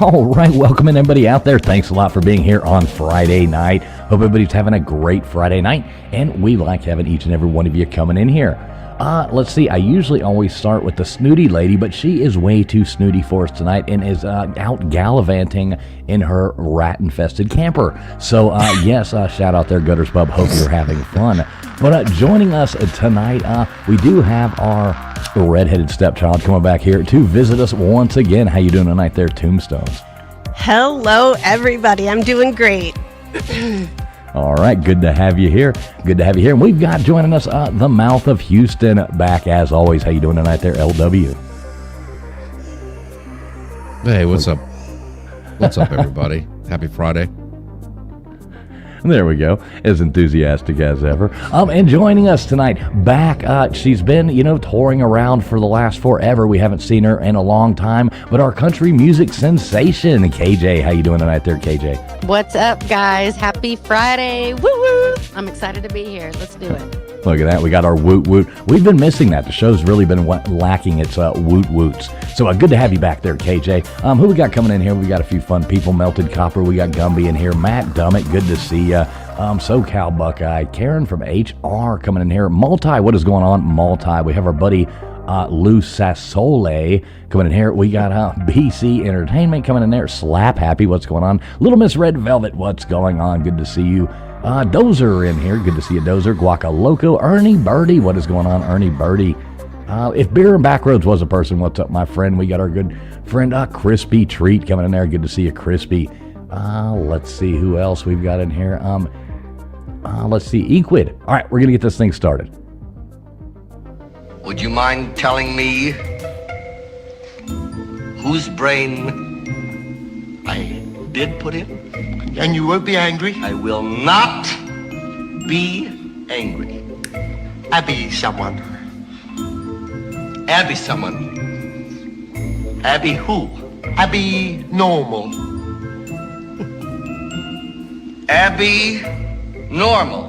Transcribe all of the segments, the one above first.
All right, welcome in everybody out there. Thanks a lot for being here on Friday night. Hope everybody's having a great Friday night, and we like having each and every one of you coming in here. Let's see, I usually always start with the snooty lady, but she is way too snooty for us tonight and is out gallivanting in her rat-infested camper. So, yes, shout out there, Gutters Pub. Hope you're having fun. But joining us tonight, we do have our redheaded stepchild coming back here to visit us once again. How you doing tonight there, Tombstones? Hello, everybody. I'm doing great. All right, good to have you here. Good to have you here. And we've got joining us the Mouth of Houston back as always. How you doing tonight there, LW? Hey, what's up? What's up, everybody? Happy Friday. There we go. As enthusiastic as ever. And joining us tonight, back, she's been, touring around for the last forever. We haven't seen her in a long time, but our country music sensation, KJ. How you doing tonight there, KJ? What's up, guys? Happy Friday. Woo-woo. I'm excited to be here. Let's do it. Look at that. We got our woot woot. We've been missing that. The show's really been lacking its woot woots. So good to have you back there, KJ. Who we got coming in here? We got a few fun people. Melted Copper. We got Gumby in here. Matt Dummett. Good to see you. SoCal Buckeye. Karen from HR coming in here. Multi. What is going on? Multi. We have our buddy Lou Sassole coming in here. We got BC Entertainment coming in there. Slap Happy. What's going on? Little Miss Red Velvet. What's going on? Good to see you. Dozer in here. Good to see you, Dozer. Guaca Loco. Ernie Birdie. What is going on, Ernie Birdie? If Beer and Backroads was a person, what's up, my friend? We got our good friend, Crispy Treat coming in there. Good to see you, Crispy. Let's see who else we've got in here. Let's see, Equid. All right, we're going to get this thing started. Would you mind telling me whose brain I did put in? And you won't be angry? I will not be angry. Abby someone. Abby someone. Abby who? Abby normal. Abby normal.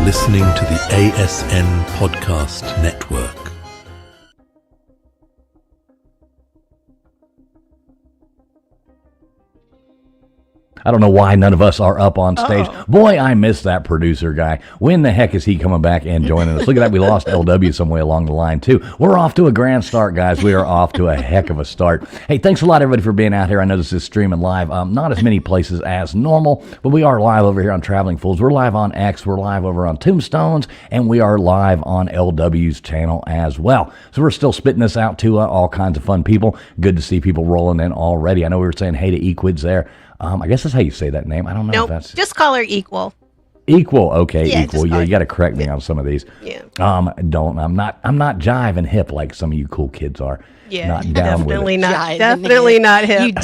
Listening to the ASN Podcast Network. I don't know why none of us are up on stage. Oh. Boy, I miss that producer guy. When the heck is he coming back and joining us? Look at that. We lost LW some way along the line, too. We're off to a grand start, guys. We are off to a heck of a start. Hey, thanks a lot, everybody, for being out here. I know this is streaming live. Not as many places as normal, but we are live over here on Traveling Fools. We're live on X. We're live over on Tombstones, and we are live on LW's channel as well. So we're still spitting this out to all kinds of fun people. Good to see people rolling in already. I know we were saying hey to Equids there. I guess that's how you say that name. I don't know nope, if that's... just call her Equal. Equal, okay, yeah, Equal. Yeah, you got to correct me on some of these. Yeah. I'm not jive and hip like some of you cool kids are. Yeah. Not down definitely with it. not. Definitely not hip.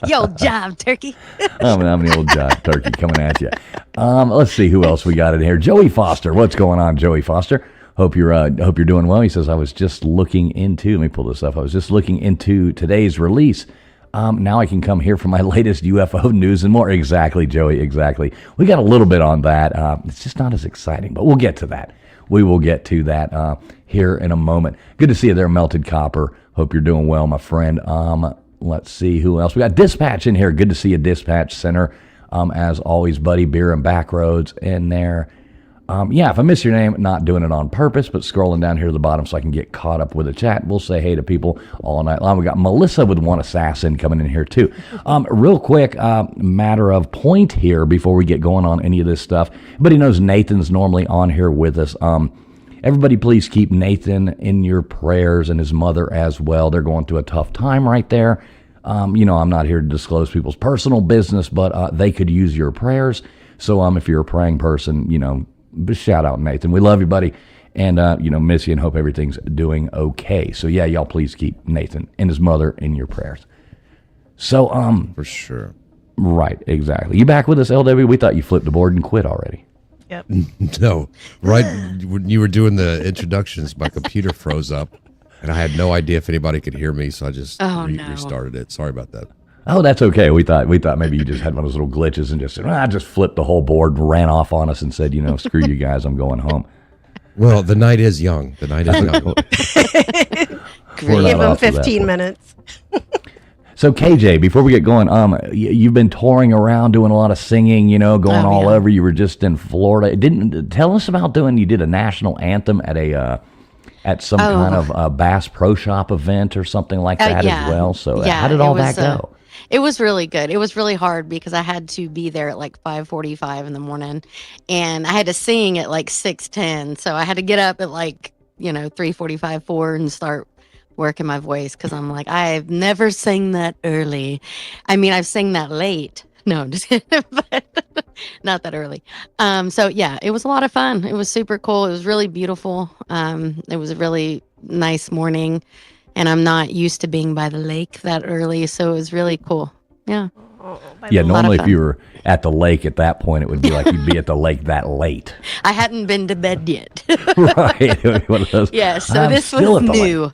Yo, jive turkey. I'm the old jive turkey coming at you. Let's see who else we got in here. Joey Foster. What's going on, Joey Foster? Hope you're doing well. He says I was just looking into. Let me pull this up. I was just looking into today's release. Now I can come here for my latest UFO news and more. Exactly, Joey, exactly. We got a little bit on that. It's just not as exciting, but we'll get to that. We will get to that here in a moment. Good to see you there, Melted Copper. Hope you're doing well, my friend. Let's see who else. We got Dispatch in here. Good to see you, Dispatch Center. As always, buddy, Beer and Backroads in there. Yeah, if I miss your name, not doing it on purpose, but scrolling down here to the bottom so I can get caught up with the chat. We'll say hey to people all night long. We got Melissa with One Assassin coming in here too. Real quick, matter of point here before we get going on any of this stuff. Everybody knows Nathan's normally on here with us. Everybody please keep Nathan in your prayers and his mother as well. They're going through a tough time right there. I'm not here to disclose people's personal business, but they could use your prayers. So if you're a praying person, shout out Nathan. We love you, buddy, and miss you and hope everything's doing okay. So yeah, y'all please keep Nathan and his mother in your prayers. So for sure. Right, exactly. You back with us, LW? We thought you flipped the board and quit already. Yep. No, right when you were doing the introductions, my computer froze up, and I had no idea if anybody could hear me, so I just restarted it. Sorry about that. Oh, that's okay. We thought maybe you just had one of those little glitches and just said, I just flipped the whole board and ran off on us and said, screw you guys, I'm going home. Well, the night is young. The night is young. Give them 15 minutes. So KJ, before we get going, you've been touring around doing a lot of singing, going all over. You were just in Florida. Tell us about you did a national anthem at some kind of Bass Pro Shop event or something like that as well. So how did all that go? It was really good. It was really hard because I had to be there at like 5:45 in the morning, and I had to sing at like 6:10. So I had to get up at like 3:45, 4, and start working my voice because I'm like, I've never sang that early. I mean, I've sang that late. No, I'm just kidding, but not that early. So yeah, it was a lot of fun. It was super cool. It was really beautiful. It was a really nice morning. And I'm not used to being by the lake that early, so it was really cool. Yeah. Normally if you were at the lake at that point, it would be like you'd be at the lake that late. I hadn't been to bed yet. Right. One of those, yeah, so this was new.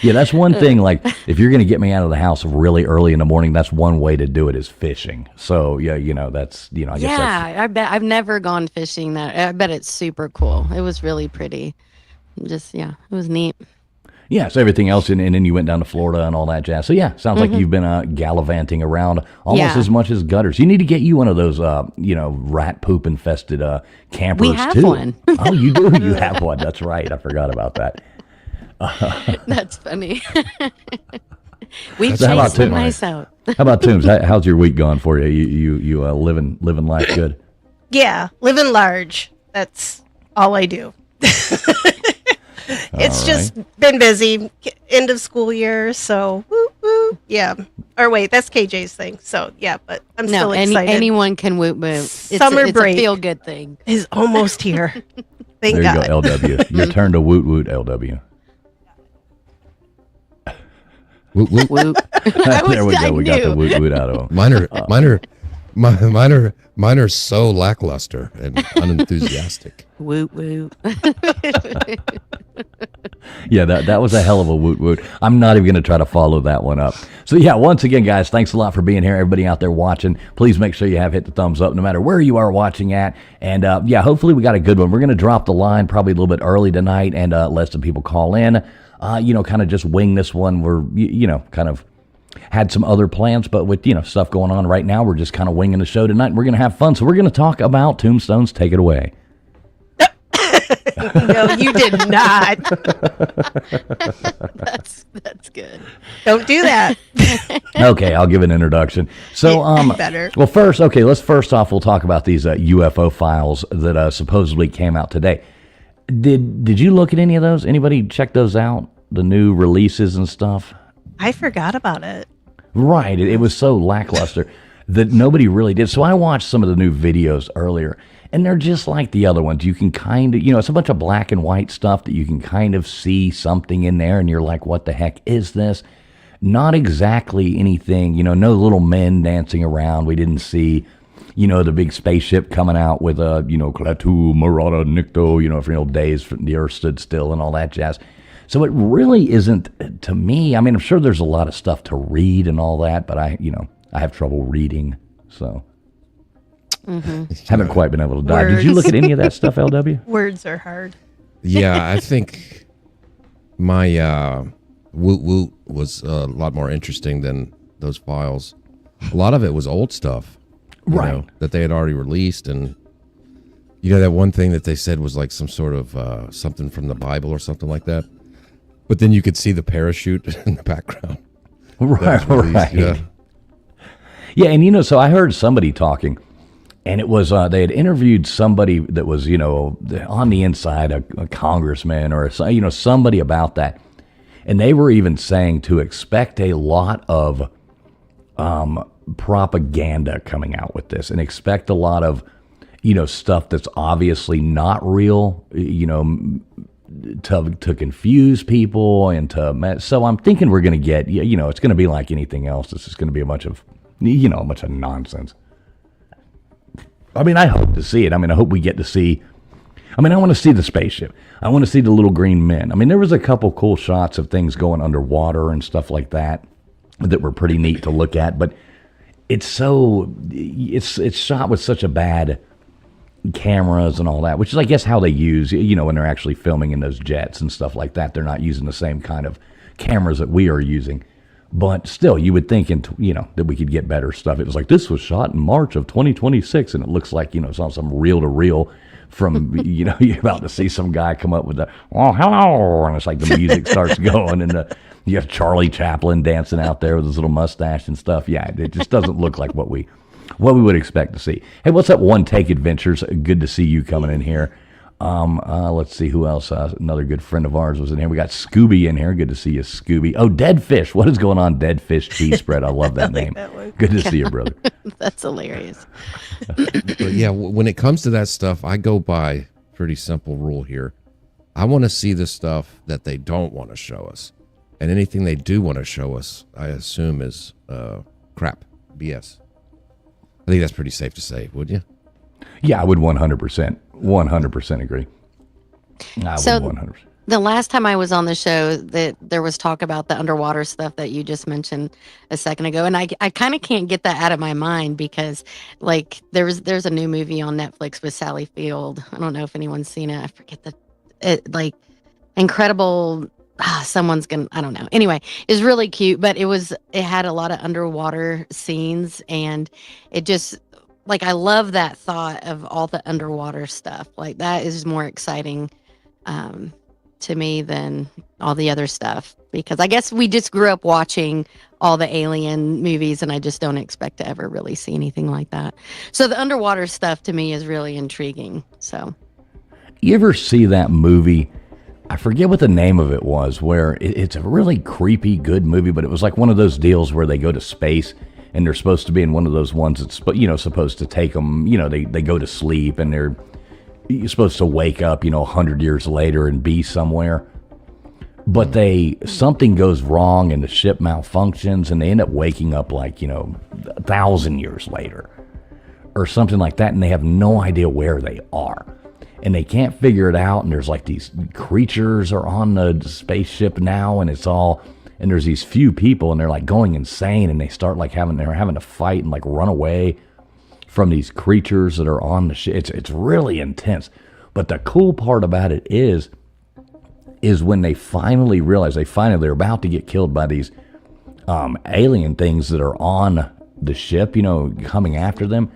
Yeah, that's one thing. Like, if you're going to get me out of the house really early in the morning, that's one way to do it is fishing. So, yeah, that's, I guess I bet I've never gone fishing. I bet it's super cool. It was really pretty. It was neat. Yeah, so everything else, and then you went down to Florida and all that jazz. So yeah, sounds like you've been gallivanting around almost as much as Gutters. You need to get you one of those, rat poop infested campers we have too. One. Oh, you do? You have one. That's right. I forgot about that. That's funny. We chased the mice out. How about Toombs? How's your week gone for you? You living life good? Yeah, living large. That's all I do. It's just been busy. End of school year, so woo woo. Yeah. Or wait, that's KJ's thing. So yeah, but I'm still excited. Anyone can woot woot. Summer break. It's a feel good thing. Is almost here. Thank there God. You go, LW. Your turn to woot woot, LW. Woot woot. Woot. There we go. We got the woot woot out of them. Mine are so lackluster and unenthusiastic. Woot woot. Yeah, that was a hell of a woot woot. I'm not even going to try to follow that one up. So yeah, once again, guys, thanks a lot for being here. Everybody out there watching, please make sure you have hit the thumbs up no matter where you are watching at. And hopefully we got a good one. We're going to drop the line probably a little bit early tonight and let some people call in. Kind of just wing this one. We're, kind of had some other plans, but with, stuff going on right now, we're just kind of winging the show tonight. And we're going to have fun. So we're going to talk about Tombstones. Take it away. No, you did not. That's good. Don't do that. Okay, I'll give an introduction. So, better. Well, first off, we'll talk about these UFO files that supposedly came out today. Did you look at any of those? Anybody check those out? The new releases and stuff? I forgot about it. Right. It was so lackluster that nobody really did. So I watched some of the new videos earlier, and they're just like the other ones. You can kind of, it's a bunch of black and white stuff that you can kind of see something in there, and you're like, what the heck is this? Not exactly anything, no little men dancing around. We didn't see, the big spaceship coming out with a, Klaatu, Marada, Nikto, for days the Earth stood still and all that jazz. So it really isn't, to me, I'm sure there's a lot of stuff to read and all that, but I have trouble reading, so haven't quite been able to dive. Did you look at any of that stuff, LW? Words are hard. Yeah, I think my woot woot was a lot more interesting than those files. A lot of it was old stuff, right? That they had already released, and that one thing that they said was like some sort of something from the Bible or something like that. But then you could see the parachute in the background. Right. Yeah, and so I heard somebody talking, and it was they had interviewed somebody that was on the inside, a congressman or somebody about that, and they were even saying to expect a lot of propaganda coming out with this, and expect a lot of stuff that's obviously not real, to confuse people and so I'm thinking we're going to get, it's going to be like anything else. This is going to be a bunch of nonsense. I mean, I hope to see it. I mean, I hope we get to see. I mean, I want to see the spaceship. I want to see the little green men. I mean, there was a couple cool shots of things going underwater and stuff like that were pretty neat to look at. But it's shot with such a bad cameras and all that, which is, I guess, how they use, when they're actually filming in those jets and stuff like that. They're not using the same kind of cameras that we are using. But still, you would think, that we could get better stuff. It was like, this was shot in March of 2026, and it looks like, it's on some reel-to-reel from, you're about to see some guy come up with the, oh, hello, and it's like the music starts going, and you have Charlie Chaplin dancing out there with his little mustache and stuff. Yeah, it just doesn't look like what we would expect to see. Hey, what's up, One Take Adventures? Good to see you coming in here. Let's see who else. Another good friend of ours was in here. We got Scooby in here. Good to see you, Scooby. Oh, Dead Fish. What is going on, Dead Fish Cheese Spread? I love that name. That Good to see you, brother. That's hilarious. But yeah, when it comes to that stuff, I go by pretty simple rule here. I want to see the stuff that they don't want to show us, and anything they do want to show us, I assume is crap, BS. I think that's pretty safe to say, would you? Yeah, I would 100% agree. I would 100%. The last time I was on the show, that there was talk about the underwater stuff that you just mentioned a second ago, and I kind of can't get that out of my mind because, like, there's a new movie on Netflix with Sally Field. I don't know if anyone's seen it. I forget like incredible. Someone's gonna. I don't know. Anyway, it's really cute, but it had a lot of underwater scenes, and it just. Like, I love that thought of all the underwater stuff. Like, that is more exciting to me than all the other stuff. Because I guess we just grew up watching all the alien movies, and I just don't expect to ever really see anything like that. So the underwater stuff to me is really intriguing. So, you ever see that movie? I forget what the name of it was, where it's a really creepy, good movie, but it was like one of those deals where they go to space. And they're supposed to be in one of those ones that's, supposed to take them, they go to sleep and you're supposed to wake up, 100 years later and be somewhere. But something goes wrong and the ship malfunctions and they end up waking up like, 1,000 years later or something like that. And they have no idea where they are. And they can't figure it out. And there's like these creatures are on the spaceship now and and there's these few people, and they're like going insane, and they start like having to fight and like run away from these creatures that are on the ship. It's really intense. But the cool part about it is when they finally realize they're about to get killed by these alien things that are on the ship, coming after them.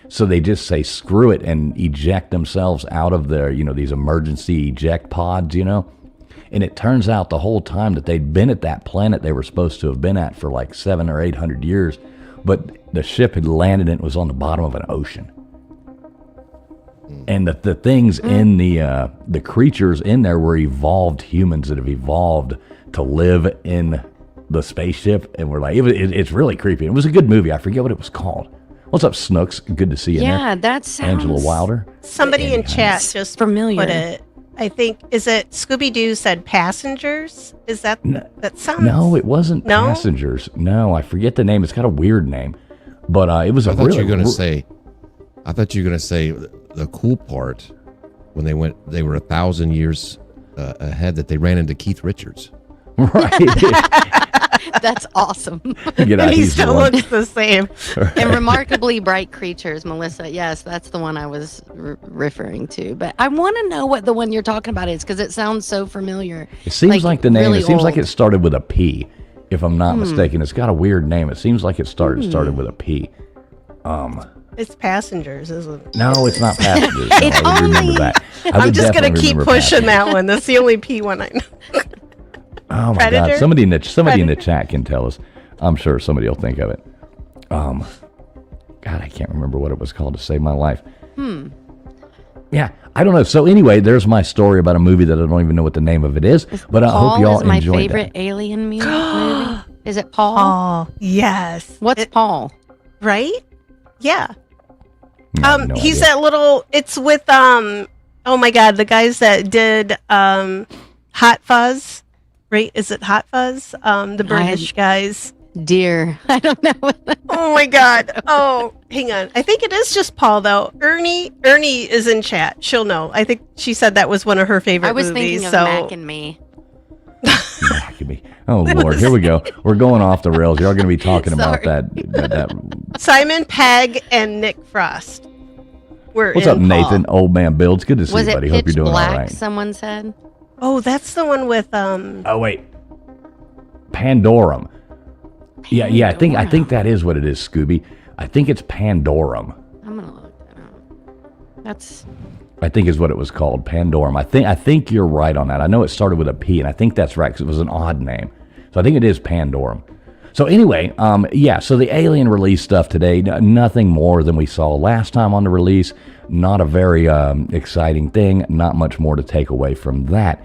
So they just say screw it and eject themselves out of their, these emergency eject pods, And it turns out the whole time that they'd been at that planet they were supposed to have been at for like 700 or 800 years, but the ship had landed and it was on the bottom of an ocean. And the things in the creatures in there were evolved humans that have evolved to live in the spaceship, and we're like, it's really creepy. It was a good movie. I forget what it was called. What's up, Snooks? Good to see you. Yeah, that sounds. Angela Wilder. Somebody in chat just familiar. put it. I think, is it Scooby-Doo said Passengers? Is that, that sounds... No, it wasn't Passengers. No, I forget the name. It's got a weird name. But it was I thought you were going to say the cool part when they were 1,000 years ahead, that they ran into Keith Richards. Right. That's awesome. And he still looks the same. And remarkably bright creatures, Melissa. Yes, that's the one I was referring to. But I want to know what the one you're talking about is, because it sounds so familiar. It seems like the name. Really it seems like old. it started with a P, if I'm not mistaken. It's got a weird name. It seems like it started with a P. It's Passengers, isn't it? No, it's not Passengers. No, I would remember that. I'm just going to keep pushing that one. That's the only P one I know. Oh my Predator? God! Somebody in the chat can tell us. I'm sure somebody will think of it. God, I can't remember what it was called to save my life. Yeah, I don't know. So anyway, there's my story about a movie that I don't even know what the name of it is. But I hope y'all Paul is my enjoyed favorite that. alien movie. Is it Paul? Oh, yes. What's Paul? Right? Yeah. I have no He's idea. that little, it's with, oh my God, the guys that did Hot Fuzz. Right? Is it Hot Fuzz? The British guys. Deer. I don't know. Oh my God. Oh, hang on. I think it is just Paul though. Ernie is in chat. She'll know. I think she said that was one of her favorite I was movies. thinking of so Mac and Me. Mac and me. Oh Lord, here we go. We're going off the rails. You're going to be talking about Sorry. that. Simon Pegg and Nick Frost. What's up, Nathan? Old man Bill. It's good to see Was you, it buddy. Pitch Hope you're doing Black? all right. Someone said. Oh, that's the one with Oh wait, Pandorum. Yeah. I think that is what it is, Scooby. I think it's Pandorum. I'm gonna look that up. That's I think is what it was called, Pandorum. I think you're right on that. I know it started with a P, and I think that's right because it was an odd name. So I think it is Pandorum. So anyway, so the alien release stuff today, nothing more than we saw last time on the release. Not a very exciting thing. Not much more to take away from that.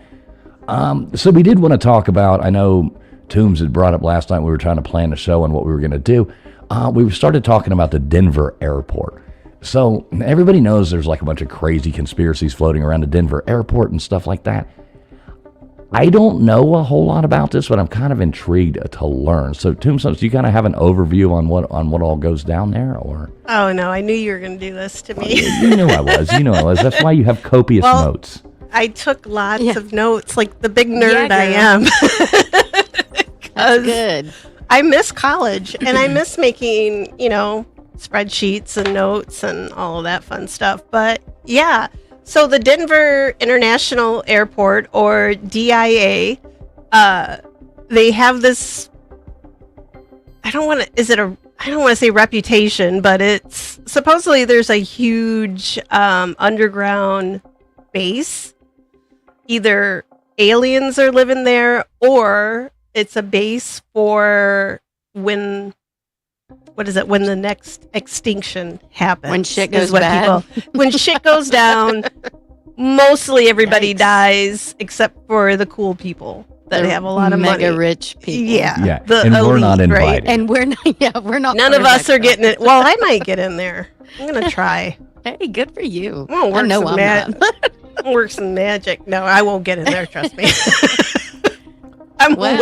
So we did want to talk about, I know Toombs had brought up last night, we were trying to plan the show and what we were going to do. We started talking about the Denver airport. So everybody knows there's like a bunch of crazy conspiracies floating around the Denver airport and stuff like that. I don't know a whole lot about this, but I'm kind of intrigued to learn. So, Tombstones, do you kind of have an overview on what all goes down there, or? Oh no, I knew you were going to do this to me. You knew I was. That's why you have copious notes. I took lots of notes, like the big nerd Yeah, I am. That's good. I miss college, and I miss making, spreadsheets and notes and all of that fun stuff. But yeah. So the Denver International Airport, or DIA, they have this. I don't want to say reputation, but it's supposedly there's a huge underground base. Either aliens are living there, or it's a base for when the next extinction happens. When shit goes bad. When shit goes down, mostly everybody Yikes. dies except for the cool people that have a lot of money. Mega rich people. Yeah. Yeah, and we're not elite, right? invited. And we're not. We're not. None of part us that are getting crowd. it. Well, I might get in there. I'm going to try. Hey, good for you. I'm gonna I know some I'm not. work some magic. No, I won't get in there, trust me. I'm Wow.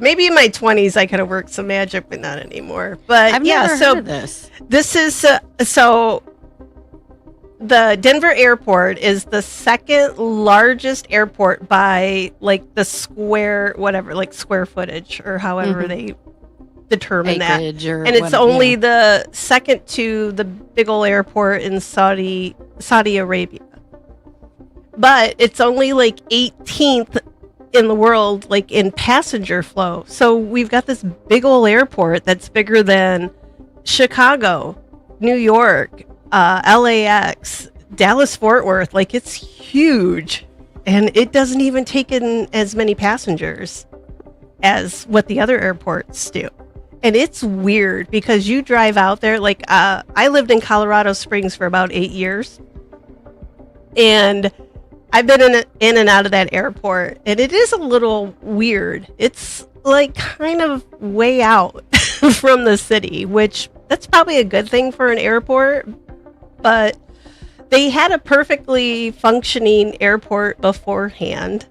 maybe in my 20s I could have worked some magic, but not anymore. But I've yeah, never so heard of this. this is so the Denver airport is the second largest airport by like the square footage or however they determine Acreage that. or And it's whatever, only yeah. the second to the big ol' airport in Saudi Arabia. But it's only like 18th in the world, like in passenger flow. So we've got this big ol' airport that's bigger than Chicago, New York, LAX, Dallas Fort Worth. Like, it's huge, and it doesn't even take in as many passengers as what the other airports do. And it's weird because you drive out there, like I lived in Colorado Springs for about 8 years, and I've been in and out of that airport, and it is a little weird. It's like kind of way out from the city, which that's probably a good thing for an airport. But they had a perfectly functioning airport beforehand,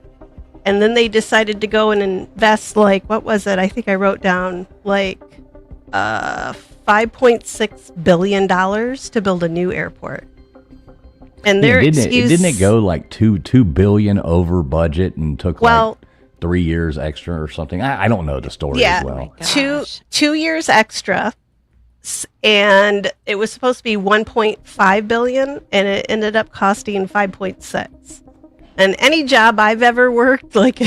and then they decided to go and invest, like, what was it? I think I wrote down like $5.6 billion to build a new airport. And their excuse, didn't it go like $2 billion over budget and took like 3 years extra or something? I don't know the story as well. Two years extra, and it was supposed to be 1.5 billion, and it ended up costing 5.6. And any job I've ever worked, like,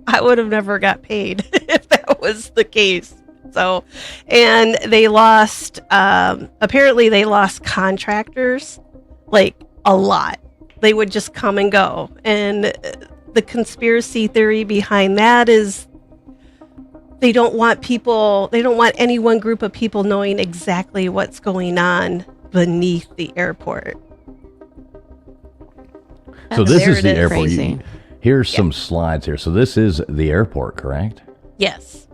I would have never got paid if that was the case. So, and they lost. Apparently, they lost contractors. Like, a lot. They would just come and go. And the conspiracy theory behind that is they don't want any one group of people knowing exactly what's going on beneath the airport. So this There is it the is. airport. Crazy. Here's some slides here. So this is the airport, correct? Yes.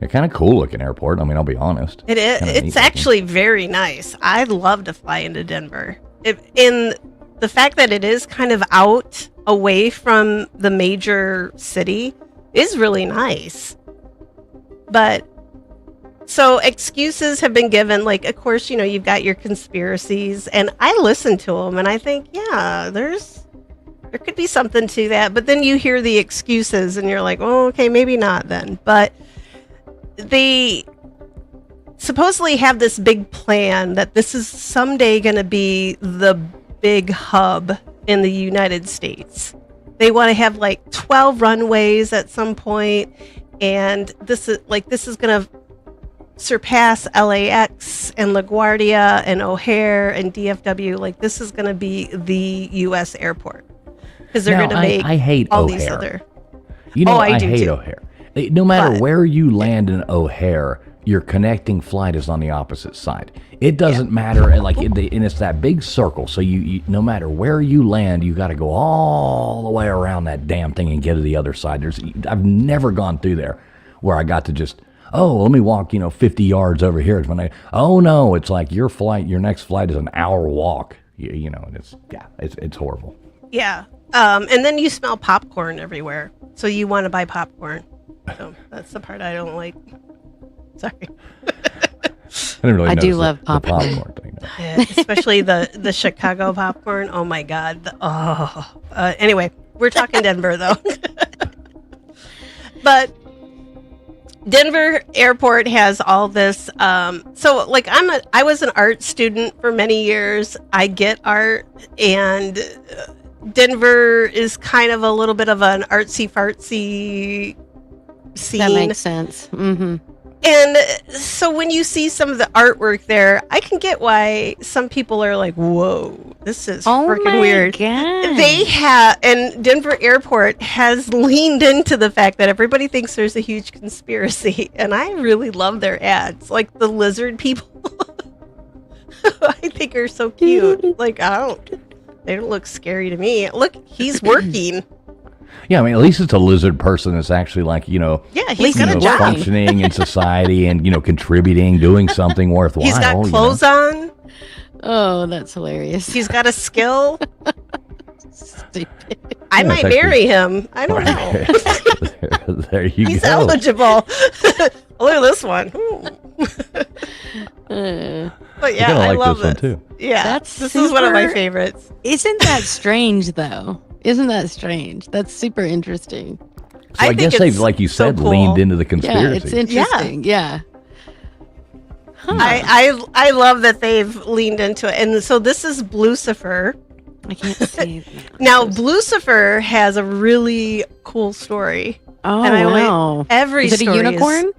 Yeah, kind of cool looking airport. I mean, I'll be honest. It is. Kinda neat It's looking. actually very nice. I'd love to fly into Denver. In the fact that it is kind of out away from the major city is really nice. But so excuses have been given. Like, of course, you've got your conspiracies, and I listen to them, and I think, yeah, there could be something to that. But then you hear the excuses, and you're like, oh, okay, maybe not then. But they supposedly have this big plan that this is someday going to be the big hub in the United States. They want to have like 12 runways at some point, and this is going to surpass LAX and LaGuardia and O'Hare and DFW. Like, this is going to be the U.S. airport because they're going to make I hate all O'Hare. these other. I do hate too. O'Hare. No matter But- where you land in O'Hare, your connecting flight is on the opposite side. It doesn't matter, and it's that big circle. So you no matter where you land, you got to go all the way around that damn thing and get to the other side. I've never gone through there where I got to just let me walk 50 yards over here. It's when no, it's like your next flight is an hour walk. And it's horrible. Yeah. And then you smell popcorn everywhere, so you want to buy popcorn. So that's the part I don't like. Sorry. I didn't really I do notice love the popcorn. thing. No. Yeah, especially the Chicago popcorn. Oh my God. Anyway, we're talking Denver though. But Denver Airport has all this. So like I was an art student for many years. I get art, and Denver is kind of a little bit of an artsy fartsy scene. That makes sense. Mm-hmm. And so when you see some of the artwork there, I can get why some people are like, whoa, this is freaking weird. God. They have, and Denver Airport has leaned into the fact that everybody thinks there's a huge conspiracy. And I really love their ads. Like the lizard people, I think are so cute. Like, they don't look scary to me. Look, he's working. Yeah, I mean, at least it's a lizard person that's actually Yeah, he's got a job. functioning in society and, contributing, doing something worthwhile. He's got clothes on. Oh, that's hilarious. He's got a skill. Stupid. I Yeah, might it's marry him. I don't know. There you He's go. eligible. Look at this one. But yeah, I I like love this one it. too. Yeah, That's this is one of my super- favorites. Isn't that strange, though? Isn't that strange? That's super interesting. So I I think guess they've, it's like you so said, cool. leaned into the Yeah, conspiracy. it's interesting. Yeah. Huh. I love that they've leaned into it. And so this is Blucifer. I can't see that. Now, Blucifer has a really cool story. Oh, and I wow. Every Is it a story unicorn?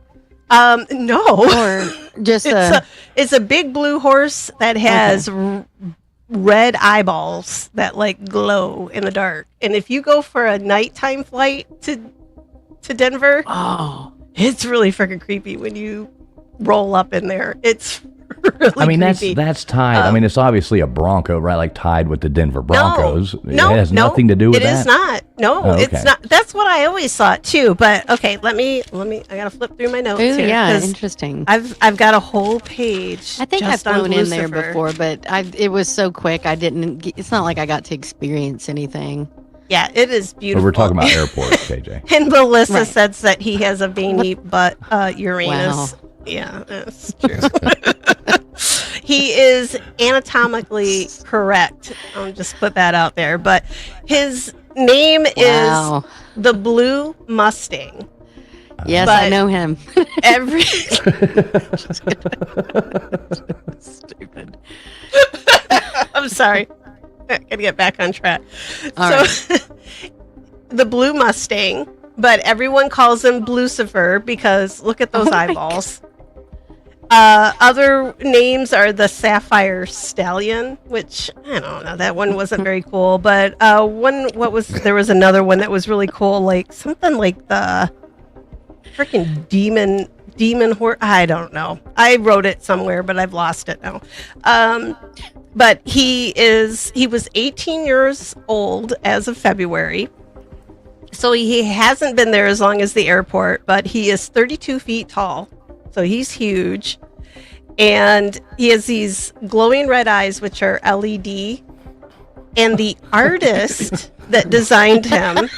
No. Or just It's a big blue horse that has red eyeballs that like glow in the dark. And if you go for a nighttime flight to Denver, Oh. it's really freaking creepy when you roll up in there. It's really I mean, creepy. that's tied. I mean, it's obviously a Bronco, right? Like tied with the Denver Broncos. No, it has nothing to do with that. It is not. No, Oh, okay. it's not. That's what I always thought too. But okay, let me. I gotta flip through my notes Ooh, here. yeah, 'cause I've I've got a whole page. I think I've just on flown in there Blucifer. before, but it was so quick. It's not like I got to experience anything. Yeah, it is But beautiful. we're talking about airports, KJ. And Melissa Right. says that he has a veiny butt, Uranus. Wow. Yeah, that's true. He is anatomically correct. I'll just put that out there. But his name Wow. is the Blue Mustang. Yes, But- I know him. Every Stupid. I'm sorry. I gotta get back on track. All so the Blue Mustang, but everyone calls him Blucifer because look at those Oh my eyeballs. Other names are the Sapphire Stallion, which I don't know. That one wasn't very cool, but there was another one that was really cool, like something like the freaking demon horse. I don't know. I wrote it somewhere, but I've lost it now. But he was 18 years old as of February. So he hasn't been there as long as the airport, but he is 32 feet tall. So he's huge. And he has these glowing red eyes, which are LED. And the artist that designed him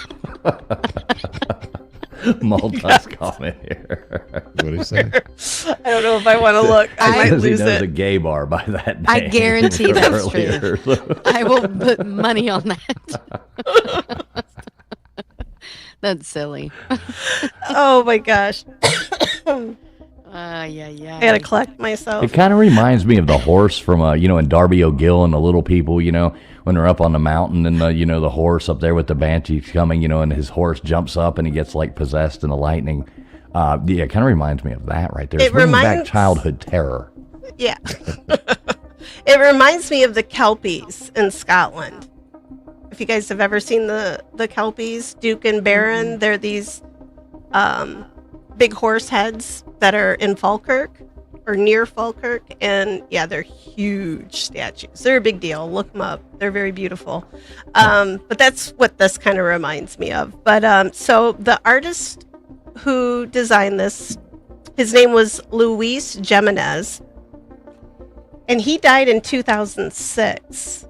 Malta's comment here. What do you say? I don't know if I want to look. I might Says he lose knows a it. gay bar by that name. I guarantee that's earlier. I will put money on that. That's silly. Oh my gosh. Yeah. I gotta collect myself. It kind of reminds me of the horse from, in Darby O'Gill and the Little People, when they're up on the mountain and, the horse up there with the banshees coming, and his horse jumps up and he gets, like, possessed in the lightning. It kind of reminds me of that right there. It's bringing back childhood terror. Yeah. It reminds me of the Kelpies in Scotland. If you guys have ever seen the Kelpies, Duke and Baron, they're these big horse heads that are in Falkirk or near Falkirk, and yeah, they're huge statues. They're a big deal. Look them up. They're very beautiful. But that's what this kind of reminds me of. But so the artist who designed this, his name was Luis Jimenez, and he died in 2006.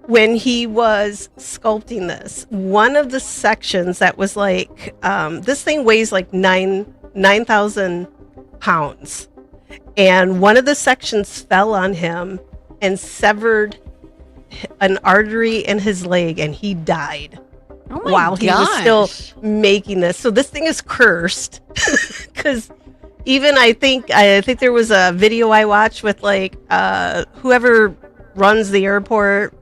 When he was sculpting this, one of the sections that was like, this thing weighs like 9,000 pounds. And one of the sections fell on him and severed an artery in his leg, and he died Oh my while he was gosh. still making this. So this thing is cursed because even I think there was a video I watched with like whoever runs the airport,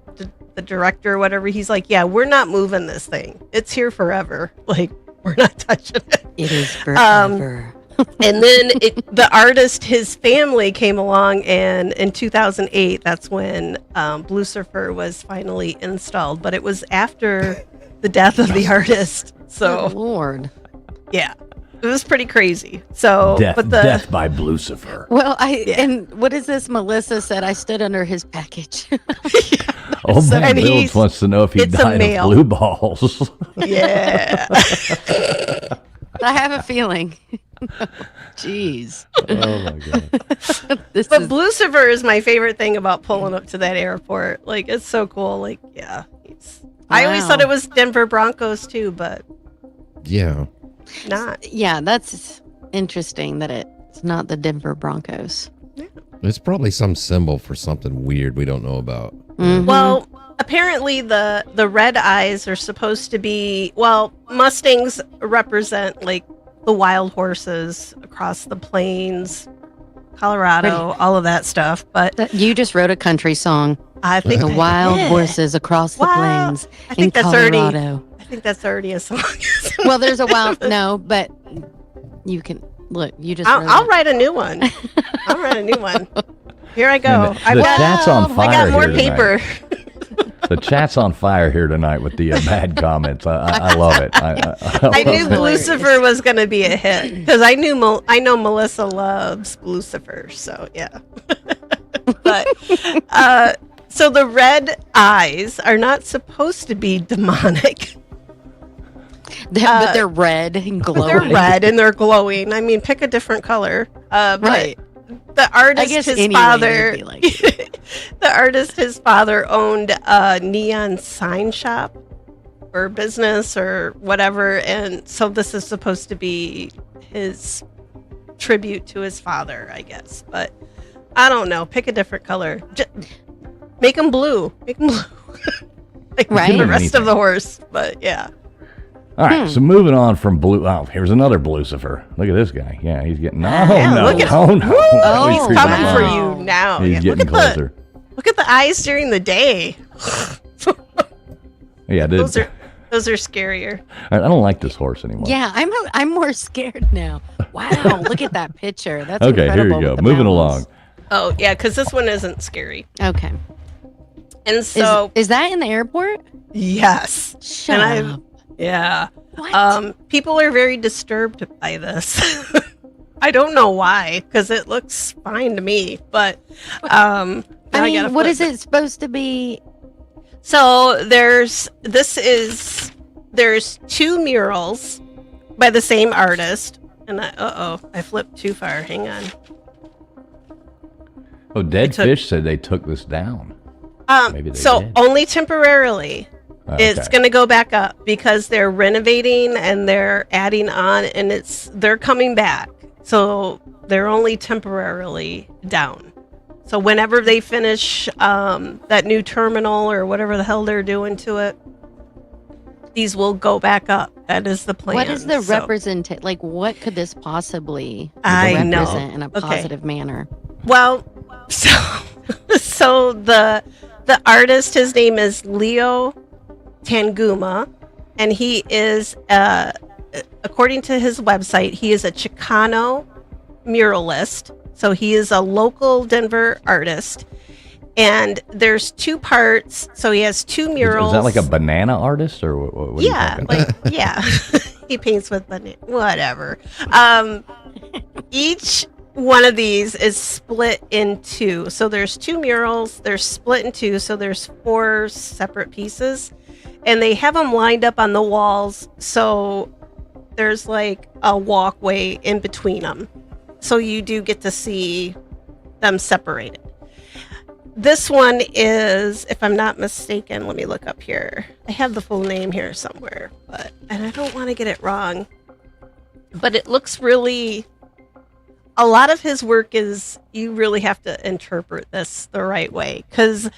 the director or whatever, he's like, yeah, we're not moving this thing. It's here forever. Like, we're not touching it. It is forever. And then the artist, his family came along, and in 2008, that's when Lucifer was finally installed. But it was after the death of the artist. Oh, So, Lord. yeah, it was pretty crazy. So, Death by Lucifer. Well, and what is this? Melissa said I stood under his package. Oh, So- man, and Bill wants to know if he it's a died of male. blue balls. Yeah. I have a feeling. Jeez. Oh, my God. This But is Lucifer is my favorite thing about pulling up to that airport. Like, it's so cool. Like, yeah. I always Wow. thought it was Denver Broncos too, but Yeah. not. yeah, that's interesting that it's not the Denver Broncos. It's probably some symbol for something weird we don't know about. Mhm. Well, apparently the red eyes are supposed to be, well, Mustangs represent like the wild horses across the plains, Colorado, all of that stuff. But You just wrote a country song. I think The I wild did. horses across the Wow. plains I think in that's already- Colorado. I think that's already a song. Well, there's a wild no, but you can look. You just wrote I'll it. write a new one. I'll write a new one. Here I go. Man, the chat's on fire I got more here paper. The chat's on fire here tonight with the bad comments. I love it. I knew hilarious. Lucifer was going to be a hit because I know Melissa loves Lucifer, so yeah. But so the red eyes are not supposed to be demonic. But they're red and glowing. They're red and they're glowing. I mean, pick a different color. But Right. the artist, I guess his anyway, father, it'd be like it. the artist, his father owned a neon sign shop or business or whatever, and so this is supposed to be his tribute to his father, I guess. But I don't know. Pick a different color. Make them blue. Make them blue. Like Right? the rest of Anything. the horse. But yeah. All right, so moving on from blue. Oh, here's another Lucifer. Look at this guy. Yeah, he's getting. Yeah, no, look at- oh no! Oh, He's He's creeping coming up for on wow. you now. us. He's Yeah, getting closer. Look at the eyes during the day. Yeah, Those are scarier. I don't like this horse anymore. Yeah, I'm more scared now. Wow, look at that picture. That's Okay, here incredible you go. with the Moving mountains. Oh yeah, because this one isn't scary. Okay. And so Is that in the airport? yes, Shut and up. yeah. What? People are very disturbed by this. I don't know why, because it looks fine to me. But I mean, gotta what flip is it supposed to be? So there's two murals by the same artist, and I flipped too far. Hang on. Oh, Dead took- Fish said they took this down. Maybe they So did. only temporarily. It's going to go back up because they're renovating and they're adding on, and they're coming back. So they're only temporarily down. So whenever they finish that new terminal or whatever the hell they're doing to it, these will go back up. That is the plan. What is the represent? Like, what could this possibly I know. represent in a positive manner? Well, so the artist, his name is Leo Tanguma, and he is, according to his website, he is a Chicano muralist. So he is a local Denver artist. And there's two parts. So he has two murals. Is that like a banana artist or what are you talking? Yeah. He paints with banana, whatever. Each one of these is split in two. So there's two murals. They're split in two. So there's 4 separate pieces. And they have them lined up on the walls. So there's like a walkway in between them. So you do get to see them separated. This one is, if I'm not mistaken, let me look up here. I have the full name here somewhere, and I don't want to get it wrong. But it looks really, a lot of his work is, you really have to interpret this the right way. Because,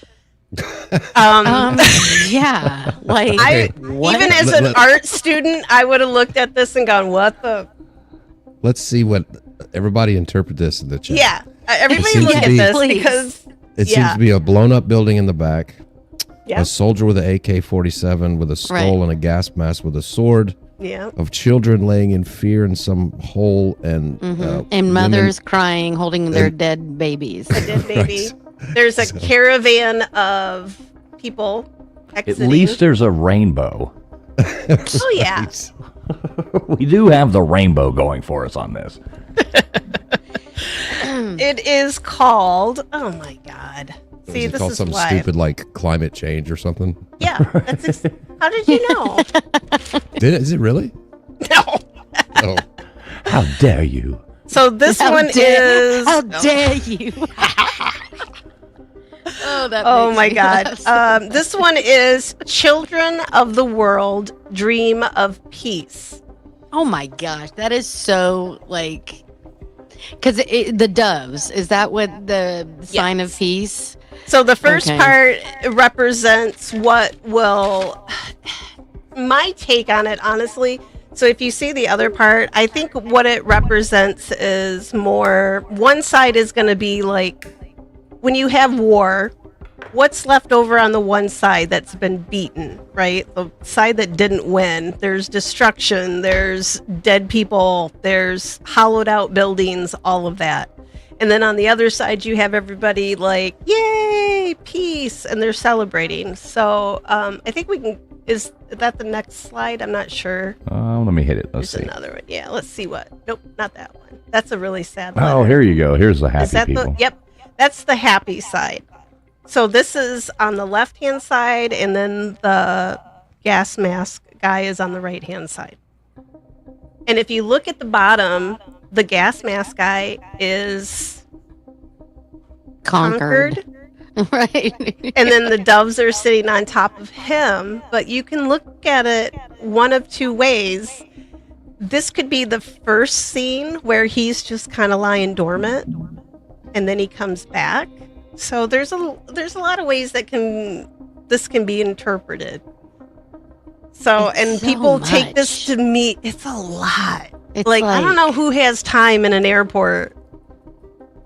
yeah, like, even as an art student, I would have looked at this and gone, what the? Let's see what, everybody interpret this in the chat. Yeah, everybody look at this because... It seems to be a blown up building in the back. Yep. A soldier with an AK-47 with a skull and a gas mask with a sword. Yeah. Of children laying in fear in some hole and mothers crying, holding their dead babies. A dead baby. Right. There's a caravan of people exiting. At least there's a rainbow. Oh yeah. We do have the rainbow going for us on this. It is called, oh my God. See, this called is something live. Stupid like climate change or something? Yeah. How did you know? Is it really? No. Oh. How dare you? So this one is... How dare you? Oh my God. This one is Children of the World Dream of Peace. Oh my gosh. That is so like... Because the doves, is that what the sign of peace? So the first part represents what will, my take on it, honestly. So if you see the other part, I think what it represents is more, one side is going to be like, when you have war, what's left over on the one side that's been beaten, right? The side that didn't win. There's destruction, there's dead people, there's hollowed out buildings, all of that. And then on the other side, you have everybody like, yay, peace, and they're celebrating. So I think we can, is that the next slide? I'm not sure. Let me hit it. Let's There's see. another one. Yeah, let's see what. Nope, not that one. That's a really sad one. Oh, here you go. Here's the happy Is that people. Yep, that's the happy side. So this is on the left-hand side, and then the gas mask guy is on the right-hand side. And if you look at the bottom, the gas mask guy is conquered. Right. And then the doves are sitting on top of him. But you can look at it one of two ways. This could be the first scene where he's just kind of lying dormant, and then he comes back. So there's a lot of ways that this can be interpreted. So It's and so people take much. this to me. It's a lot. It's Like I don't know who has time in an airport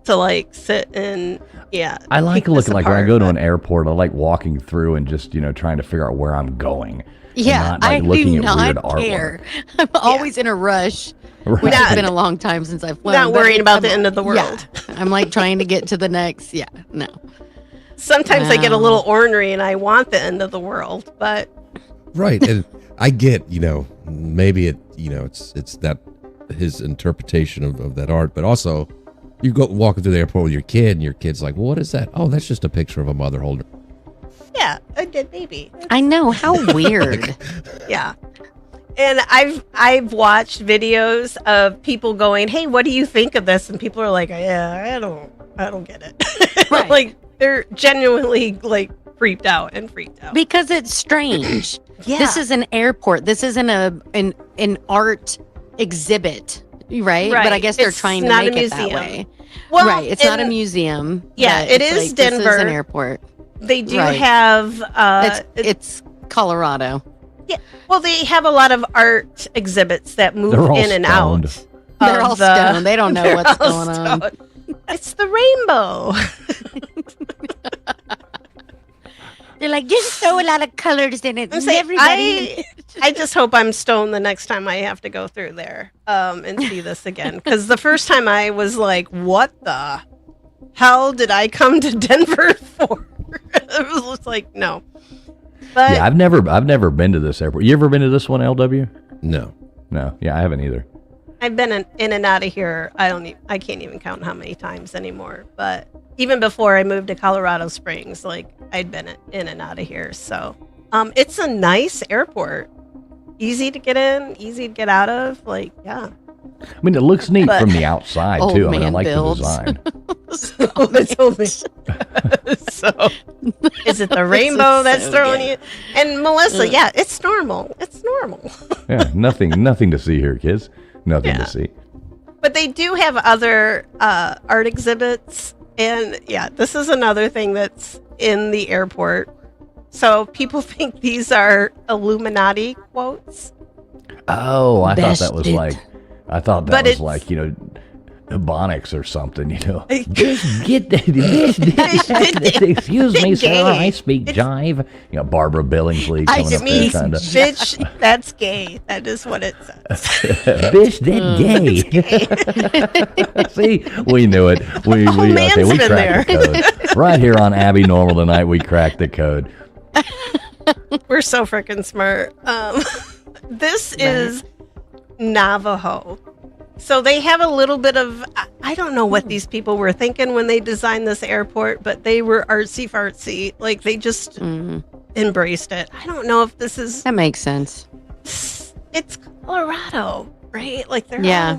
to like sit and I like pick this looking like when I apart, go to but- an airport, I like walking through and just, trying to figure out where I'm going. and Yeah, not, like, I looking do at weird not artwork. care. I'm always in a rush, which Right. has been a long time since I've flown. Not but worrying about I'm- the end of the world. Yeah, I'm like trying to get to the next. Yeah, no. Sometimes I get a Wow. little ornery and I want the end of the world, but Right. And I get, maybe it's that his interpretation of that art, but also you go walking through the airport with your kid and your kid's like, well, what is that? Oh, that's just a picture of a mother holding. yeah, a dead baby. I know, how weird. Yeah. And I've watched videos of people going, "Hey, what do you think of this?" And people are like, "Yeah, I don't get it." Right. Like they're genuinely like freaked out and freaked out. Because it's strange. Yeah. This is an airport. This isn't an art exhibit, right? But I guess they're It's trying to not a make it that museum. way. Well, Right. It's not a and museum. Yeah, but it it's is like, this is Denver. an airport. They do Right. have It's Colorado. well, they have a lot of art exhibits that move They're all in and stoned. out. They're of all the- stoned. They don't know they're what's all going on. stoned. It's the rainbow. They're like, there's so a lot of colors in it. I'm saying, I just hope I'm stoned the next time I have to go through there and see this again. Because the first time I was like, what the hell did I come to Denver for? It was just like, no. But Yeah, I've never been to this airport. You ever been to this one, LW? No. No. Yeah, I haven't either. I've been in and out of here. I can't even count how many times anymore. But even before I moved to Colorado Springs, like I'd been in and out of here. So it's a nice airport. Easy to get in, easy to get out of. Like, yeah. I mean, it looks neat But- from the outside Old too. I mean, I man like builds. the design. It's only- so is it the rainbow is that's so throwing good. you? And Melissa, yeah, it's normal. It's normal. Yeah, nothing to see here, kids. Nothing Yeah. to see. But they do have other art exhibits. And yeah, this is another thing that's in the airport. So people think these are Illuminati quotes. Oh, I thought that was Bested. like, But was it's- like, Ebonics or something, Like- Get this. Excuse me, sir. Gay. I speak jive. Barbara Billingsley I coming up there Means trying to. bitch, that's gay. That is what it says. Bitch, that gay. See, we knew it. We man's we been cracked the code right here on Abbinormal tonight. We cracked the code. We're so freaking smart. This is Navajo. So they have a little bit of, I don't know what these people were thinking when they designed this airport, but they were artsy fartsy. Like they just embraced it. I don't know if this is, That makes sense. it's Colorado, right? Like they're Yeah.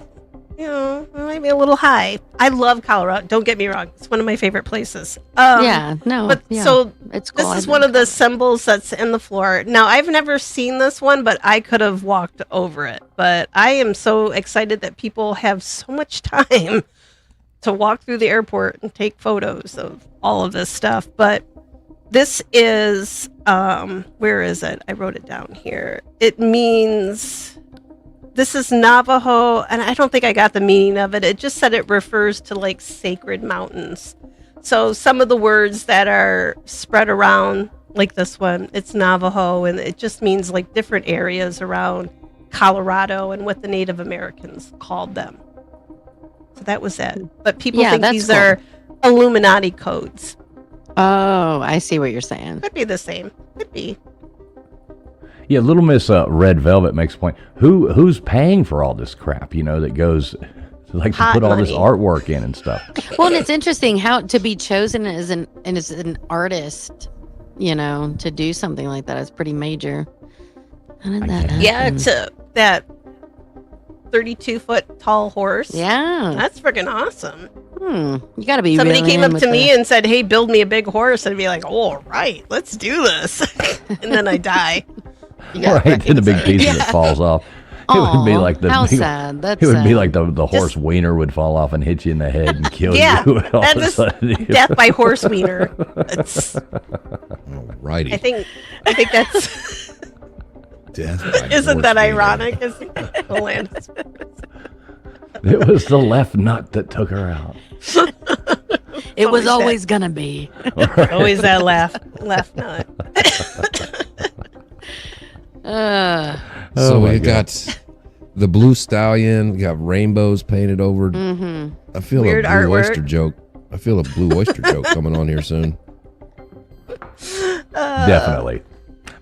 all, maybe a little high. I love Colorado. Don't get me wrong. It's one of my favorite places. Yeah. No. But yeah. so it's cool. this is one of the symbols that's in the floor. Now, I've never seen this one, but I could have walked over it. But I am so excited that people have so much time to walk through the airport and take photos of all of this stuff. But this is, where is it? I wrote it down here. It means, this is Navajo, and I don't think I got the meaning of it. It just said it refers to like sacred mountains. So some of the words that are spread around, like this one, it's Navajo, and it just means like different areas around Colorado and what the Native Americans called them. So that was it. But people Yeah, think that's these cool. are Illuminati codes. Oh, I see what you're saying. Could be the same. Could be. Yeah, Little Miss Red Velvet makes a point. Who's paying for all this crap? That goes like to Hot put all this money. artwork in and stuff. Well, and it's interesting how to be chosen as an artist, to do something like that is pretty major. How did that happen? Yeah, it's that 32-foot tall horse. Yeah. That's freaking awesome. You got to be. Somebody really came in up with to me the- and said, "Hey, build me a big horse," and I'd be like, "All right, let's do this." And then I die. Right, then the big piece of it falls off. It would be Aw, like the how big- sad. That's It would be sad. like the horse wiener would fall off and hit you in the head and kill Yeah, you. And all that of a is sudden, death by horse wiener. It's, Alrighty. I think that's Death by isn't that horse wiener. ironic? Hilarious. it was the left nut that took her out. It was always always gonna be. Always that left nut. So Oh my we God. got the blue stallion. We got rainbows painted over. I feel Weird a blue artwork. oyster joke. I feel a blue oyster joke coming on here soon. Definitely.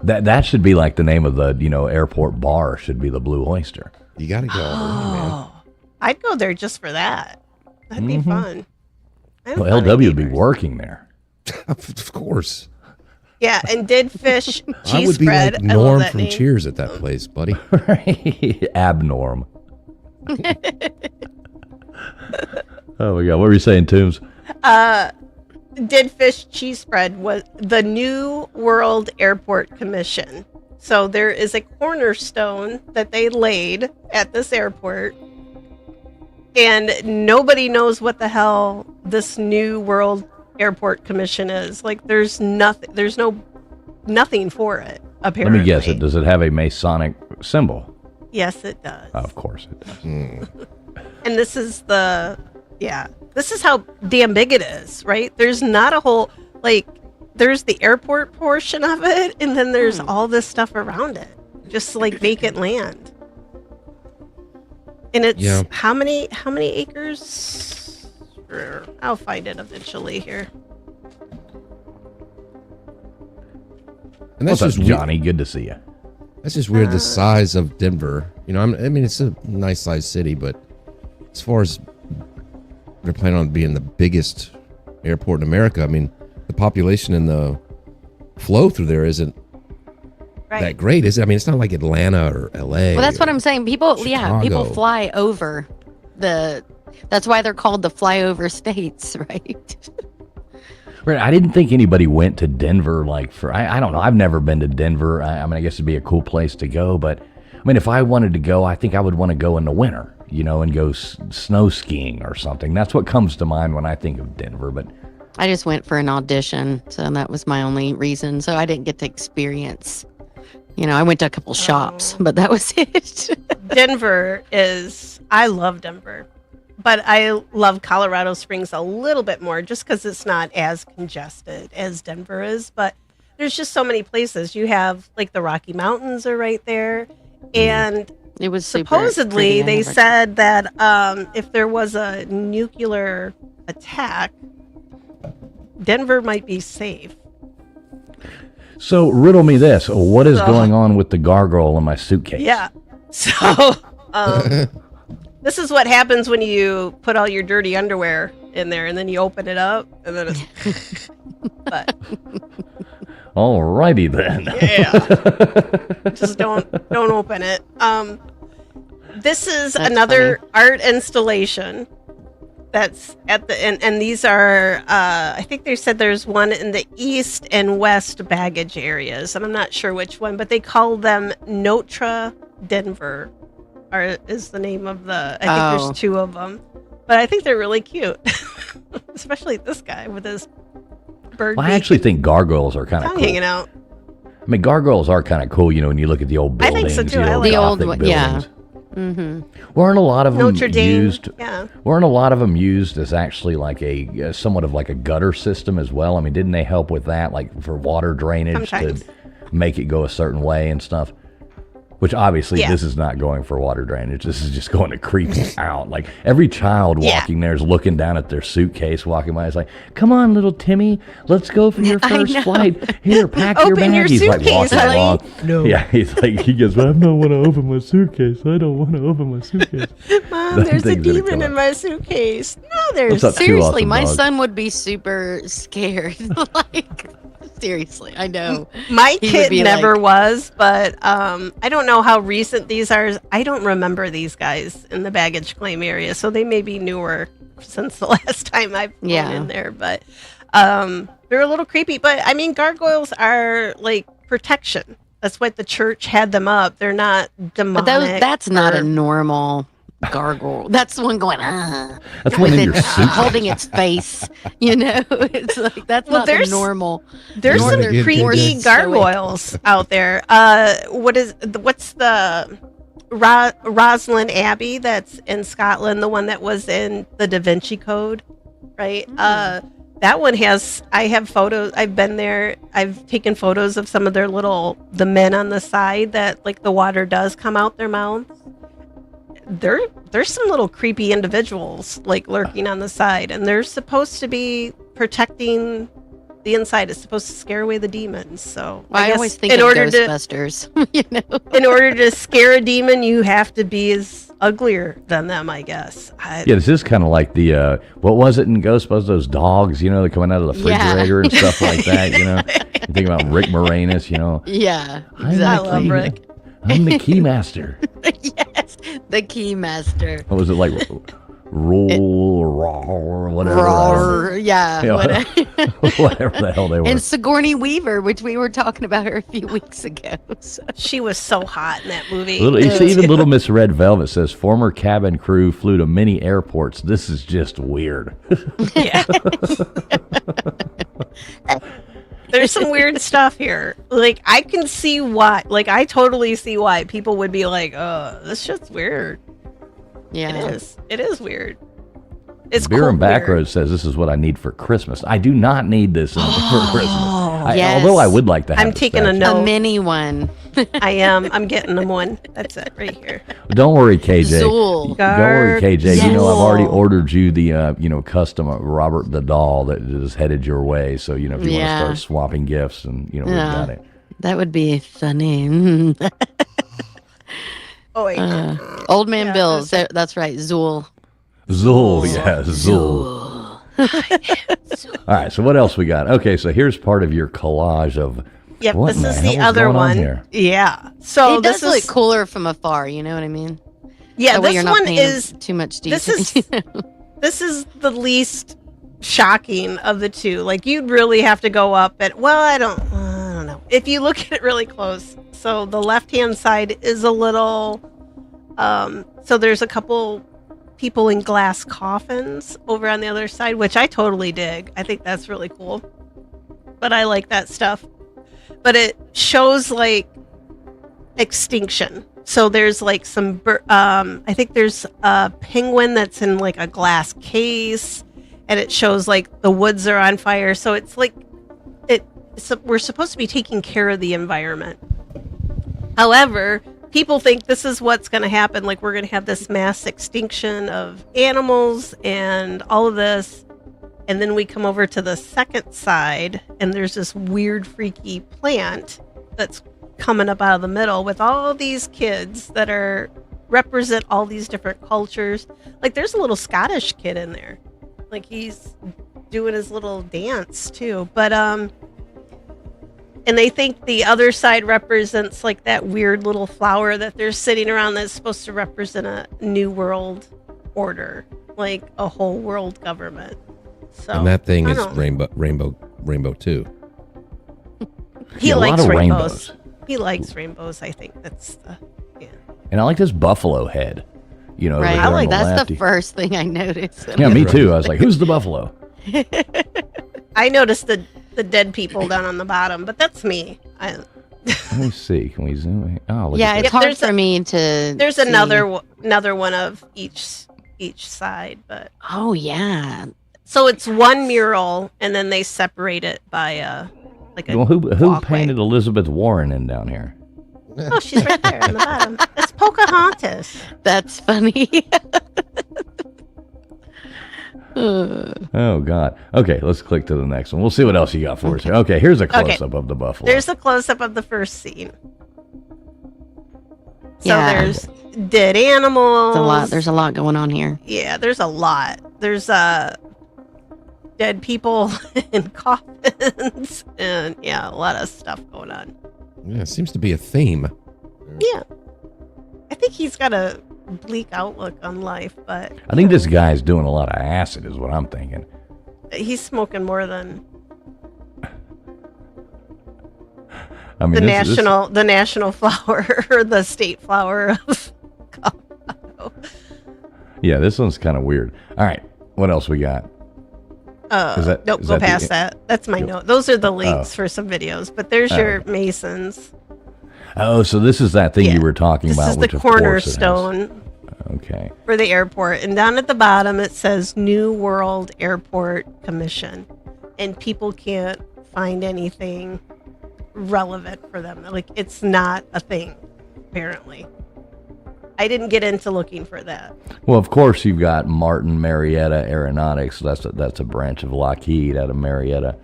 That should be like the name of the airport bar should be the Blue Oyster. You got to go, man. I'd go there just for that. That'd be fun. I have Well, funny LW would be neighbors. working there. Of course. Yeah, and did fish I cheese would be spread. like I love Norm that from name. Cheers at that place, buddy. Abnorm. Oh my God! What were you saying, Toombs? did fish cheese spread was the New World Airport Commission. So there is a cornerstone that they laid at this airport, and nobody knows what the hell this New World Airport Commission is. Like, there's nothing for it, apparently. Let me guess it. Does it have a Masonic symbol? Yes, it does. Of course it does. And this is this is how damn big it is, right? There's not a whole, like, there's the airport portion of it, and then there's all this stuff around it, just like vacant land. And it's how many acres? I'll find it eventually here. And that's What's just up, Johnny? Good to see you. That's just weird. The size of Denver. You know, I mean, it's a nice sized city, but as far as they're planning on being the biggest airport in America, I mean, the population and the flow through there isn't that great, is it? I mean, it's not like Atlanta or LA. Well, that's what I'm saying. People Chicago. fly over that's why they're called the flyover states, right? Right, I didn't think anybody went to Denver I don't know. I've never been to Denver. I mean, I guess it'd be a cool place to go, but I mean, if I wanted to go, I think I would want to go in the winter, you know, and go snow skiing or something. That's what comes to mind when I think of Denver, but I just went for an audition, so that was my only reason. So I didn't get to experience. You know, I went to a couple shops, but that was it. Denver I love Denver, but I love Colorado Springs a little bit more just because it's not as congested as Denver is. But there's just so many places. You have, like, the Rocky Mountains are right there. And it was supposedly they said that if there was a nuclear attack, Denver might be safe. So riddle me this: what is going on with the gargoyle in my suitcase? Yeah. So this is what happens when you put all your dirty underwear in there, and then you open it up, and then it's. But. Alrighty then. Yeah. Just don't open it. This is That's another funny. art installation that's at the and these are I think they said there's one in the east and west baggage areas, and I'm not sure which one, but they call them Notre Denver is the name of the, I think there's two of them, but I think they're really cute. Especially this guy with his bird Well, I actually think gargoyles are kind of cool. hanging out. I mean, gargoyles are kind of cool, you know, when you look at the old I buildings. think so, too. You I know, like the old Gothic one, yeah. buildings. Mm-hmm. Weren't a lot of them Notre Dame. used? Yeah. Weren't a lot of them used as actually like a somewhat of like a gutter system as well? I mean, didn't they help with that, like for water drainage Sometimes. to make it go a certain way and stuff? Which obviously Yeah. this is not going for water drainage. This is just going to creep it out. Like every child walking there is looking down at their suitcase, walking by. It's like, "Come on, little Timmy, let's go for your I first know. flight. Here, pack your Open bag." your He's like suitcase, walking honey. along. No. Yeah, he goes, "But I don't want to open my suitcase. I don't want to open my suitcase." Mom, there's a Things that demon come in up. my suitcase. No, there's What's up, Two Seriously, awesome my dogs. son would be super scared. Like, seriously, I know. My He would kid be never like- was, but I don't know how recent these are. I don't remember these guys in the baggage claim area, so they may be newer since the last time I've been in there. But they're a little creepy. But I mean, gargoyles are like protection. That's what the church had them up. They're not demonic. But that's not or- a normal gargoyle. That's the one going, That's one in your suitcase. holding its face. You know, it's like that's Well, not the there's- normal. There's Northern some Indians. creepy Stoic. gargoyles out there. What's the Rosslyn Abbey that's in Scotland? The one that was in the Da Vinci Code, right? That one I have photos. I've been there. I've taken photos of some of the men on the side that, like, the water does come out their mouths. There's some little creepy individuals like lurking on the side, and they're supposed to be protecting the inside. It's supposed to scare away the demons. So Well, I guess always think in of order to Ghostbusters. You know, in order to scare a demon, you have to be as uglier than them, I guess. Yeah, this is kind of like the what was it in Ghostbusters? Those dogs, you know, they're coming out of the Yeah. refrigerator and stuff like that. You know, you think about Rick Moranis. You know, yeah, I'm exactly. the love key- Rick. I'm the key master. Yes, the key master. What was it like? Rule, raw, or whatever. I don't know. Roar, yeah. Yeah. Whatever. whatever the hell they were. And Sigourney Weaver, which we were talking about her a few weeks ago. So. She was so hot in that movie. You see, even Little Miss Red Velvet says former cabin crew flew to many airports. This is just weird. Yeah. There's some weird stuff here. Like, I can see why. Like, I totally see why people would be like, "Oh, this shit's weird." Yeah. It is. It is weird. It's Beer cool and weird. Backroads says this is what I need for Christmas. I do not need this for Christmas. Yes. Although I would like to have I'm the taking a statue. note. A mini one. I am. I'm getting them one. That's it right here. Don't worry, KJ. Zool. Don't worry, KJ. Yes. You know I've already ordered you the custom Robert the doll that is headed your way. So if you want to start swapping gifts, and we've got it. That would be funny. Oh wait. Old Man Bill. That's right. Zool. Zool, yeah, Zool. All right, so what else we got? Okay, so here's part of your collage of. Yep, what this in the is hell the other going on one. here? Yeah. So It does this is look cooler from afar. You know what I mean? yeah. That way This you're not one paying is too much detail. this is this is the least shocking of the two. Like, you'd really have to go up at. Well, I don't know. If you look at it really close, so the left hand side is a little. So there's a couple people in glass coffins over on the other side, which I totally dig. I think that's really cool. But I like that stuff. But it shows like extinction. So there's like some I think there's a penguin that's in like a glass case, and it shows like the woods are on fire. So it's like we're supposed to be taking care of the environment. However, people think this is what's going to happen. Like, we're going to have this mass extinction of animals and all of this. And then we come over to the second side, and there's this weird, freaky plant that's coming up out of the middle with all these kids that represent all these different cultures. Like, there's a little Scottish kid in there. Like, he's doing his little dance too. But, and they think the other side represents like that weird little flower that they're sitting around that's supposed to represent a new world order, like a whole world government. So, And that thing I is don't- rainbow too. He Yeah, a lot likes of rainbows. rainbows. He likes rainbows. I think that's the. Yeah. And I like this buffalo head. Over Right. there I on like the that's left. the first thing I noticed. Yeah, me too. I was like, who's the buffalo? I noticed the dead people down on the bottom, but that's me. Let me see. Can we zoom in? Oh, look Yeah, at it's this. hard there's for me to. There's see. another one of each side, but Oh yeah. so it's one mural, and then they separate it by like a Well, who walkway. painted Elizabeth Warren in down here? Oh, she's right there on the bottom. It's Pocahontas. That's funny. Oh God. Okay, let's click to the next one. We'll see what else you got for us here. Okay, here's a close up of the buffalo. There's a close up of the first scene. So Yeah. there's dead animals. There's a lot going on here. Yeah, there's a lot. There's dead people in coffins, and yeah, a lot of stuff going on. Yeah, it seems to be a theme. Yeah, I think he's got a bleak outlook on life, but I think this guy's doing a lot of acid, is what I'm thinking. he's smoking more than I mean, the national flower or the state flower of Colorado. Yeah, this one's kind of weird. All right, what else we got? Nope, is go that past that. That's my note. Those are the links Oh. for some videos, but there's your Masons. Oh, so this is that thing Yeah. you were talking This about, is the which of course it has. cornerstone Okay. for the airport, and down at the bottom it says New World Airport Commission, and people can't find anything relevant for them. Like, it's not a thing, apparently. I didn't get into looking for that. Well, of course you've got Martin Marietta Aeronautics. That's a branch of Lockheed out of Marietta.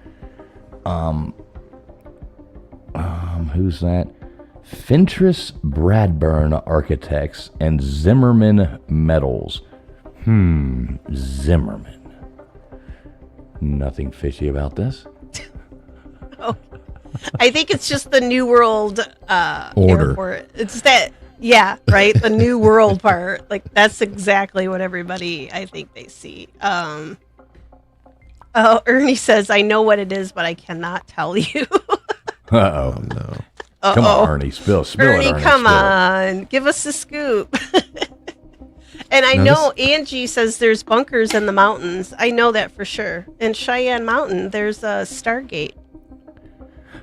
Who's that? Fentress Bradburn Architects and Zimmerman Metals. Zimmerman. Nothing fishy about this. I think it's just the New World Order. Airport. It's that, yeah, right? The New World part. Like, that's exactly what everybody, I think, they see. Oh, Ernie says, I know what it is, but I cannot tell you. Uh-oh. No. Come on, Uh-oh. Ernie. Spill it, Ernie, Ernie. come spill it. on. Give us a scoop. And I No, know Angie says there's bunkers in the mountains. I know that for sure. In Cheyenne Mountain, there's a Stargate.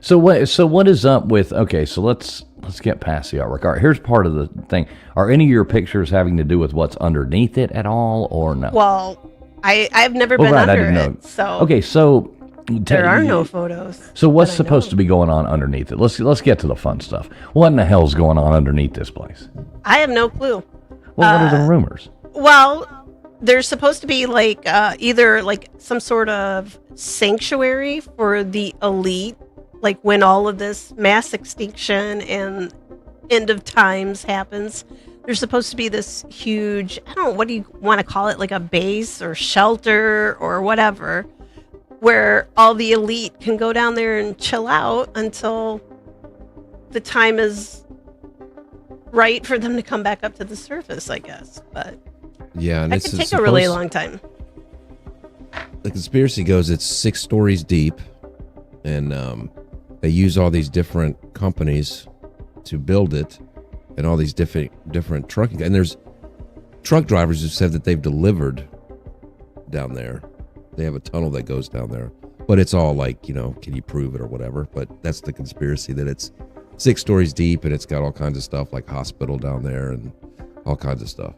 So what is up with? Okay, so let's get past the artwork. All right, here's part of the thing. Are any of your pictures having to do with what's underneath it at all, or no? Well, I've never Oh, been right, I under didn't it, know. so Okay, so there are no photos. So what's that I know supposed of. to be going on underneath it? Let's get to the fun stuff. What in the hell's going on underneath this place? I have no clue. Well, what are the rumors? Well, there's supposed to be like either like some sort of sanctuary for the elite, like when all of this mass extinction and end of times happens. There's supposed to be this huge, I don't know, what do you want to call it, like a base or shelter or whatever, where all the elite can go down there and chill out until the time is right for them to come back up to the surface, I guess. But Yeah, and that it's could take a really supposed- long time. The conspiracy goes it's 6 stories deep, and they use all these different companies to build it, and all these different trucking. And there's truck drivers who said that they've delivered down there. They have a tunnel that goes down there, but it's all like, can you prove it or whatever? But that's the conspiracy, that it's 6 stories deep and it's got all kinds of stuff like hospital down there and all kinds of stuff.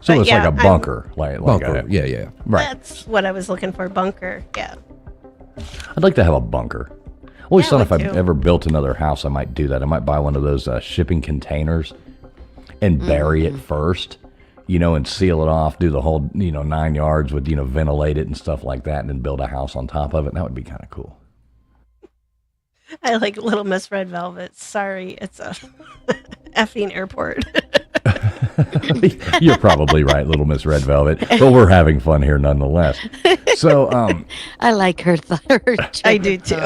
So But it's yeah, like a bunker, like Bunker, a, yeah. right. That's what I was looking for. Bunker. Yeah. I'd like to have a bunker. I always Yeah, thought I if I would too. ever built another house, I might do that. I might buy one of those shipping containers and bury it first, and seal it off, do the whole, 9 yards with, ventilate it and stuff like that, and then build a house on top of it. That would be kind of cool. I like Little Miss Red Velvet. Sorry, it's a effing airport. You're probably right, Little Miss Red Velvet, but we're having fun here nonetheless. So, I like her. I do too.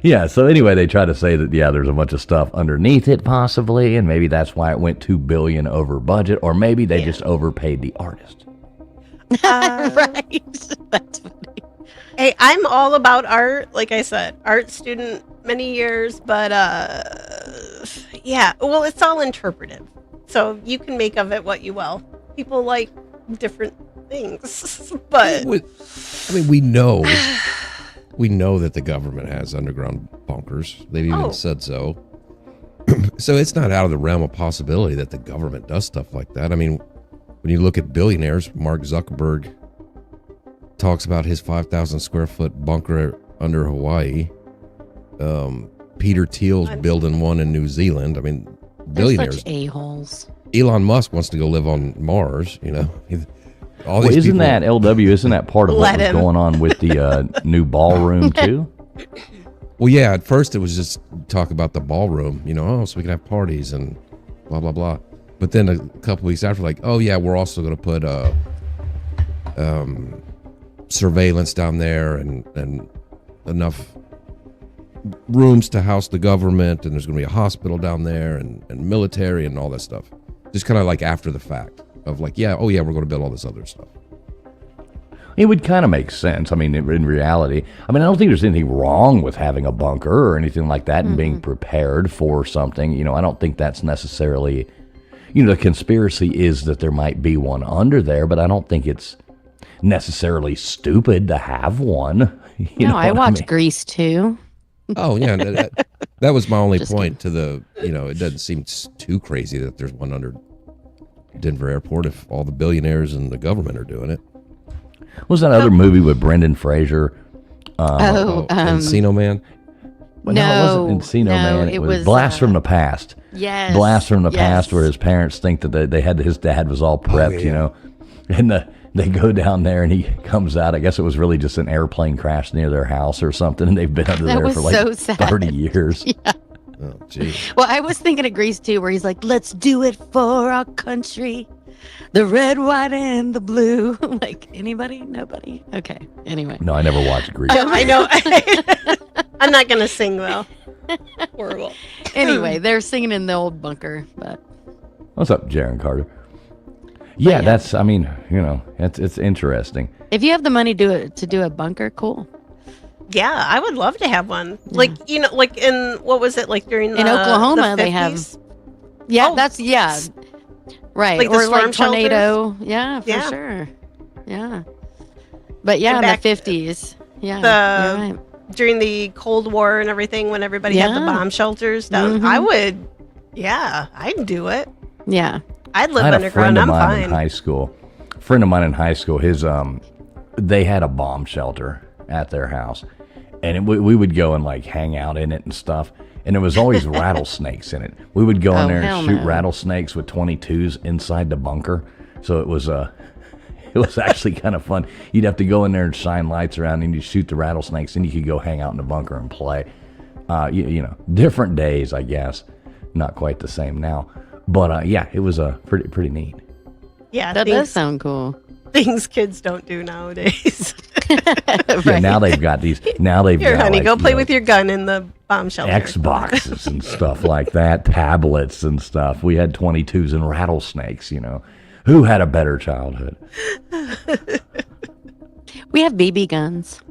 yeah, so anyway, they try to say that, there's a bunch of stuff underneath it possibly, and maybe that's why it went $2 billion over budget, or maybe they just overpaid the artist. Right. That's funny. Hey, I'm all about art. Like I said, art student many years, but yeah. Well, it's all interpretive, so you can make of it what you will. People like different things, but we know that the government has underground bunkers. They've even said so. So it's not out of the realm of possibility that the government does stuff like that. I mean, when you look at billionaires, Mark Zuckerberg talks about his 5,000 square foot bunker under Hawaii. Peter Thiel's building one in New Zealand. I mean, They're billionaires. such a-holes. Elon Musk wants to go live on Mars, All Well, these isn't people- that LW? Isn't that part of what Let was him. going on with the new ballroom too? Well, yeah, at first it was just talk about the ballroom, so we can have parties and blah, blah, blah. But then a couple weeks after, like, oh, yeah, we're also going to put surveillance down there and enough rooms to house the government, and there's going to be a hospital down there and military and all that stuff. Just kind of like after the fact of like, we're going to build all this other stuff. It would kind of make sense. I mean, in reality, I don't think there's anything wrong with having a bunker or anything like that and being prepared for something. I don't think that's necessarily, the conspiracy is that there might be one under there, but I don't think it's necessarily stupid to have one. You know I what watched mean? Grease too. Oh, yeah. That was my only Just point to the, it doesn't seem too crazy that there's one under Denver Airport if all the billionaires and the government are doing it. Was that other movie with Brendan Fraser? Encino Man? Well, it wasn't Encino Man. It was Blast from the Past. Yes. Blast from the yes. Past, where his parents think that they had his dad was all prepped, and they go down there and he comes out. I guess it was really just an airplane crash near their house or something, and they've been under That there was for like so sad. 30 years. Oh, gee. Well, I was thinking of Grease too, where he's like, "Let's do it for our country, the red, white, and the blue." Like, anybody? Nobody? Okay. Anyway. No, I never watched Grease. I know. I'm not gonna sing though. Horrible. Anyway, they're singing in the old bunker, but What's up, Jaron Carter? Yeah, yeah. that's. I mean, it's interesting. If you have the money to do a bunker, cool. Yeah, I would love to have one. Like, like in, what was it, like during the In Oklahoma, the they have. 50s? Yeah, Oh, that's right. like the or storm like tornado. Yeah, for Yeah. sure. Yeah. But yeah, And in back- the 50s. Yeah. The- you're right. During the Cold War and everything, when everybody had the Yeah. bomb shelters down, Mhm. I would, yeah, I'd do it. Yeah. I'd I live had a underground. friend of I'm mine in fine. high school. A friend of mine in high school. They had a bomb shelter at their house, and we would go and like hang out in it and stuff. And there was always rattlesnakes in it. We would go in Oh, there hell and shoot no. rattlesnakes with 22s inside the bunker. So it was it was actually kind of fun. You'd have to go in there and shine lights around, and you shoot the rattlesnakes, and you could go hang out in the bunker and play. Different days, I guess. Not quite the same now, but yeah, it was pretty neat. Yeah, That does sound cool. things kids don't do nowadays. Yeah, now they've got these. Now they've Here, got honey, like, go play with your gun in the bomb shelter. Xboxes and stuff like that, tablets and stuff. We had 22s and rattlesnakes. Who had a better childhood? We have BB guns.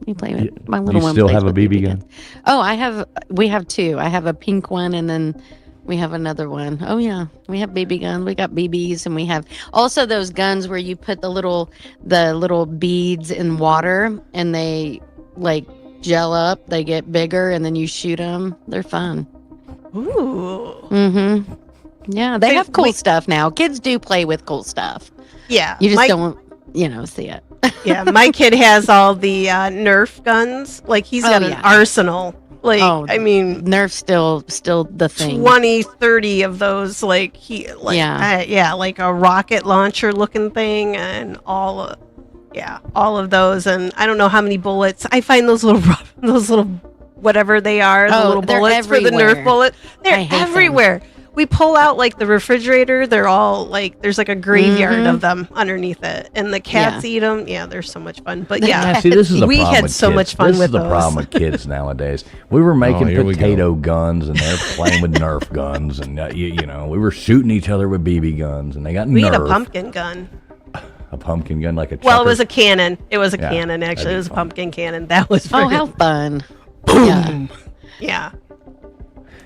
We play with my little You one. still plays have a with BB gun? guns. Oh, we have two. I have a pink one, and then we have another one. Oh yeah, we have BB guns. We got BBs, and we have also those guns where you put the little beads in water, and they like gel up. They get bigger, and then you shoot them. They're fun. Ooh. Mm-hmm. Yeah, they Hey, have cool we- stuff now. Kids do play with cool stuff. Yeah. You just my, don't, see it. Yeah, my kid has all the Nerf guns. Like, he's got Oh, an yeah. arsenal. Like, Oh, I mean, Nerf's still the thing. 20, 30 of those, like, Yeah. like a rocket launcher looking thing, and all of those. And I don't know how many bullets. I find those little whatever they are, the Oh, little they're bullets for the everywhere. Nerf bullet. I They're hate them. everywhere. We pull out like the refrigerator. They're all like, there's like a graveyard Mhm. of them underneath it, and the cats eat them. Yeah, they're so much fun. But yeah, Yeah, see, this is the we problem had with so kids. much fun this with is the those. problem with kids nowadays. We were making here we go. potato guns, and they're playing with Nerf guns, and we were shooting each other with BB guns, and they got We Nerf. had a pumpkin gun. A pumpkin gun, like a. Well, it chucker. was a cannon. It was a Yeah, cannon, that'd actually. be It was a fun. pumpkin cannon. That was Oh, pretty, how fun! Yeah. yeah.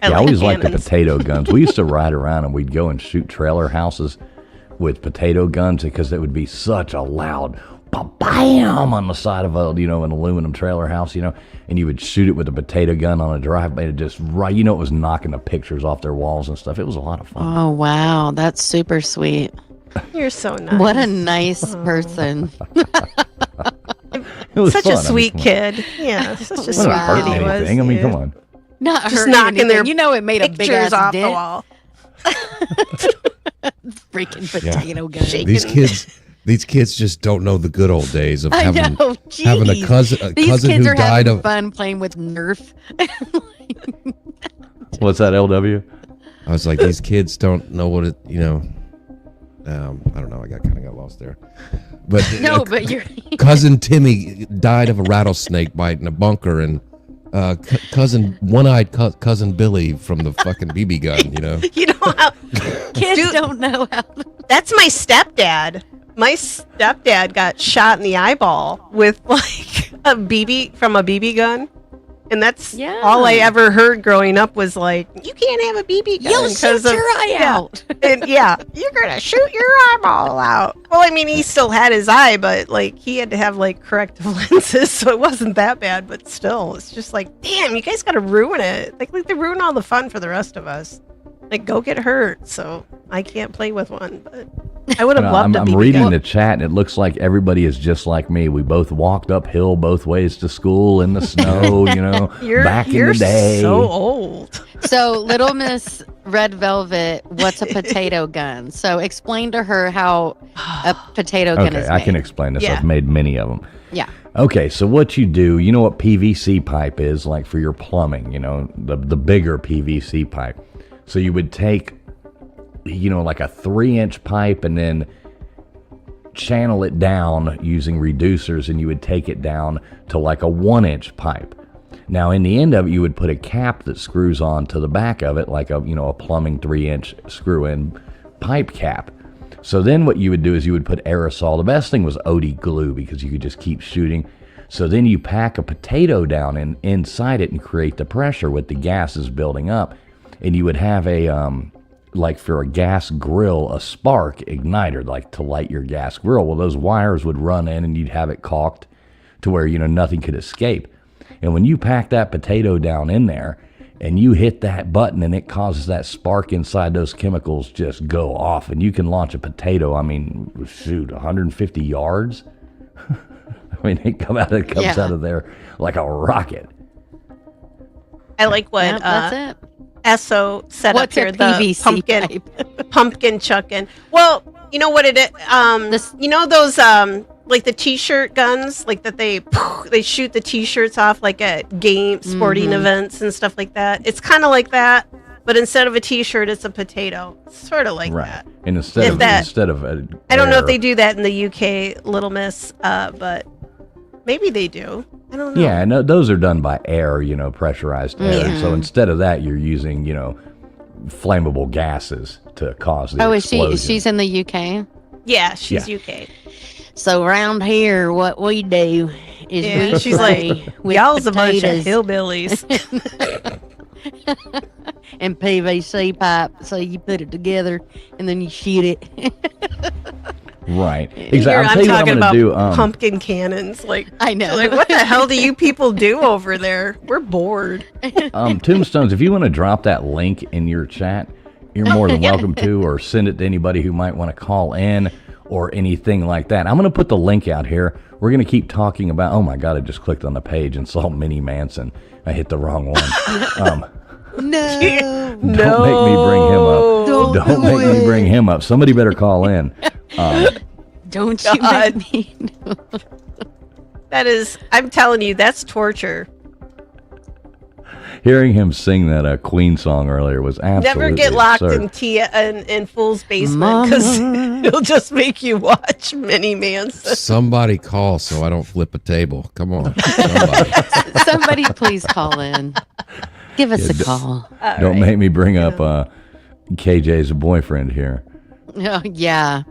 I always liked the cannons. potato guns. We used to ride around and we'd go and shoot trailer houses with potato guns because it would be such a loud bam on the side of an aluminum trailer house, and you would shoot it with a potato gun on a driveway. It just right, it was knocking the pictures off their walls and stuff. It was a lot of fun. Oh wow, that's super sweet. You're so nice. What a nice person. It was Such fun. a I mean, sweet come on. kid. Yeah, such a It sweet wasn't Wow. hurting kid he was. anything. I mean, yeah. come on. Not Just hurting knocking their anything. It made a big Pictures ass off the dent. wall. Freaking potato gun. Shaking. These kids just don't know the good old days of I having know. having a jeez. cousin These kids who are died having of. fun playing with Nerf. What's that, LW? I was like, these kids don't know what it. I don't know. I got lost there. But No, but you're cousin Timmy died of a rattlesnake bite in a bunker, and one-eyed cousin Billy from the fucking BB gun. You know how? kids Dude. don't know how. That's my stepdad. My stepdad got shot in the eyeball with like a BB gun. And that's Yeah. all I ever heard growing up was like, you can't have a BB gun. You'll shoot 'cause of- your eye yeah. out. And yeah, you're gonna shoot your eyeball out. Well, I mean, he still had his eye, but like he had to have like corrective lenses, so it wasn't that bad. But still, it's just like, damn, you guys gotta ruin it. Like they ruin all the fun for the rest of us. Like, go get hurt. So I can't play with one, but I would have loved a I'm BB reading gun. the chat, and it looks like everybody is just like me. We both walked uphill both ways to school in the snow, You're, back you're in the day. so old. So, Little Miss Red Velvet, what's a potato gun? So, explain to her how a potato gun Okay, is I made. can explain this. Yeah. I've made many of them. Yeah. Okay, so what you do, you know what PVC pipe is, like for your plumbing, the bigger PVC pipe. So you would take, like a 3-inch pipe and then channel it down using reducers, and you would take it down to like a 1-inch pipe. Now, in the end of it, you would put a cap that screws on to the back of it, like a plumbing 3-inch screw-in pipe cap. So then what you would do is you would put aerosol. The best thing was OD glue because you could just keep shooting. So then you pack a potato down inside it and create the pressure with the gases building up. And you would have like for a gas grill, a spark igniter, like to light your gas grill. Well, those wires would run in and you'd have it caulked to where, nothing could escape. And when you pack that potato down in there and you hit that button and it causes that spark inside, those chemicals just go off and you can launch a potato, 150 yards. It comes out of there like a rocket. I like what Yep, that's it. Esso set What's up here, a the PVC pipe? pumpkin chucking. Well, you know what it is? Those like the t-shirt guns, like that they shoot the t-shirts off like at sporting events and stuff like that. It's kind of like that, but instead of a t-shirt, it's a potato. Sort of like that. And instead of I don't know if they do that in the UK, Little Miss, but maybe they do. I don't know. Yeah, no, those are done by air, pressurized air. Yeah. So instead of that, you're using, flammable gases to cause the explosion. She's in the UK? Yeah, she's UK. So around here, what we do is we she's play like, with y'all's a bunch of potatoes hillbillies. and PVC pipe. So you put it together and then you shoot it. Right. Here, Exactly. I'm talking about do. pumpkin cannons. Like, I know. Like, what the hell do you people do over there? We're bored. Tombstones, if you want to drop that link in your chat, you're more than welcome to, or send it to anybody who might want to call in or anything like that. I'm going to put the link out here. We're going to keep talking about, oh my God, I just clicked on the page and saw Minnie Manson. I hit the wrong one. No. Don't make me bring him up. Don't make me bring him up. Somebody better call in. Don't you make me. That is, I'm telling you, that's torture. Hearing him sing that Queen song earlier was absolutely Never get locked absurd. in Fool's basement because it'll just make you watch Minnie Manson. Somebody call so I don't flip a table. Come on. Somebody. Somebody please call in. Give us a call. Don't make me bring up KJ's boyfriend here. Oh, yeah.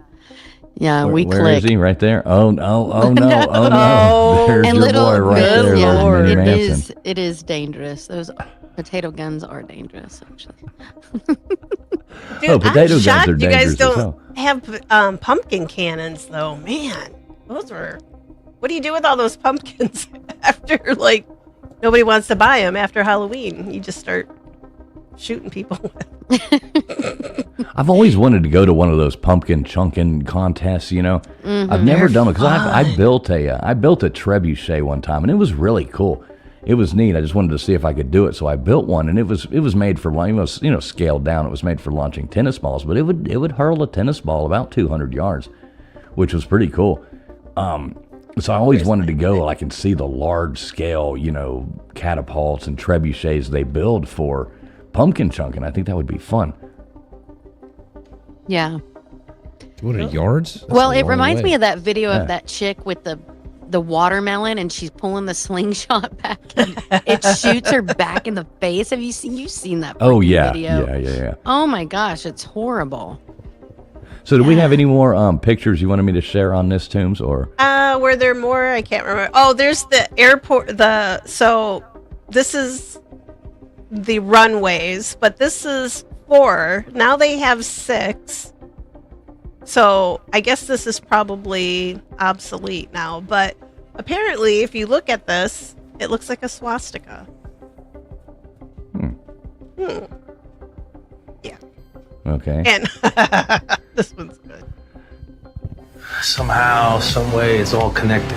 Yeah, Where is he? Right there? Oh no! Oh no! Oh no! There's And your boy right there. yeah, There's Minnie Manson. it is dangerous. Those potato guns are dangerous, actually. Dude, potato I'm guns shocked are you guys dangerous as don't have pumpkin cannons, though. Man, those were. What do you do with all those pumpkins after, like, nobody wants to buy them after Halloween? You just start shooting people. I've always wanted to go to one of those pumpkin chunking contests. I've never done it because I built a trebuchet one time and it was really cool. It was neat. I just wanted to see if I could do it, so I built one, and it was made for, scaled down. It was made for launching tennis balls, but it would hurl a tennis ball about 200 yards, which was pretty cool. So I always wanted to go, like, and see the large scale, catapults and trebuchets they build for pumpkin chunking. I think that would be fun. Yeah. What are yards? That's Well, a it long reminds way. me of that video Yeah. of that chick with the watermelon, and she's pulling the slingshot back, and it shoots her back in the face. Have you seen that? Oh, freaking yeah. video? Yeah. Oh my gosh, it's horrible. So do we have any more pictures you wanted me to share on this, Tombs, or? Were there more? I can't remember. Oh, there's the airport. So this is the runways, but this is 4. Now they have 6. So I guess this is probably obsolete now. But apparently, if you look at this, it looks like a swastika. Yeah. Okay. And this one's good. Somehow, some way, it's all connected.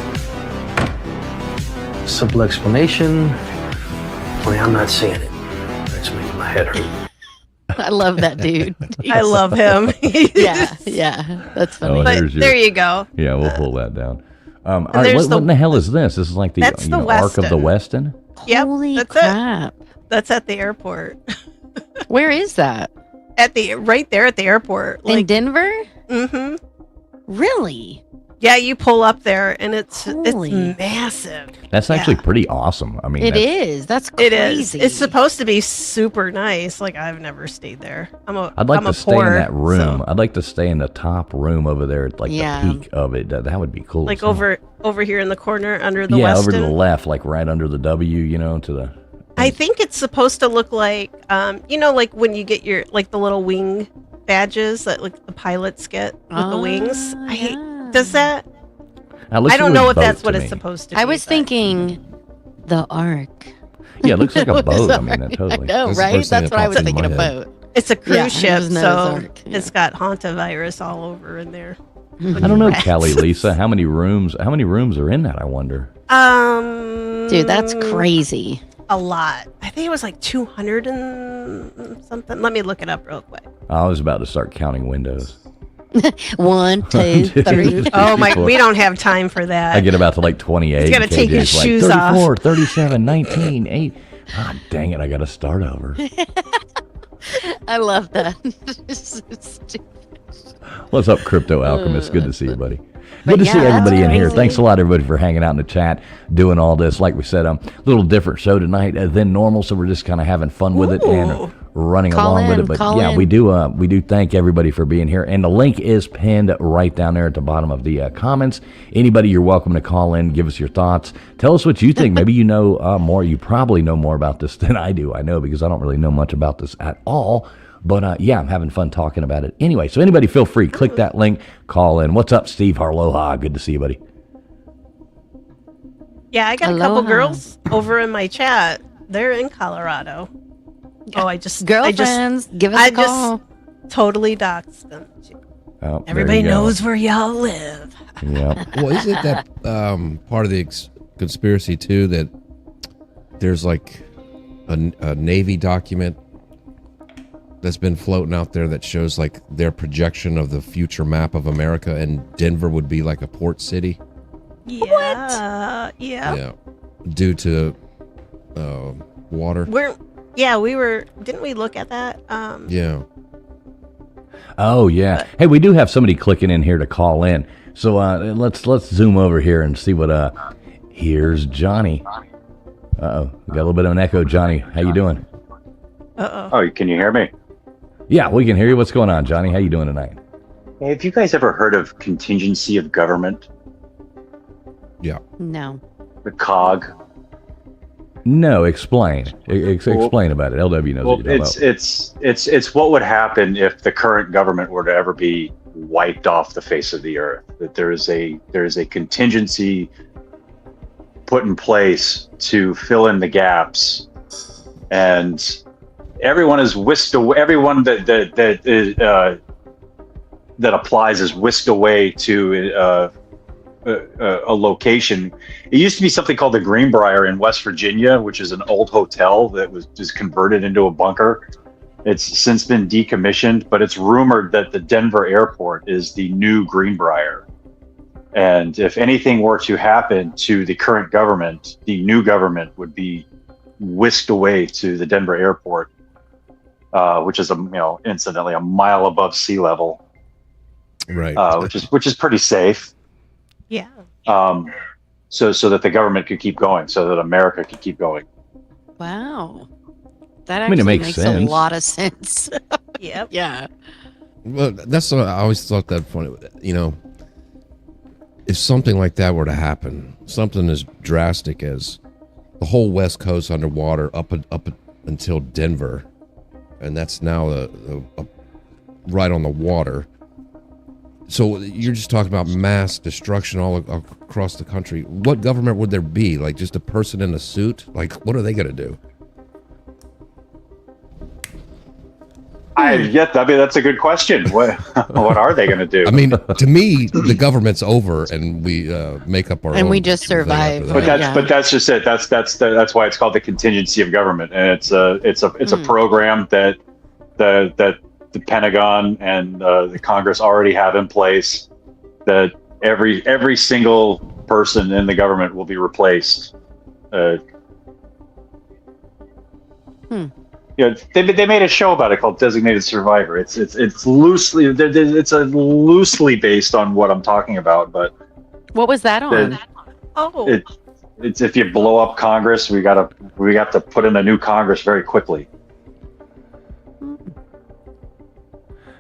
Simple explanation. Only I'm not seeing it. It's making my head hurt. I love that dude. I love him. yeah, that's funny. Oh, But there's your- there you go. Yeah, we'll pull that down. All right, there's what in the hell is this? This is like the, That's the Ark of the Westin. Westin? Yep, Holy that's crap! it. That's at the airport. Where is that? Right there at the airport. In Denver? Mm-hmm. Really? Yeah, you pull up there and it's Holy. massive. That's actually pretty awesome. I mean, It that's- is. That's It crazy. is. It's supposed to be super nice. Like I've never stayed there. I'd like I'm to a stay in poor, that room. so- I'd like to stay in the top room over there, at, like Yeah. the peak of it. That would be cool. like as hell. over here in the corner under the yeah, Westin. over to the left, like right under the W. You know, to the. I think it's supposed to look like, like when you get your like the little wing badges that like the pilots get with the wings. Does that? It looks I don't like a know if boat that's to what me. it's supposed to be. I was but- thinking the Ark. Yeah, it looks like a Noah's boat. I mean, Ark. it totally. I know, That's the right? first thing That's that what I was pops into thinking my of head. boat. It's a Yeah, cruise it ship, was so Noah's Ark, yeah. it's got hantavirus all over in there. I don't know, Rats. Kelly, Lisa. How many rooms are in that? I wonder. Dude, that's crazy. A lot. I think it was like 200 and something. Let me look it up real quick. I was about to start counting windows. 1, 2, 3. Oh my, we don't have time for that. I get about to like 28. He's gotta take his KJ's like, shoes off. 34, 37, 19, 8. Ah, dang it, I got to start over. I love that. It's so stupid. What's up, Crypto Alchemist? Good to see you, buddy. But Good to yeah, see that's everybody in here. crazy. Thanks a lot, everybody, for hanging out in the chat, doing all this. Like we said, a little different show tonight than normal, so we're just kind of having fun with it and Ooh. running Call along with in, it. But call yeah, in. we do thank everybody for being here, and the link is pinned right down there at the bottom of the comments. Anybody, you're welcome to call in, give us your thoughts, tell us what you think. Maybe you know more. You probably know more about this than I do. I know because I don't really know much about this at all. But yeah, I'm having fun talking about it. Anyway, so anybody feel free, click that link, call in. What's up, Steve Harloha? Good to see you, buddy. Yeah, I got a couple Aloha. girls over in my chat. They're in Colorado. Oh, I just Girlfriends, give us I a call. just totally doxed them. Oh, there Everybody you go. knows where y'all live. Yeah. Well, isn't that part of the conspiracy too that there's like a Navy document that's been floating out there that shows like their projection of the future map of America, and Denver would be like a port city? Yeah. Yeah. Yeah, due to water. Didn't we look at that? Yeah. Oh yeah. Hey, we do have somebody clicking in here to call in. So let's zoom over here and see what here's Johnny. Uh-oh. We got a little bit of an echo. Johnny, how you doing? Oh, can you hear me? Yeah, we can hear you. What's going on, Johnny? How you doing tonight? Hey, have you guys ever heard of contingency of government? Yeah. No. The COG? No, explain. Explain about it. LW knows Well, what you're talking about. it's what would happen if the current government were to ever be wiped off the face of the earth. That there is a contingency put in place to fill in the gaps, and everyone is whisked away. Everyone that applies is whisked away to a location. It used to be something called the Greenbrier in West Virginia, which is an old hotel that was just converted into a bunker. It's since been decommissioned, but it's rumored that the Denver airport is the new Greenbrier. And if anything were to happen to the current government, the new government would be whisked away to the Denver airport, which is incidentally a mile above sea level, Right. which is pretty safe. Yeah. So that the government could keep going, so that America could keep going. Wow. That I mean, it actually makes makes sense. a lot of sense. Yep. Yeah. Well, that's what I always thought that funny. You know, if something like that were to happen, something as drastic as the whole West Coast underwater up until Denver, and that's now right on the water. So you're just talking about mass destruction all across the country. What government would there be? Like just a person in a suit? Like what are they going to do? I mean, that's a good question. What are they going to do? I mean, to me, the government's over, and we make up our own. And we just thing after survive. that. But that's just it. That's why it's called the contingency of government, and it's a program that the Pentagon and the Congress already have in place. That every single person in the government will be replaced. Yeah, they made a show about it called Designated Survivor. It's loosely based on what I'm talking about, but What was that on? Oh, It's if you blow up Congress, we got to put in a new Congress very quickly.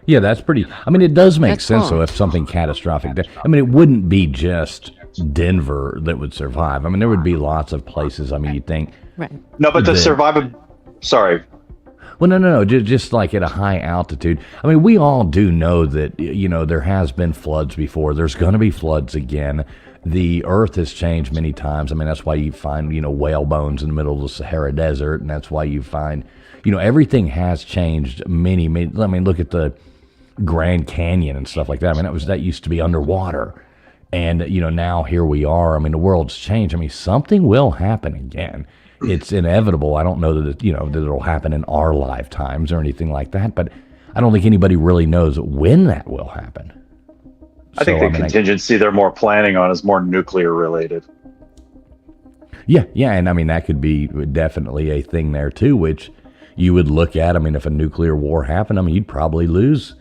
Yeah, that's pretty. I mean, it does make That's sense, cool. though, if something catastrophic. I mean, it wouldn't be just Denver that would survive. I mean, there would be lots of places. I mean, you'd think. Right. No, but the The- survivability. Sorry. Well, no. Just like at a high altitude. I mean, we all do know that, there has been floods before. There's going to be floods again. The earth has changed many times. I mean, that's why you find, whale bones in the middle of the Sahara Desert. And that's why you find, everything has changed many. I mean, look at the Grand Canyon and stuff like that. I mean, that used to be underwater. And, now here we are. I mean, the world's changed. I mean, something will happen again. It's inevitable. I don't know that that it'll happen in our lifetimes or anything like that, but I don't think anybody really knows when that will happen. I think the contingency they're more planning on is more nuclear related. Yeah, and I mean that could be definitely a thing there too, which you would look at. I mean, if a nuclear war happened, I mean you'd probably lose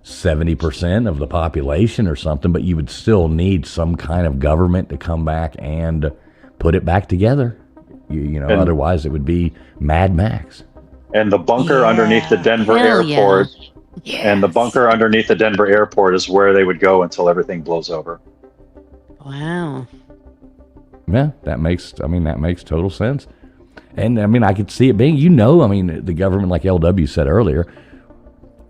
70% of the population or something, but you would still need some kind of government to come back and put it back together. Otherwise it would be Mad Max. And the bunker underneath the Denver Hell airport, yeah. and the bunker underneath the Denver airport is where they would go until everything blows over. Wow. Yeah, that makes total sense. And I mean, I could see it being, I mean, the government, like LW said earlier,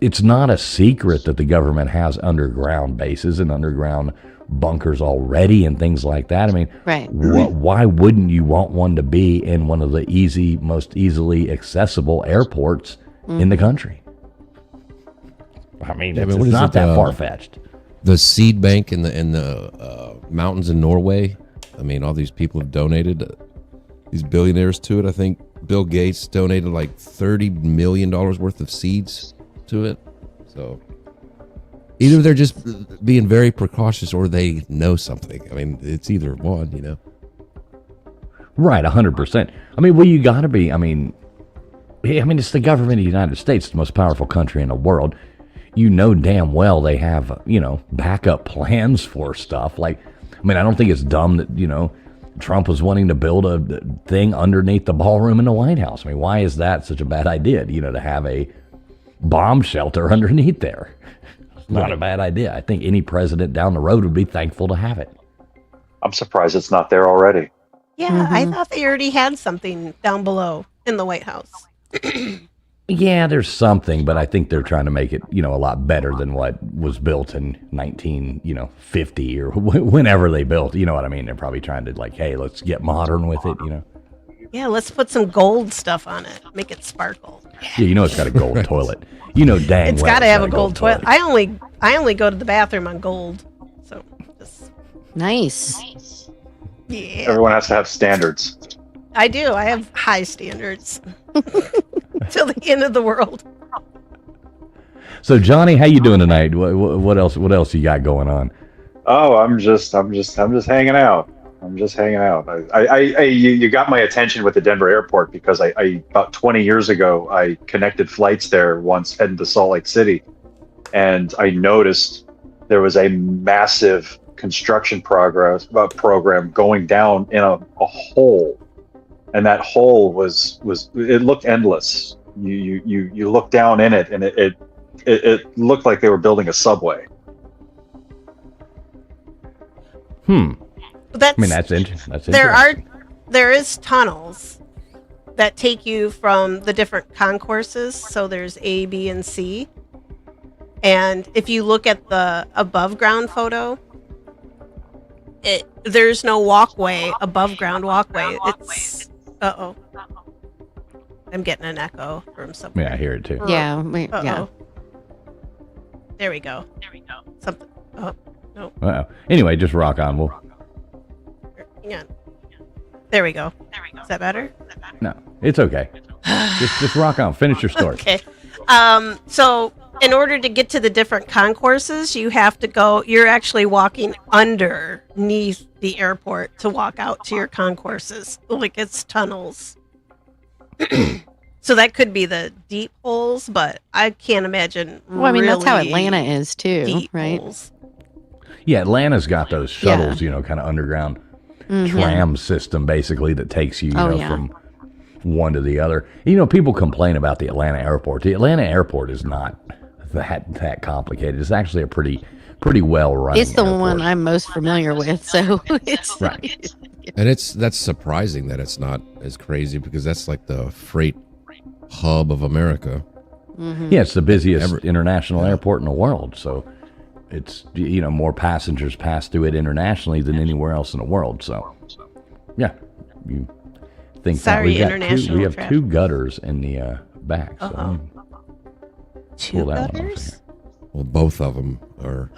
it's not a secret that the government has underground bases and underground bunkers already and things like that. I mean, Right. why wouldn't you want one to be in one of the most easily accessible airports in the country? I mean, Yeah, it's what is not it, that far-fetched. The seed bank in the mountains in Norway. I mean, all these people have donated, these billionaires to it. I think Bill Gates donated like $30 million worth of seeds to it. So either they're just being very precautious or they know something. I mean, it's either one, Right, 100%. I mean, well, you got to be. I mean, it's the government of the United States, the most powerful country in the world. You know damn well they have, backup plans for stuff. Like, I mean, I don't think it's dumb that, Trump was wanting to build a thing underneath the ballroom in the White House. I mean, why is that such a bad idea, to have a bomb shelter underneath there? It's not a bad idea. I think any president down the road would be thankful to have it. I'm surprised it's not there already. yeah. I thought they already had something down below in the White House. Yeah, there's something, but I think they're trying to make it, a lot better than what was built in 1950 or whenever they built. You know what I mean? They're probably trying to hey, let's get modern with it. Yeah, let's put some gold stuff on it. Make it sparkle. Yeah, it's got a gold toilet. Dang It's well got to have a gold toilet. I only go to the bathroom on gold. So just Nice. yeah. Everyone has to have standards. I do. I have high standards till the end of the world. So Johnny, how you doing tonight? What else you got going on? Oh, I'm just hanging out. I'm just hanging out. You got my attention with the Denver airport because I about 20 years ago I connected flights there once heading to Salt Lake City, and I noticed there was a massive construction program going down in a hole, and that hole was it looked endless. You look down in it, and it looked like they were building a subway. That's interesting. there is tunnels that take you from the different concourses. So there's A, B, and C. And if you look at the above ground photo, there's no walkway, above ground walkway. It's I'm getting an echo from somewhere. Yeah, I hear it too. Yeah. Uh-oh. There we go. Something. Oh, no. Anyway, just rock on. Hang on. There we go. Is that better? No, it's okay. just rock on. Finish your story. Okay. So in order to get to the different concourses, you have to go. You're actually walking underneath the airport to walk out to your concourses. Like it's tunnels. So that could be the deep holes, but I can't imagine. Well, I mean, that's how really Atlanta is too, deep right? holes. Yeah, Atlanta's got those shuttles, kind of underground Mm-hmm. tram system, basically, that takes you, Oh, yeah. from one to the other. People complain about the Atlanta airport. The Atlanta airport is not that complicated. It's actually a pretty well run. It's the one I'm most familiar with, so it's Right. And that's surprising that it's not as crazy, because that's like the freight hub of America. Yeah, it's the busiest international airport in the world. So it's, more passengers pass through it internationally than anywhere else in the world. So, yeah, you think Sorry, we have international two gutters in the back. So let me Two pull that one off gutters? here. Well, both of them are.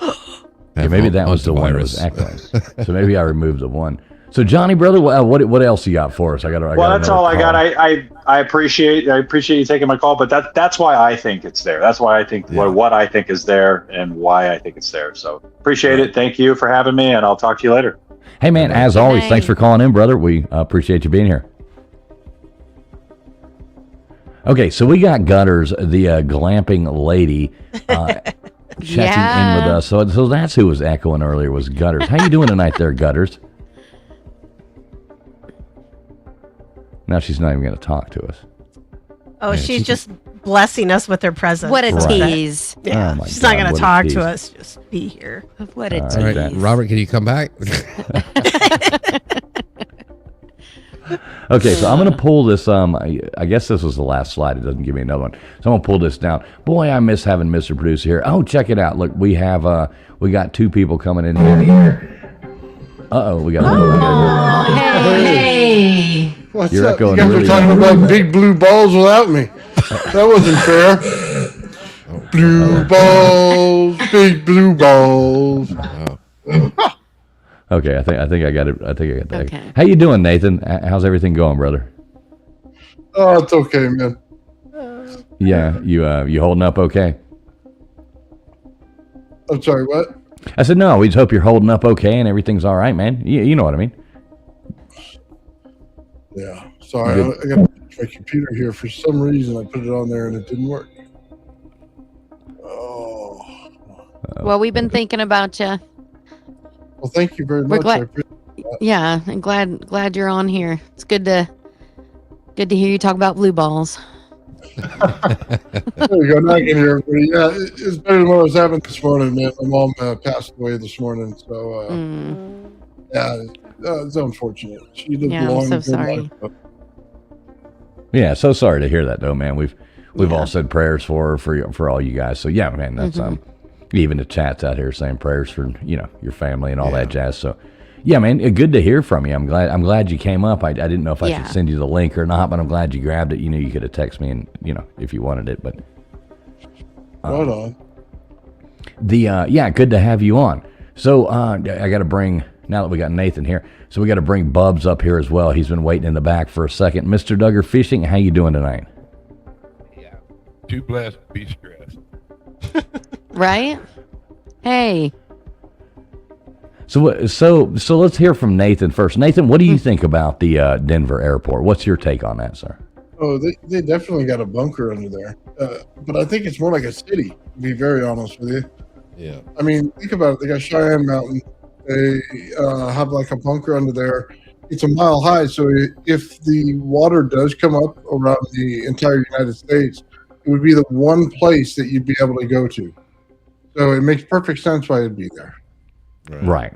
Yeah, maybe that was the one that was echoing. So maybe I removed the one. So Johnny, brother, what else you got for us? Well, that's all I got. I appreciate you taking my call, but that's why I think it's there. That's why I think what I think is there and why I think it's there. So appreciate it. Thank you for having me, and I'll talk to you later. Hey, man, as always, thanks for calling in, brother. We appreciate you being here. Okay, so we got Gutters, the glamping lady, checking in with us. So that's who was echoing earlier, was Gutters. How you doing tonight there, Gutters? Now she's not even going to talk to us. Oh, she's just blessing us with her presence. What a Right. tease. Yeah, Oh, my she's not God, going what to a talk tease. to us. Just be here. What a All tease. right, All right, Robert, can you come back? Okay, so I'm going to pull this. I guess this was the last slide. It doesn't give me another one. So I'm going to pull this down. Boy, I miss having Mr. Producer here. Oh, check it out. Look, we got two people coming in here. Uh-oh, we got another one. Hey. What's You're up? echoing You guys really were talking about big blue balls without me. That wasn't fair. Blue balls, big blue balls. Okay, I think I got it. I think I got that. Okay. How you doing, Nathan? How's everything going, brother? Oh, it's okay, man. Yeah, you holding up okay? I'm sorry, what? I said no. We just hope you're holding up okay and everything's all right, man. You know what I mean? Yeah, sorry. I got my computer here. For some reason, I put it on there and it didn't work. Oh. Well, we've been thinking about you. Well, thank you very We're much. glad- I appreciate that. Yeah, and glad you're on here. It's good to hear you talk about blue balls. There you go. Now I can hear everybody. Yeah, it's better than what was happening this morning, man. My mom passed away this morning, so yeah, it's unfortunate. She lived Yeah, a long, I'm so good sorry. life, but Yeah, so sorry to hear that though, man. We've all said prayers for all you guys. So yeah, man, that's even the chat's out here saying prayers for your family and all that jazz. So yeah, man, good to hear from you. I'm glad you came up. I didn't know if I should send you the link or not, but I'm glad you grabbed it. You could have texted me and if you wanted it, but right on. good to have you on. So I got to bring, now that we got Nathan here, so we got to bring Bubs up here as well. He's been waiting in the back for a second. Mr. Duggar Fishing, how you doing tonight? Yeah, too blessed to be stressed. Right? Hey. So let's hear from Nathan first. Nathan, what do you think about the Denver airport? What's your take on that, sir? Oh, they definitely got a bunker under there, but I think it's more like a city. To be very honest with you. Yeah. I mean, think about it. They got Cheyenne Mountain. They have like a bunker under there. It's a mile high, so if the water does come up around the entire United States, it would be the one place that you'd be able to go to. So it makes perfect sense why it'd be there. Right.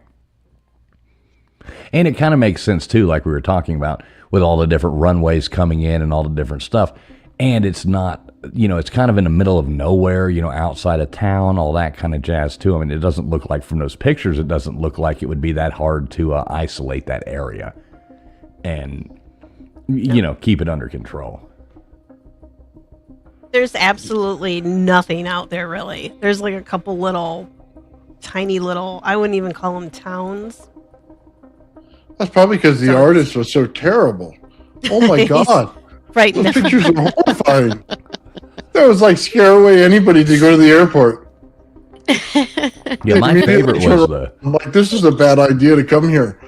And it kind of makes sense too, like we were talking about, with all the different runways coming in and all the different stuff. And it's not, it's kind of in the middle of nowhere, outside of town, all that kind of jazz too. I mean, it doesn't look like, from those pictures, it doesn't look like it would be that hard to isolate that area and, keep it under control. There's absolutely nothing out there, really. There's like a couple tiny little, I wouldn't even call them towns. That's probably because the artist was so terrible. Oh my God. Right. Those pictures are horrifying. That was like scare away anybody to go to the airport. Yeah, my favorite was I'm like, this is a bad idea to come here.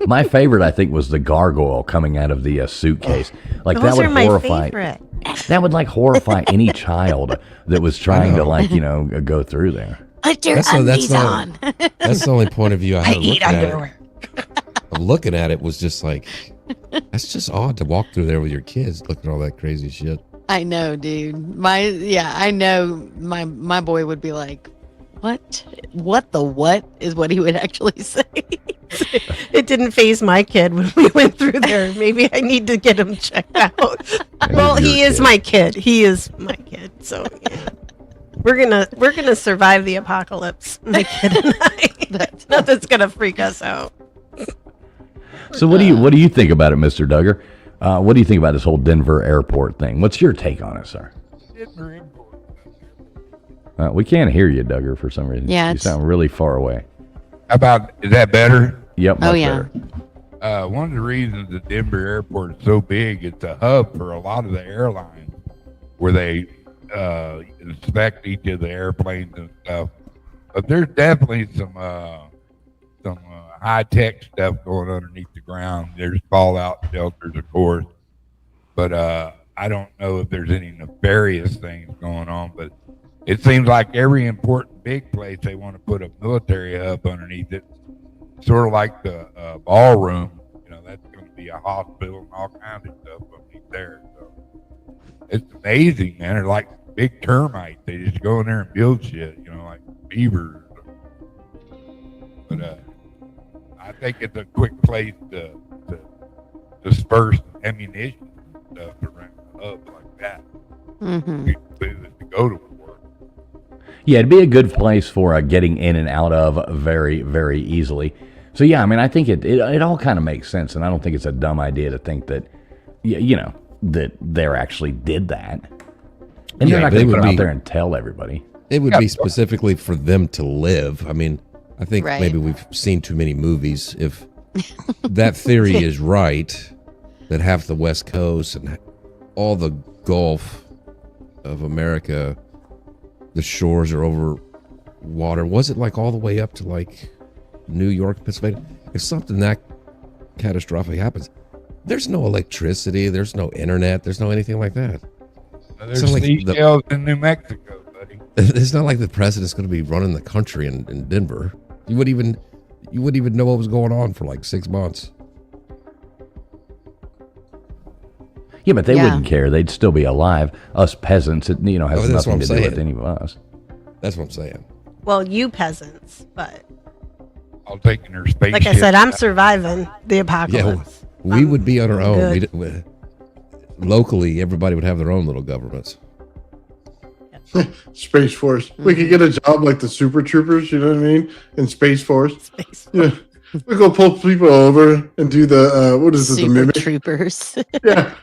my favorite, I think, was the gargoyle coming out of the suitcase. Like Those that would are my horrify. favorite. That would horrify any child that was trying to go through there. Put your undies on. That's the only point of view I I had of eat looking at it. underwear. Of looking at it was just like, that's just odd to walk through there with your kids looking at all that crazy shit. I know, dude. I know my boy would be like, what the what is what he would actually say. It didn't phase my kid when we went through there. Maybe I need to get him checked out. Well, he is my kid. He is my kid. So yeah. We're gonna survive the apocalypse, my kid and I. Nothing's gonna freak us out. So what do you think about it, Mr. Duggar? What do you think about this whole Denver airport thing? What's your take on it, sir? Denver airport. We can't hear you, Duggar, for some reason. Yeah, You sound really far away. How about, is that better? Yep. Oh, much yeah. better. One of the reasons the Denver airport is so big, it's a hub for a lot of the airlines where they inspect each of the airplanes and stuff. But there's definitely some high-tech stuff going underneath the ground. There's fallout shelters, of course. But I don't know if there's any nefarious things going on. But it seems like every important big place, they want to put a military hub underneath it. Sort of like the ballroom. You know, that's going to be a hospital and all kinds of stuff underneath there. So it's amazing, man. They're like big termites. They just go in there and build shit, you know, like beavers. But I think it's a quick place to disperse ammunition and stuff around the hub like that. Mm-hmm. To go to war. Yeah, it'd be a good place for getting in and out of very, very easily. So yeah, I mean, I think it all kind of makes sense, and I don't think it's a dumb idea to think that, you know, that they actually did that. And they're not going to go out there and tell everybody. It would be specifically for them to live. I mean, I think maybe we've seen too many movies. If that theory is right, that half the West Coast and all the Gulf of America, the shores are over water. Was it like all the way up to like New York, Pennsylvania? If something that catastrophic happens, there's no electricity, there's no internet, there's no anything like that. There's seashells in New Mexico, buddy. It's not like the president's going to be running the country in Denver. You wouldn't even know what was going on for like 6 months. Yeah, but they wouldn't care. They'd still be alive. Us peasants, it, you know, has that's nothing what to I'm do saying. with any of us. That's what I'm saying. Well, you peasants, but All taking their spaceship. like I said, I'm surviving the apocalypse. Yeah, we would be on our own. Locally, everybody would have their own little governments. Space Force. We could get a job like the Super Troopers, you know what I mean? In Space Force. Yeah. We go pull people over and do the, what is it, the Super mimic? Troopers. Yeah.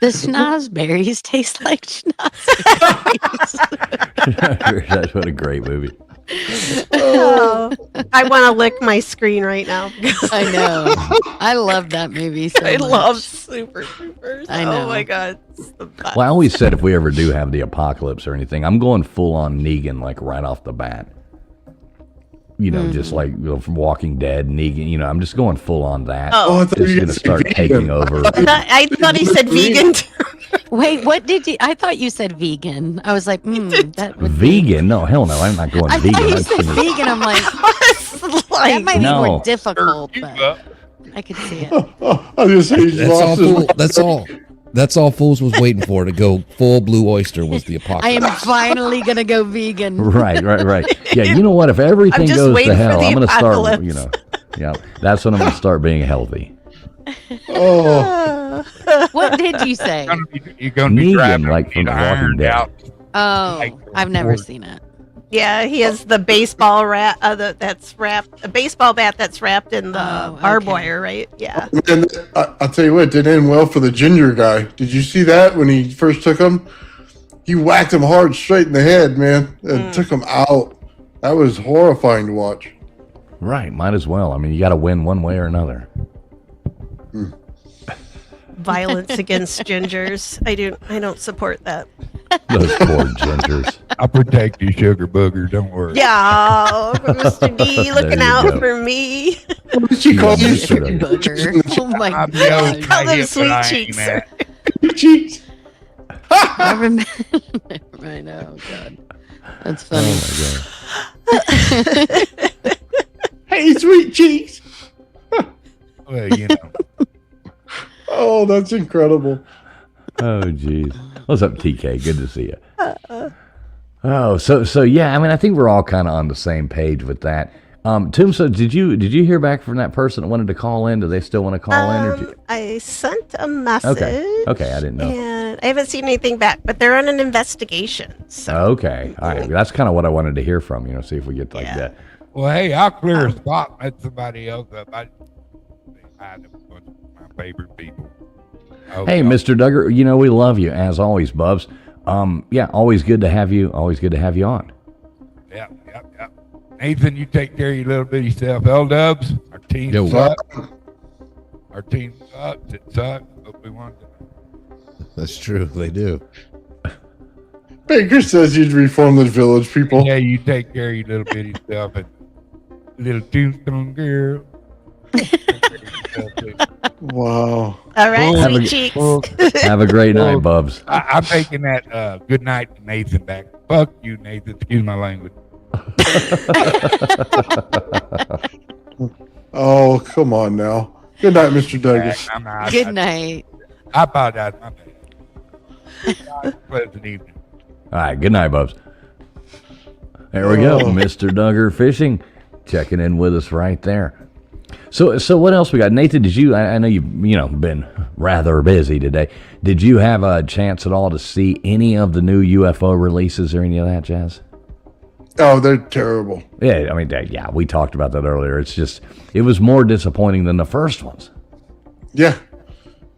The schnozberries taste like schnozberries. That's what a great movie. Oh, I want to lick my screen right now. I know. I love that movie so I much. love Super Troopers. I know. Oh my god. It's the best. Well, I always said if we ever do have the apocalypse or anything, I'm going full on Negan, like right off the bat. You know, just like from Walking Dead, Negan. You know, I'm just going full on that. Oh, I thought Just you were going to gonna say start vegan. taking over. I thought he said vegan too. Wait, what did you? I thought you said vegan. I was like, that would Vegan? No, hell no. I'm not going I vegan. thought you I'm said gonna- vegan. I'm like, that might be No. more difficult, but I could see it. I just say he's That's all. lost his Fool, that's all. That's all Fools was waiting for, to go full Blue Oyster was the I apocalypse. am finally gonna go vegan. Right. Yeah, you know what? If everything just goes to waiting for hell, the I'm going to start, apocalypse. you know. Yeah, that's when I'm going to start being healthy. Oh, What did you say? You're going to be Negan, driving like from The Walking ironed Dead. out. Oh, I've never seen it. Yeah, he has the baseball that's wrapped, a baseball bat that's wrapped in the barbed okay. wire, right? Yeah. and I'll tell you what, it didn't end well for the ginger guy. Did you see that when he first took him? He whacked him hard straight in the head, man, and took him out. That was horrifying to watch. Right, might as well. I mean, you got to win one way or another. Violence against gingers. I don't support that. Those poor gingers. I'll protect you, sugar booger. Don't worry. Yeah, Mr. D There looking you out go. for me. What did she call Yeah, you? Mr. D. Booger. Oh my I'm god. Call them hip, sweet but I ain't cheeks, mad. Cheeks. I remember. I know. God, that's funny. Oh my God. Hey, sweet cheeks. Well, you know. Oh, that's incredible. Oh, geez. What's up, TK? Good to see you. Oh, so yeah. I mean, I think we're all kind of on the same page with that. Tombstone, did you hear back from that person that wanted to call in? Do they still want to call in? Or I sent a message. Okay, I didn't know. And I haven't seen anything back, but they're on an investigation. So. Okay, all right. That's kind of what I wanted to hear from. See if we get like that. Well, hey, I'll clear a spot and let somebody else up. I had a bunch of my favorite people. Hey, Mr. Duggar, we love you as always, Bubs. Yeah, always good to have you. Always good to have you on. Yep. Nathan, you take care of your little bitty self. L-Dubs, our team sucks. Our team sucks. It sucks, but we want to. That's true. They do. Baker says you'd reform the village people. Yeah, you take care of your little bitty self and little tombstone girl. Wow. All right, sweet cheeks. Have a great night, Bubs. I'm taking that good night to Nathan back. Fuck you, Nathan. Excuse my language. Oh, come on now. Good night, Mr. Duggar. Good night. I apologize. My bad. Pleasant evening. All right, good night, Bubs. There we go, Mr. Duggar Fishing, checking in with us right there. So what else we got? Nathan, did you? I know you've been rather busy today. Did you have a chance at all to see any of the new UFO releases or any of that jazz? Oh, they're terrible. Yeah, I mean, yeah, we talked about that earlier. It was more disappointing than the first ones. Yeah,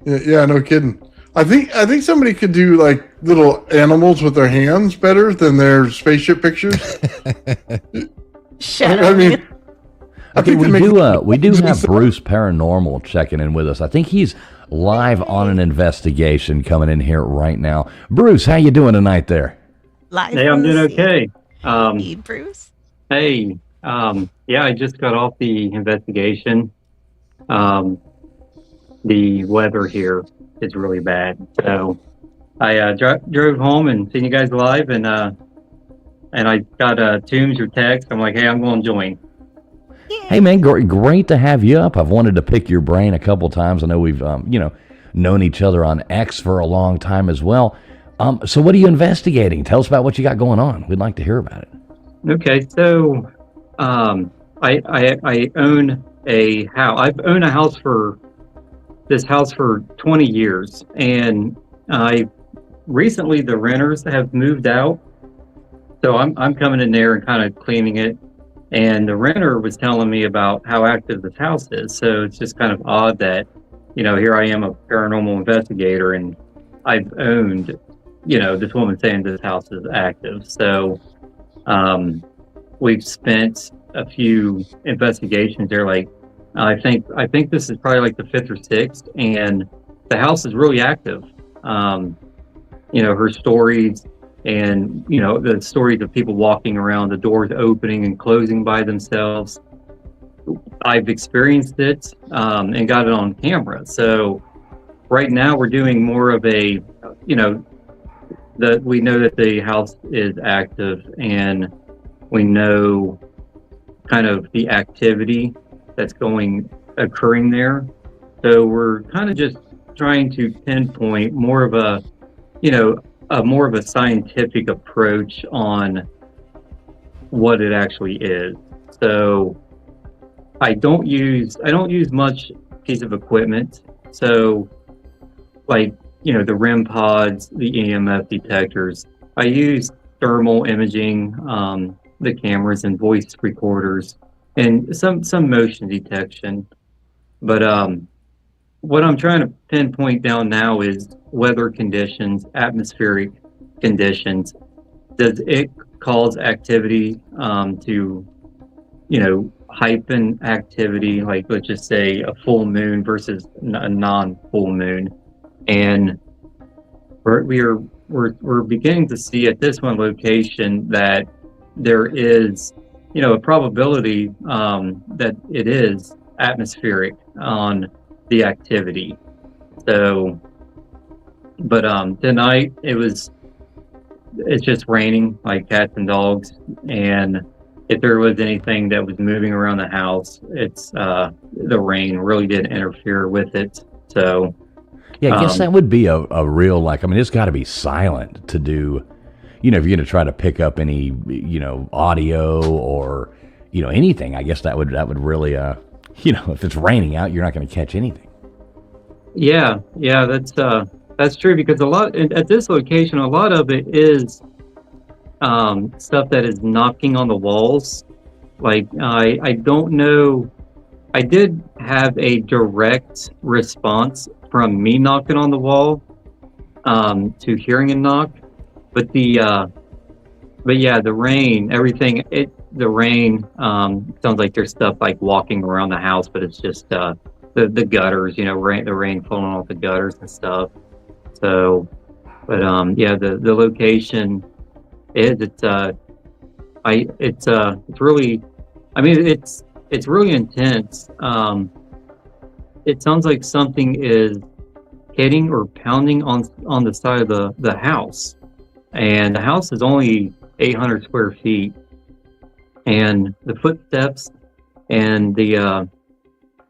no kidding. I think somebody could do like little animals with their hands better than their spaceship pictures. I mean, okay, we do have Bruce Paranormal checking in with us. I think he's live on an investigation coming in here right now. Bruce, how you doing tonight there? Live. Hey, I'm doing okay. Hey, Bruce. Hey, yeah, I just got off the investigation. The weather here is really bad, so I drove home and seen you guys live, and I got Toombs your text. I'm like, hey, I'm going to join. Hey man, great to have you up. I've wanted to pick your brain a couple times. I know we've known each other on X for a long time as well. So what are you investigating? Tell us about what you got going on. We'd like to hear about it. Okay, so I own a house. I've owned this house for 20 years, and recently the renters have moved out. So I'm coming in there and kind of cleaning it. And the renter was telling me about how active this house is. So it's just kind of odd that, here I am, a paranormal investigator, and I've owned, this woman saying this house is active. So we've spent a few investigations there. Like, I think this is probably like the 5th or 6th, and the house is really active. Her stories, and the stories of people walking around, the doors opening and closing by themselves. I've experienced it and got it on camera. So right now we're doing more of a, that we know that the house is active, and we know kind of the activity that's occurring there. So we're kind of just trying to pinpoint more of a scientific approach on what it actually is. So I don't use much piece of equipment. So like, the REM pods, the EMF detectors. I use thermal imaging, the cameras and voice recorders, and some motion detection. But what I'm trying to pinpoint down now is weather conditions, atmospheric conditions. Does it cause activity to, heighten activity? Like, let's just say a full moon versus a non-full moon. And we're beginning to see at this one location that there is, a probability that it is atmospheric on the activity. So, but tonight it's just raining like cats and dogs, and if there was anything that was moving around the house, it's the rain really did interfere with it. So Yeah, I guess that would be a real, like, I mean, it's got to be silent to do, if you're going to try to pick up any, audio or, anything. I guess that would really, if it's raining out, you're not going to catch anything. yeah, that's true, because a lot at this location, a lot of it is stuff that is knocking on the walls. Like I don't know. I did have a direct response from me knocking on the wall to hearing a knock, but yeah, the rain, everything. The rain sounds like there's stuff like walking around the house, but it's just the gutters, the rain falling off the gutters and stuff. So, but yeah, the location it's really, I mean, it's really intense. It sounds like something is hitting or pounding on the side of the house, and the house is only 800 square feet, and the footsteps and the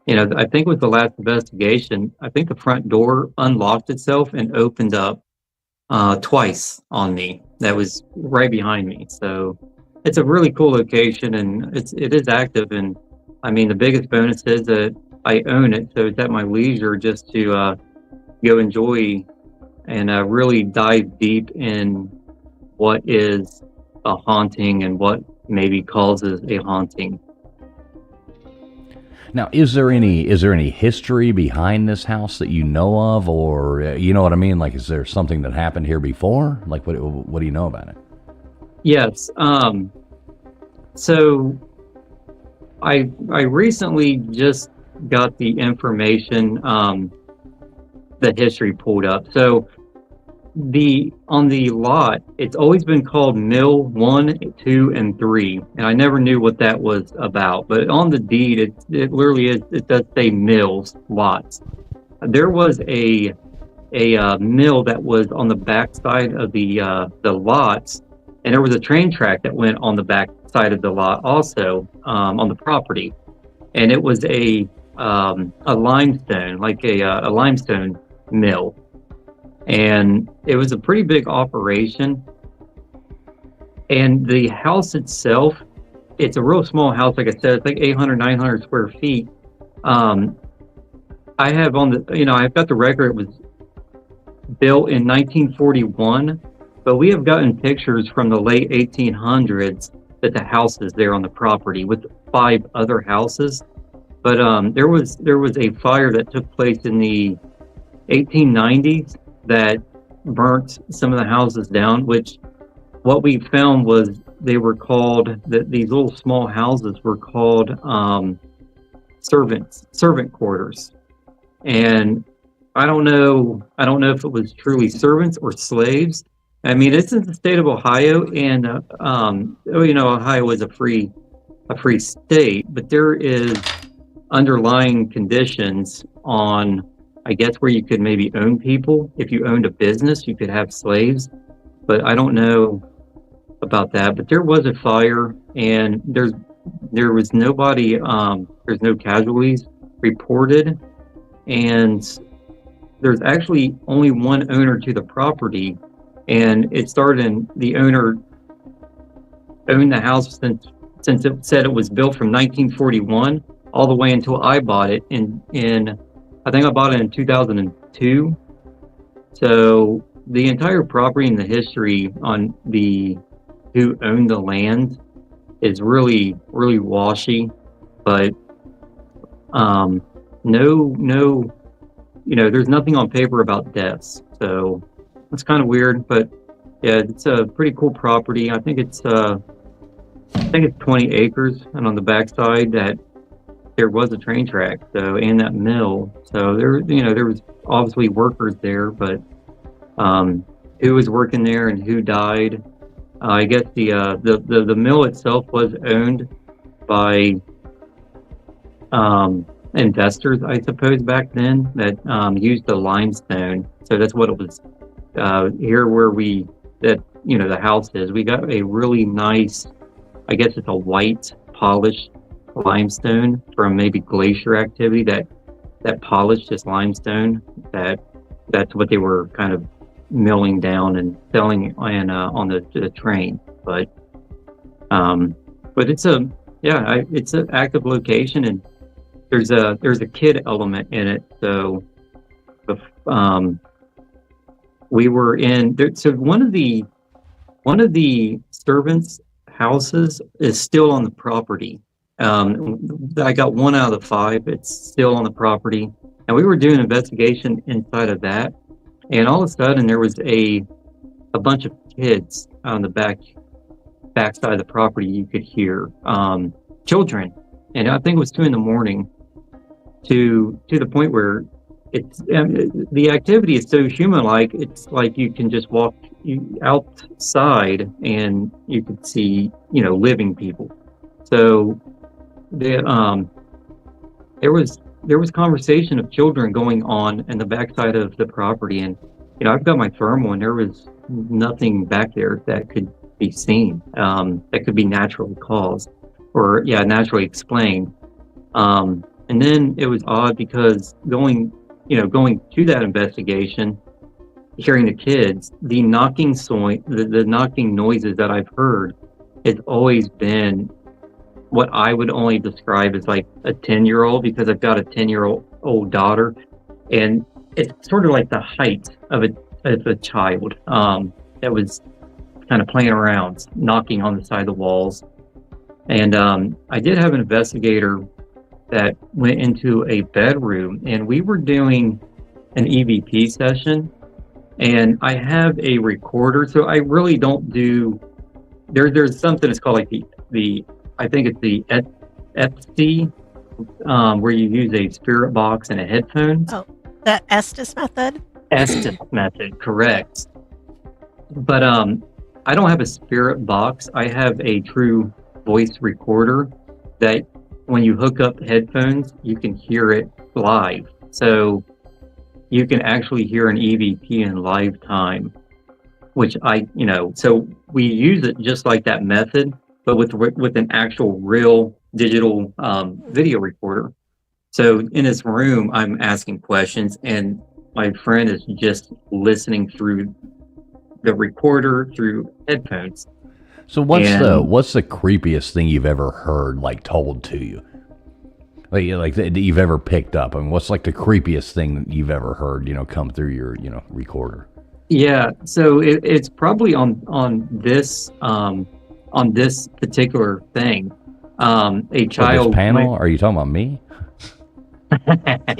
I think with the last investigation, I think the front door unlocked itself and opened up twice on me. That was right behind me. So it's a really cool location, and it is active. And I mean, the biggest bonus is that I own it, so it's at my leisure just to go enjoy and really dive deep in what is a haunting and what maybe causes a haunting. Now, is there any history behind this house that you know of, or you know what I mean? Like, is there something that happened here before? Like, what do you know about it? Yes. So I recently just got the information, the history pulled up. So on the lot, it's always been called Mill 1, 2, and 3, and I never knew what that was about. But on the deed, it literally is. It does say mills, lots. There was a mill that was on the back side of the lots, and there was a train track that went on the back side of the lot also on the property, and it was a limestone, like a limestone mill. And it was a pretty big operation. And the house itself, it's a real small house. Like I said, it's like 800, 900 square feet. I have I've got the record. It was built in 1941, but we have gotten pictures from the late 1800s that the house is there on the property with 5 other houses. But there was a fire that took place in the 1890s that burnt some of the houses down, which what we found was they were called, these little small houses were called servant quarters. And I don't know if it was truly servants or slaves. I mean, it's in the state of Ohio, and Ohio is a free state, but there is underlying conditions on, I guess, where you could maybe own people. If you owned a business, you could have slaves, but I don't know about that. But there was a fire, and there was nobody, there's no casualties reported, and there's actually only one owner to the property, and it started in, the owner owned the house since it said it was built from 1941 all the way until I bought it in I think I bought it in 2002. So the entire property and the history on who owned the land is really, really washy, but no, there's nothing on paper about deaths. So it's kind of weird, but yeah, it's a pretty cool property. I think it's 20 acres, and on the backside that there was a train track, so, and that mill. So there was obviously workers there, but who was working there and who died? I guess the mill itself was owned by investors, I suppose, back then that used the limestone. So that's what it was. Here where the house is, we got a really nice, I guess it's a white polished limestone from maybe glacier activity that polished this limestone. That's what they were kind of milling down and selling on the train. But it's it's an active location, and there's a kid element in it. So we were in there. So one of the servants' houses is still on the property. I got 1 out of the 5. It's still on the property, and we were doing an investigation inside of that, and all of a sudden there was a bunch of kids on the backside of the property. You could hear children, and I think it was 2 a.m. to the point where the activity is so human-like. It's like you can just walk outside and you could see, living people. So there was conversation of children going on in the backside of the property, and I've got my thermal, and there was nothing back there that could be seen, that could be naturally caused or naturally explained. And then it was odd because going to that investigation, hearing the kids, the knocking the knocking noises that I've heard, it's always been what I would only describe as like a 10-year-old, because I've got a 10-year-old daughter, and it's sort of like the height of a child that was kind of playing around, knocking on the side of the walls. And I did have an investigator that went into a bedroom, and we were doing an EVP session, and I have a recorder, so I really don't do. There's something that's called like the I think it's the EPC, where you use a spirit box and a headphones. Oh, the Estes method. Estes method, correct. But I don't have a spirit box. I have a true voice recorder that when you hook up headphones, you can hear it live. So you can actually hear an EVP in live time, which so we use it just like that method, but with an actual real digital video recorder. So in this room, I'm asking questions, and my friend is just listening through the recorder through headphones. So what's the creepiest thing you've ever heard, like told to you, like that you've ever picked up? I mean, what's like the creepiest thing that you've ever heard, come through your recorder? Yeah, so it's probably on this particular thing. A child. This panel? Are you talking about me?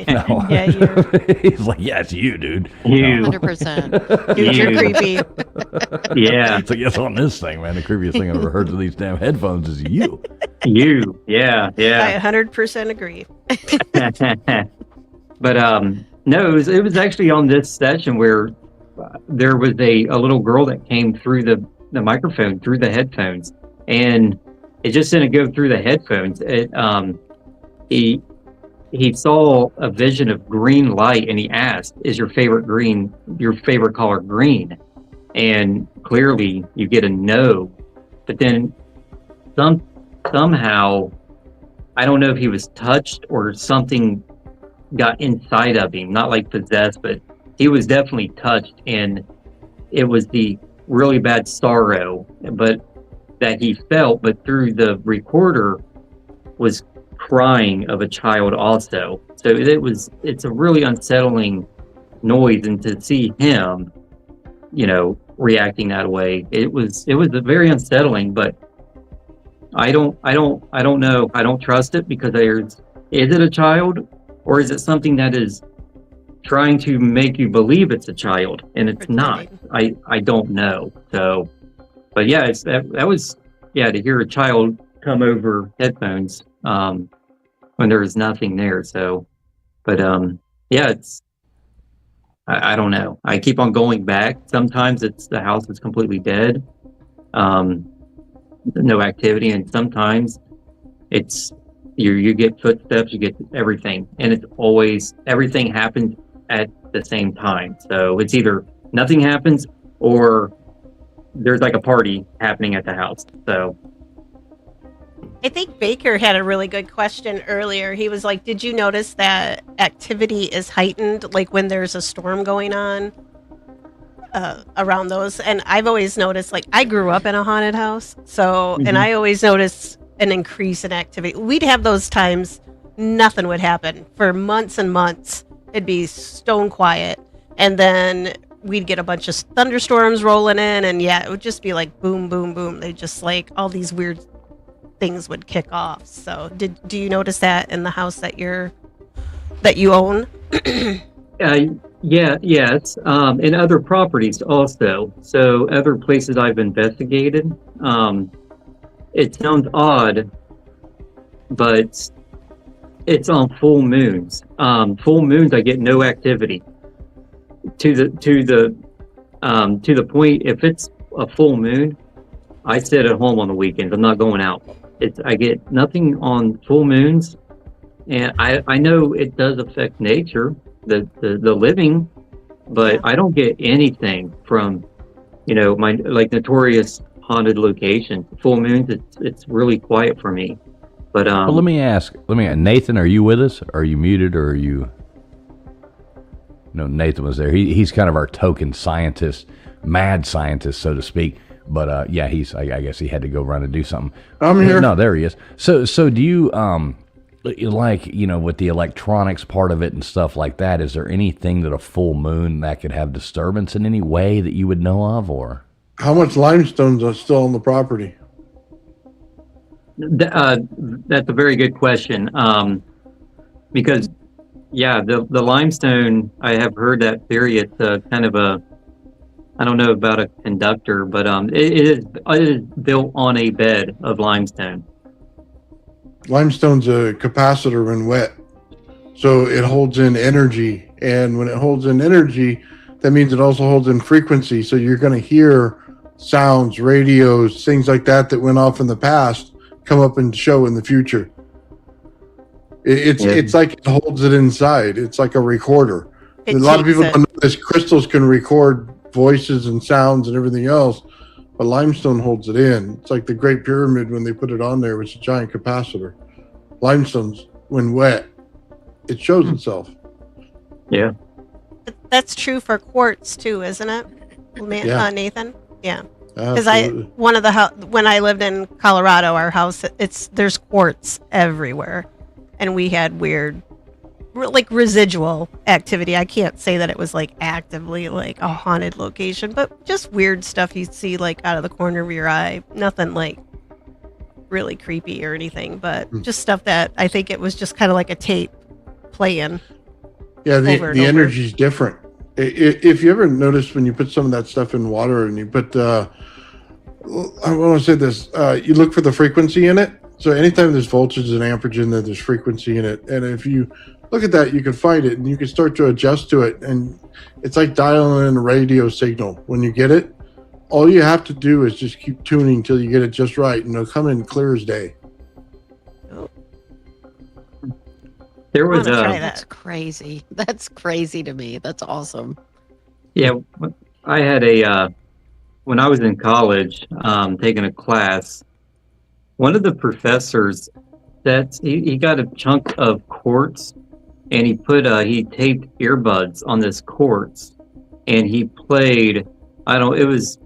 No. Yeah, you. He's like, yeah, it's you, dude. You. 100%. Dude, you're creepy. Yeah. It's like, yes, on this thing, man. The creepiest thing I've ever heard through these damn headphones is you. You. Yeah. I 100% agree. But no, it was actually on this session where there was a little girl that came through the microphone, through the headphones, and it just didn't go through the headphones. He saw a vision of green light, and he asked, "Is your favorite color green?" And clearly you get a no. But then somehow, I don't know if he was touched or something got inside of him, not like possessed, but he was definitely touched, and it was the really bad sorrow that he felt, but through the recorder was crying of a child also. So it's a really unsettling noise, and to see him, reacting that way, it was a very unsettling. But I don't know. I don't trust it, because is it a child, or is it something that is trying to make you believe it's a child, and it's not? I don't know. So, but yeah, that was to hear a child come over headphones when there was nothing there. So, but it's I don't know. I keep on going back. Sometimes it's the house is completely dead, no activity, and sometimes it's you get footsteps, you get everything, and it's always everything happens at the same time. So it's either nothing happens or there's like a party happening at the house. So I think Baker had a really good question earlier. He was like, did you notice that activity is heightened, like when there's a storm going on around those? And I've always noticed, like, I grew up in a haunted house, so, and I always noticed an increase in activity. We'd have those times, nothing would happen for months and months. It'd be stone quiet. And then we'd get a bunch of thunderstorms rolling in, and yeah, it would just be like boom, boom, boom. They just like all these weird things would kick off. So do you notice that in the house that you own? Yes. And other properties also. So other places I've investigated. It sounds odd, but it's on full moons. Full moons, I get no activity. To the point, if it's a full moon, I sit at home on the weekends. I'm not going out. I get nothing on full moons, and I know it does affect nature, the living, but I don't get anything from, my like notorious haunted location. Full moons, it's really quiet for me. But well, let me ask, Nathan, are you with us? Are you muted, or are you? No, Nathan was there. He's kind of our token scientist, mad scientist, so to speak. But yeah, I guess he had to go run and do something. I'm here. No, there he is. So do you like, with the electronics part of it and stuff like that? Is there anything that a full moon that could have disturbance in any way that you would know of, or how much limestones are still on the property? That's a very good question. Because the limestone, I have heard that theory. It's kind of I don't know about a conductor, but it is built on a bed of limestone. Limestone's a capacitor when wet, so it holds in energy, and when it holds in energy, that means it also holds in frequency. So you're going to hear sounds, radios, things like that went off in the past come up and show in the future. It's like it holds it inside. It's like a recorder. A lot of people don't know this. Crystals can record voices and sounds and everything else, but limestone holds it in. It's like the Great Pyramid when they put it on there, was a giant capacitor. Limestone's, when wet, it shows itself. Yeah. That's true for quartz too, isn't it? Nathan? Yeah. Because when I lived in Colorado, our house, there's quartz everywhere, and we had weird, like, residual activity. I can't say that it was like actively like a haunted location, but just weird stuff you see like out of the corner of your eye. Nothing like really creepy or anything, but just stuff that I think it was just kind of like a tape playing. Yeah, the energy's different. If you ever notice when you put some of that stuff in water and you put, I want to say this, you look for the frequency in it. So anytime there's voltage and amperage in there, there's frequency in it. And if you look at that, you can find it and you can start to adjust to it. And it's like dialing in a radio signal. When you get it, all you have to do is just keep tuning until you get it just right, and it'll come in clear as day. There was that's crazy. That's crazy to me. That's awesome. Yeah, I had when I was in college, taking a class, one of the professors, he got a chunk of quartz, and he taped earbuds on this quartz, and he played, it was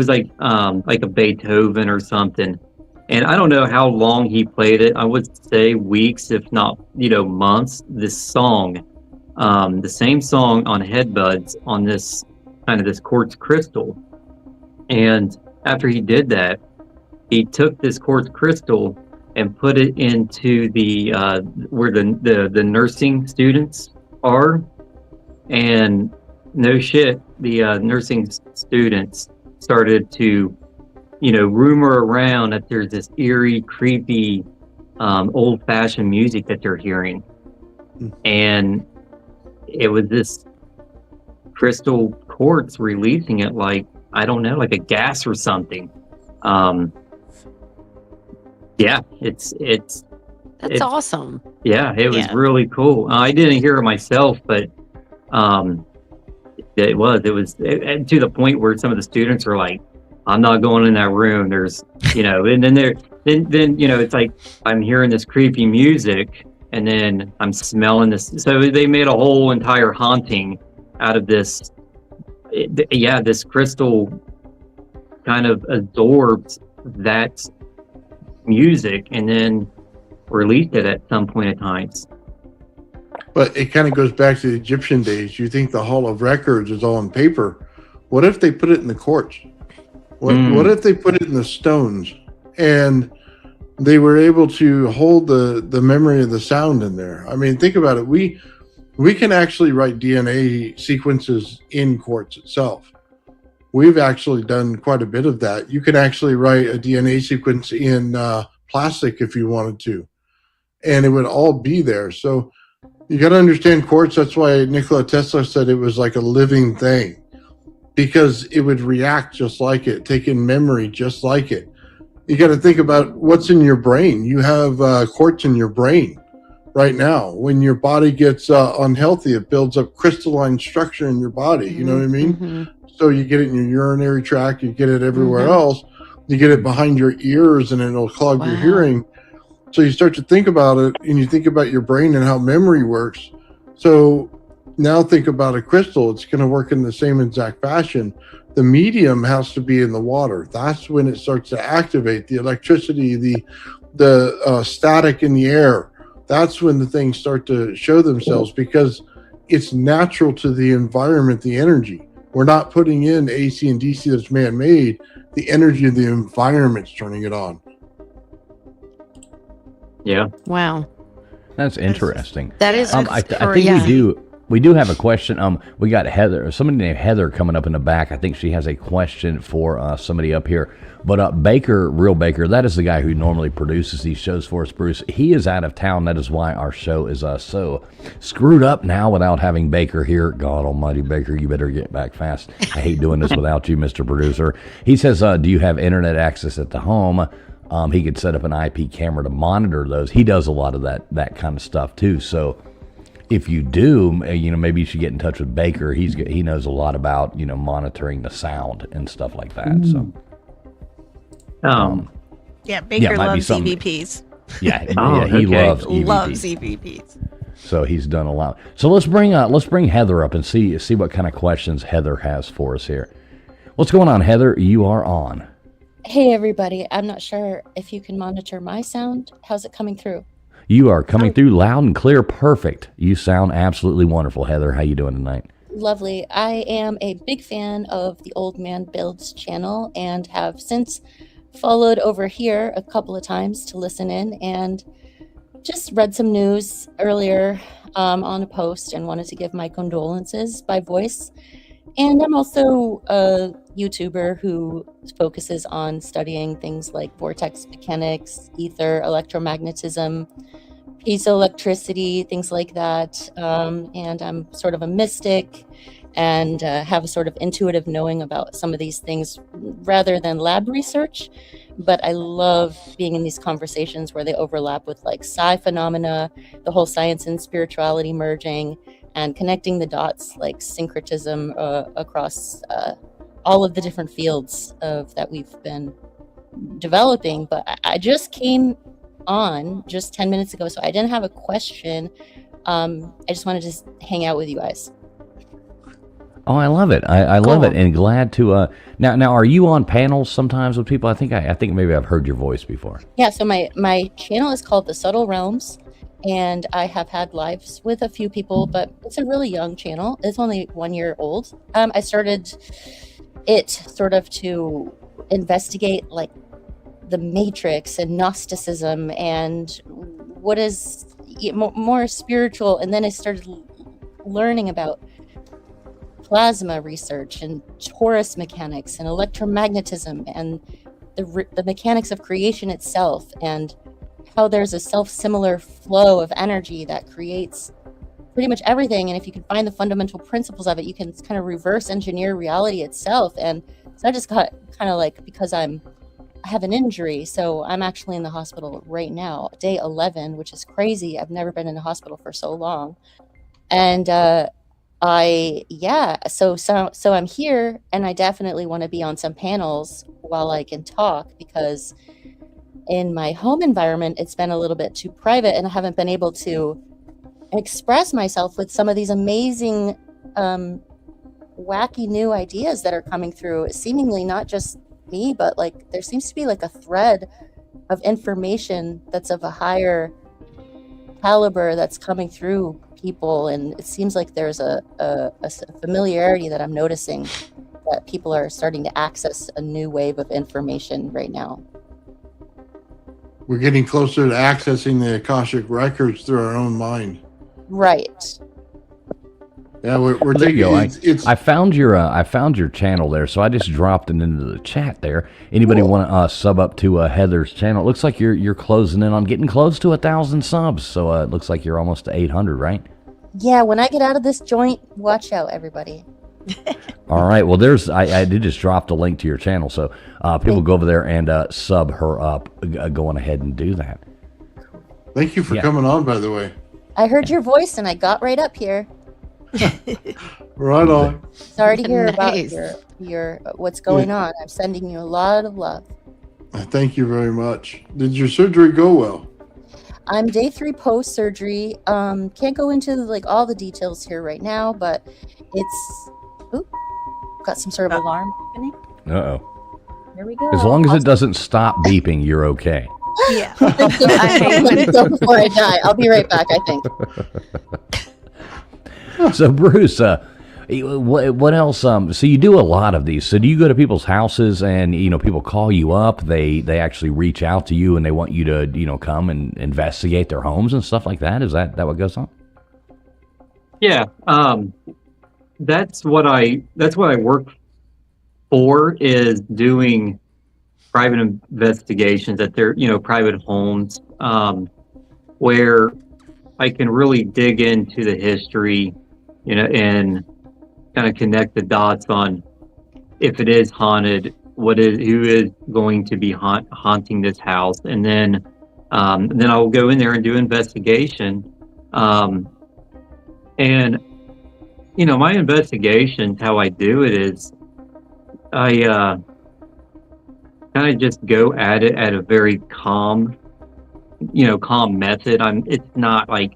like a Beethoven or something. And I don't know how long he played it. I would say weeks, if not, months. This song, the same song on headbuds on this quartz crystal. And after he did that, he took this quartz crystal and put it into the where the nursing students are. And no shit, the nursing students started to rumor around that there's this eerie, creepy, old-fashioned music that they're hearing. And it was this crystal quartz releasing it like, I don't know, like a gas or something. Yeah, it's awesome. Yeah, it was really cool. I didn't hear it myself, but it was to the point where some of the students are like, I'm not going in that room. There's, and then it's like I'm hearing this creepy music, and then I'm smelling this. So they made a whole entire haunting out of this. This crystal kind of absorbed that music and then released it at some point at times. But it kind of goes back to the Egyptian days. You think the Hall of Records is all on paper. What if they put it in the quartz? What if they put it in the stones and they were able to hold the memory of the sound in there? I mean, think about it. We can actually write DNA sequences in quartz itself. We've actually done quite a bit of that. You can actually write a DNA sequence in plastic if you wanted to, and it would all be there. So you got to understand quartz. That's why Nikola Tesla said it was like a living thing, because it would react just like it, take in memory just like it. You got to think about what's in your brain. You have quartz in your brain right now. When your body gets unhealthy, it builds up crystalline structure in your body. You know what I mean? Mm-hmm. So you get it in your urinary tract, you get it everywhere else. You get it behind your ears, and it'll clog your hearing. So you start to think about it, and you think about your brain and how memory works. So now think about a crystal. It's going to work in the same exact fashion. The medium has to be in the water. That's when it starts to activate the electricity, the static in the air. That's when the things start to show themselves, because it's natural to the environment, the energy. We're not putting in AC and DC that's man-made. The energy of the environment's turning it on. Yeah. Wow. That's interesting. That is. I think we do have a question. We got Heather, somebody named Heather coming up in the back. I think she has a question for somebody up here. But Baker, Real Baker, that is the guy who normally produces these shows for us, Bruce. He is out of town. That is why our show is so screwed up now without having Baker here. God almighty, Baker, you better get back fast. I hate doing this without you, Mr. Producer. He says, do you have internet access at the home? He could set up an IP camera to monitor those. He does a lot of that kind of stuff too. So if you do, maybe you should get in touch with Baker. He knows a lot about monitoring the sound and stuff like that. So. Baker loves EVPs. Yeah, he loves EVPs. So he's done a lot. So let's bring Heather up and see what kind of questions Heather has for us here. What's going on, Heather? You are on. Hey everybody, I'm not sure if you can monitor my sound. How's it coming through? You are coming through loud and clear. Perfect. You sound absolutely wonderful, Heather. How you doing tonight? Lovely. I am a big fan of the Old Man Builds channel and have since followed over here a couple of times to listen in, and just read some news earlier on a post and wanted to give my condolences by voice. And I'm also a YouTuber who focuses on studying things like vortex mechanics, ether, electromagnetism, piezoelectricity, things like that. And I'm sort of a mystic and have a sort of intuitive knowing about some of these things rather than lab research. But I love being in these conversations where they overlap with like psi phenomena, the whole science and spirituality merging, and connecting the dots like syncretism across all of the different fields that we've been developing. But I just came on just 10 minutes ago, so I didn't have a question. I just wanted to hang out with you guys. Oh, I love it. I love it, and glad to. Now, are you on panels sometimes with people? I think maybe I've heard your voice before. Yeah. So my channel is called The Subtle Realms, and I have had lives with a few people, but it's a really young channel. It's only 1 year old. I started it sort of to investigate like the Matrix and Gnosticism and what is more spiritual, and then I started learning about plasma research and torus mechanics and electromagnetism and the mechanics of creation itself, and how there's a self-similar flow of energy that creates pretty much everything. And if you can find the fundamental principles of it, you can kind of reverse engineer reality itself. And so I just got kind of like, because I have an injury, so I'm actually in the hospital right now, day 11, which is crazy. I've never been in a hospital for so long. And So I'm here, and I definitely want to be on some panels while I can talk, because in my home environment, it's been a little bit too private, and I haven't been able to express myself with some of these amazing, wacky new ideas that are coming through. Seemingly not just me, but like there seems to be like a thread of information that's of a higher caliber that's coming through people, and it seems like there's a familiarity that I'm noticing, that people are starting to access a new wave of information right now. We're getting closer to accessing the Akashic records through our own mind. Right. Yeah, we're Well, there you taking go. I found your channel there, so I just dropped it into the chat there. Anybody want to sub up to Heather's channel? It looks like you're closing in on getting close to 1,000 subs. So it looks like you're almost to 800, right? Yeah, when I get out of this joint, watch out, everybody. All right. Well, I did just drop the link to your channel, so people go over there and sub her up. Going ahead and do that. Thank you for coming on, by the way. I heard your voice and I got right up here. Right on. Sorry to hear Nice. about your what's going on. I'm sending you a lot of love. Thank you very much. Did your surgery go well? I'm day 3 post surgery. Can't go into like all the details here right now, but it's got some sort of alarm happening. Uh-oh. There we go. As long as it doesn't stop beeping, you're okay. Yeah. Before I die, I'll be right back, I think. So Bruce, what else? So you do a lot of these. So do you go to people's houses and people call you up? They actually reach out to you and they want you to come and investigate their homes and stuff like that. Is that what goes on? Yeah, that's what I work for, is doing private investigations at their private homes, where I can really dig into the history, and kind of connect the dots on if it is haunted, who is going to be haunting this house, and then I'll go in there and do investigation. And my investigations, how I do it is I kind of just go at it at a very calm method. It's not like,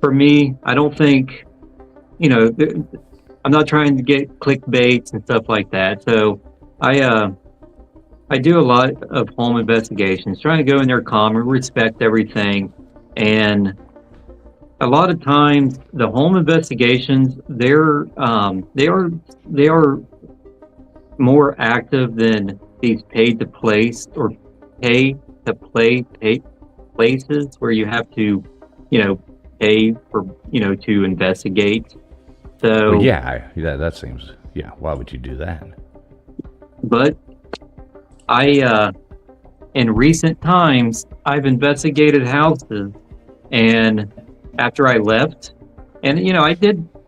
for me, I don't think, I'm not trying to get clickbaits and stuff like that. So I do a lot of home investigations, trying to go in there calm and respect everything. And a lot of times the home investigations, they are more active than these pay to play places where you have to, pay for, to investigate. So Well, that seems, why would you do that? But in recent times, I've investigated houses, and after I left, and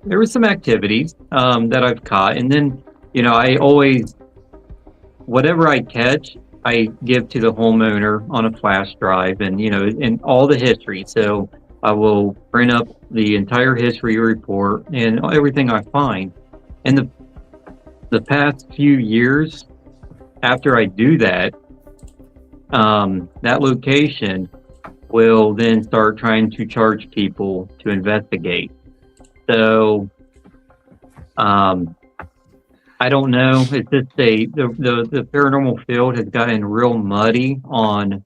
there were some activities that I've caught, and then I always, whatever I catch, I give to the homeowner on a flash drive, and all the history. So I will print up the entire history report and everything I find. And the past few years, after I do that, that location will then start trying to charge people to investigate. So, I don't know. It's just the paranormal field has gotten real muddy on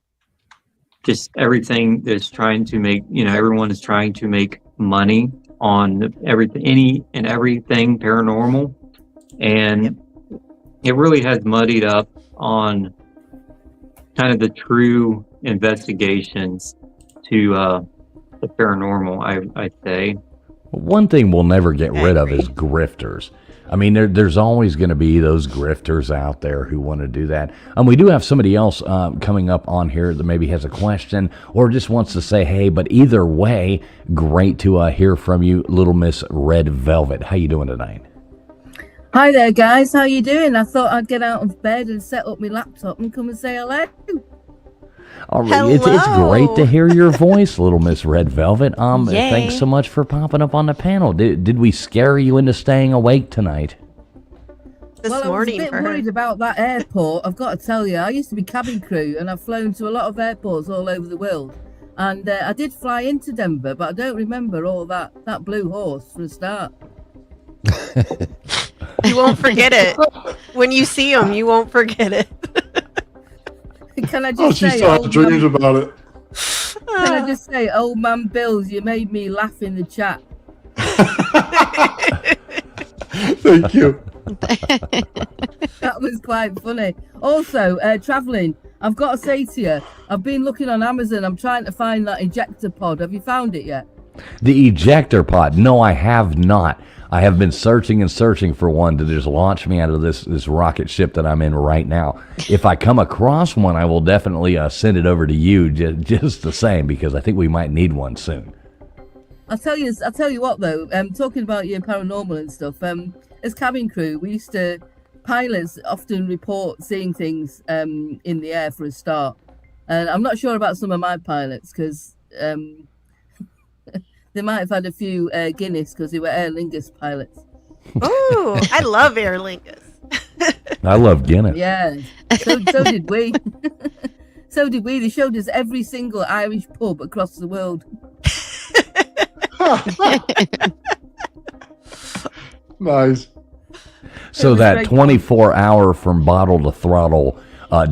just everything that's trying to make, everyone is trying to make money on everything paranormal. And it really has muddied up on kind of the true investigations to the paranormal, I say. One thing we'll never get rid of is grifters. I mean, there's always going to be those grifters out there who want to do that. We do have somebody else coming up on here that maybe has a question or just wants to say, hey, but either way, great to hear from you, Little Miss Red Velvet. How you doing tonight? Hi there, guys. How you doing? I thought I'd get out of bed and set up my laptop and come and say hello. All right. It's great to hear your voice, Little Miss Red Velvet. Yay. Thanks so much for popping up on the panel. Did we scare you into staying awake tonight? This well, morning I was a for bit her. worried about that airport. I've got to tell you, I used to be cabin crew, and I've flown to a lot of airports all over the world. And I did fly into Denver, but I don't remember all that blue horse for a start. You won't forget it. When you see him, you won't forget it. Can I just Oh, she say, still has old dreams man, about it. can I just say, old man Bills, you made me laugh in the chat. Thank you. That was quite funny. Also, traveling, I've got to say to you, I've been looking on Amazon. I'm trying to find that ejector pod. Have you found it yet? The ejector pod? No, I have not. I have been searching and searching for one to just launch me out of this rocket ship that I'm in right now. If I come across one, I will definitely send it over to you just the same, because I think we might need one soon. I'll tell you what though. Talking about your paranormal and stuff. As cabin crew, pilots often report seeing things in the air for a start, and I'm not sure about some of my pilots because they might have had a few Guinness because they were Aer Lingus pilots. Ooh, I love Aer Lingus. I love Guinness. Yeah, so did we. So did we. They showed us every single Irish pub across the world. Nice. So that 24-hour from bottle to throttle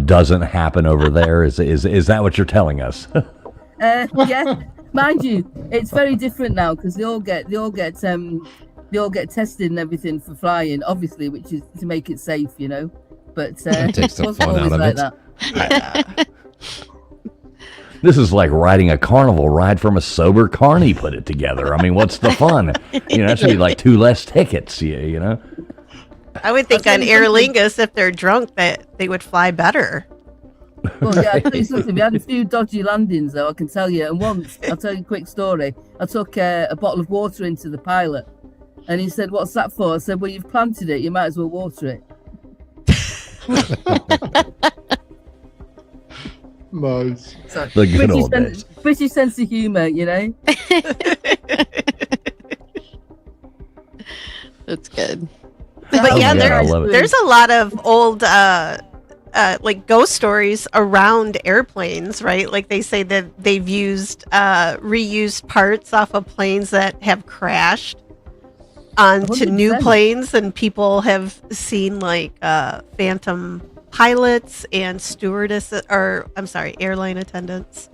doesn't happen over there. Is that what you're telling us? Yeah, mind you, it's very different now because they all get tested and everything for flying, obviously, which is to make it safe, you know. But That takes the wasn't fun always out of like it. that. This is like riding a carnival ride from a sober carny put it together. I mean, what's the fun? That should be like 2 less tickets, you know? I would think on Aer Lingus, if they're drunk, that they would fly better. Well, yeah, I'll tell you something. We had a few dodgy landings, though, I can tell you. And once, I'll tell you a quick story. I took a bottle of water into the pilot, and he said, "What's that for?" I said, "Well, you've planted it. You might as well water it." Nice. So, The good old days. British sense of humour, you know. That's good. But yeah, I love it. there's a lot of old like ghost stories around airplanes, right? Like they say that they've used reused parts off of planes that have crashed onto new 100%. planes, and people have seen like phantom pilots and stewardesses, or I'm sorry, airline attendants,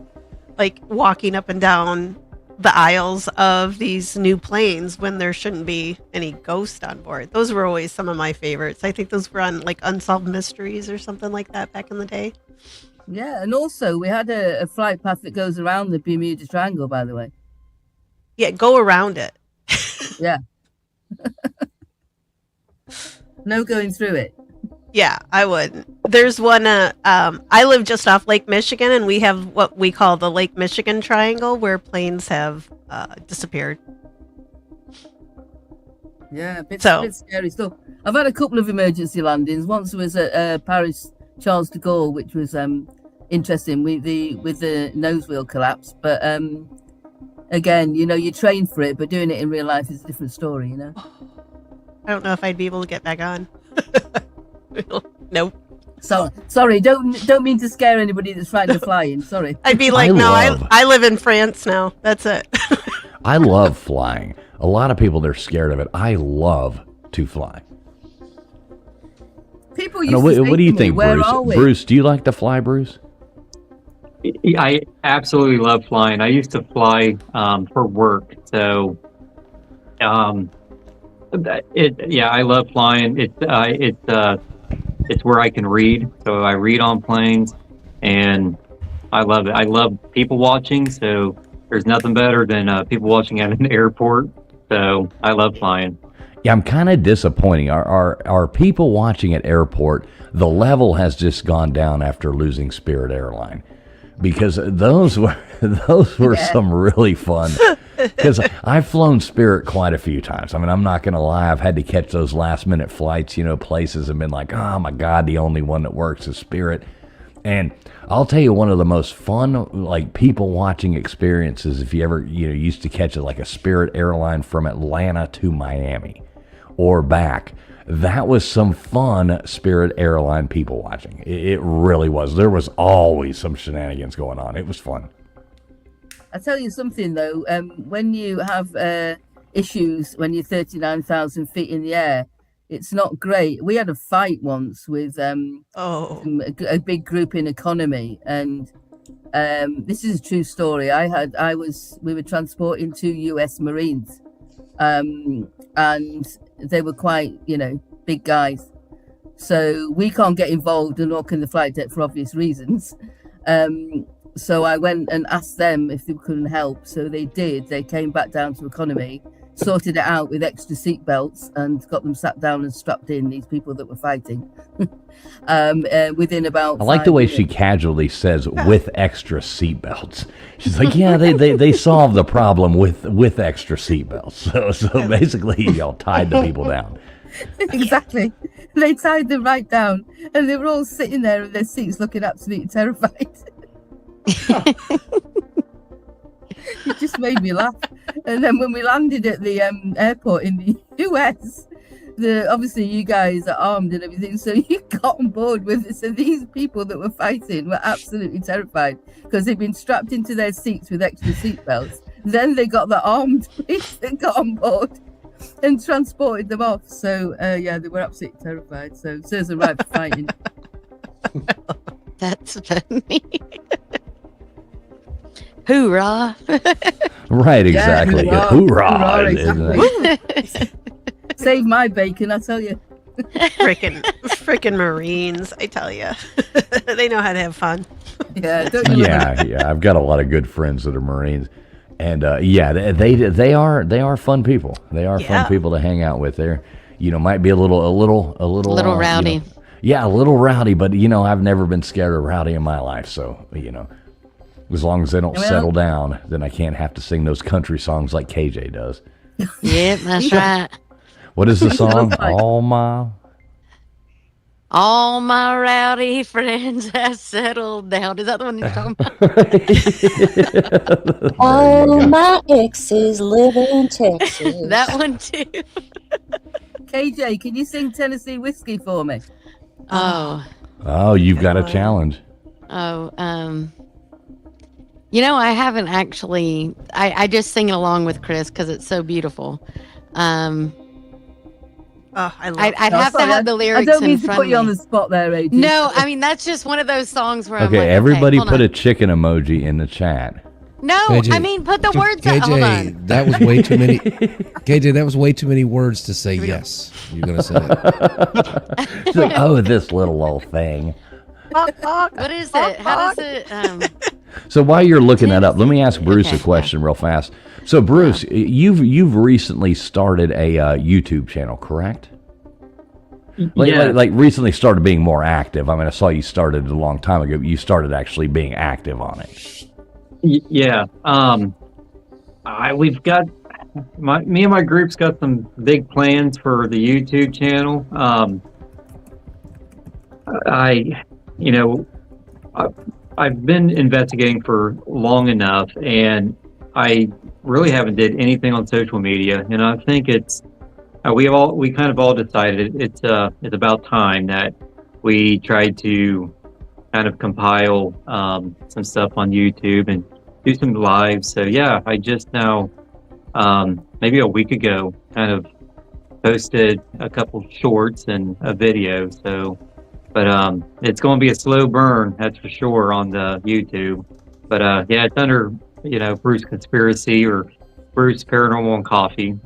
like walking up and down the aisles of these new planes when there shouldn't be any ghost on board. Those were always some of my favorites. I think those were on like Unsolved Mysteries or something like that back in the day. Yeah, and also we had a flight path that goes around the Bermuda Triangle, by the way. Yeah, go around it. Yeah. No going through it. Yeah, I would. There's one, I live just off Lake Michigan, and we have what we call the Lake Michigan Triangle, where planes have disappeared. Yeah, a bit So- scary stuff. I've had a couple of emergency landings. Once was at Paris Charles de Gaulle, which was interesting with the nose wheel collapse. But again, you train for it, but doing it in real life is a different story, you know. I don't know if I'd be able to get back on. Nope. So sorry, don't mean to scare anybody that's frightened of flying. Sorry. I'd be like, I live in France now. That's it. I love flying. A lot of people, they're scared of it. I love to fly. People I used know, to what say do you to me, think, "Where Bruce? are we?" Bruce, do you like to fly, Bruce? I absolutely love flying. I used to fly for work, so I love flying. It's where I can read, so I read on planes, and I love it. I love people watching, so there's nothing better than people watching at an airport. So I love flying. Yeah, I'm kind of disappointing. Our people watching at airport, the level has just gone down after losing Spirit Airline, because those were some really fun. Because I've flown Spirit quite a few times. I mean, I'm not gonna lie, I've had to catch those last minute flights, places, and been like, oh my God, the only one that works is Spirit. And I'll tell you, one of the most fun, like, people watching experiences, if you ever, used to catch it like a Spirit airline from Atlanta to Miami or back, that was some fun Spirit airline people watching. It really was. There was always some shenanigans going on. It was fun. I tell you something though, when you have issues when you're 39,000 feet in the air, it's not great. We had a fight once with a big group in economy, and this is a true story. We were transporting 2 US Marines, and they were quite, big guys. So we can't get involved and walk in the flight deck for obvious reasons. So I went and asked them if they couldn't help. So they did. They came back down to economy, sorted it out with extra seat belts, and got them sat down and strapped in, these people that were fighting. Within about I like the way minutes. she casually says with extra seat belts. She's like, yeah, they solved the problem with extra seat belts. So basically, y'all tied the people down. Exactly. They tied them right down, and they were all sitting there in their seats looking absolutely terrified. It just made me laugh. And then when we landed at the airport in the US, obviously you guys are armed and everything, so you got on board with it. So these people that were fighting were absolutely terrified because they'd been strapped into their seats with extra seat belts. Then they got the armed police that got on board and transported them off. So they were absolutely terrified. So serves them right for fighting. That's funny. Hoorah. Right, exactly. Yeah, hoorah. Exactly. Save my bacon, I tell you. Freaking Marines, I tell you. They know how to have fun. Yeah, don't you yeah. I've got a lot of good friends that are Marines. And they are fun people. They are fun people to hang out with. They're, might be a little rowdy. A little rowdy, but I've never been scared of rowdy in my life. So, as long as they don't settle down, then I can't have to sing those country songs like KJ does. Yep, that's right. What is the song? All my rowdy friends have settled down. Is that the one you're talking about? All my exes live in Texas. That one too. KJ, can you sing Tennessee Whiskey for me? Oh, you've got a challenge. I haven't actually. I just sing it along with Chris because it's so beautiful. I'd have to have the lyrics. I don't mean in to front put of you on me. the spot there, AJ. No, I mean that's just one of those songs where I'm Okay, like, everybody hold put on. a chicken emoji in the chat. No, KJ, I mean put the words. Hold on. KJ, that was way too many. KJ, that was way too many words to say yes. You're gonna say it. She's like, oh, this little old thing. What is it? How does it? So while you're looking that up, let me ask Bruce a question real fast. So Bruce, you've recently started a YouTube channel, correct? Like recently started being more active. I mean, I saw you started a long time ago, but you started actually being active on it. Yeah. We've got me and my group's got some big plans for the YouTube channel. I've been investigating for long enough, and I really haven't did anything on social media. And I think it's we kind of all decided it's about time that we tried to kind of compile some stuff on YouTube and do some lives. So yeah, I just now maybe a week ago kind of posted a couple shorts and a video. So. But it's going to be a slow burn, that's for sure, on the YouTube. But it's under Bruce Conspiracy or Bruce Paranormal and Coffee.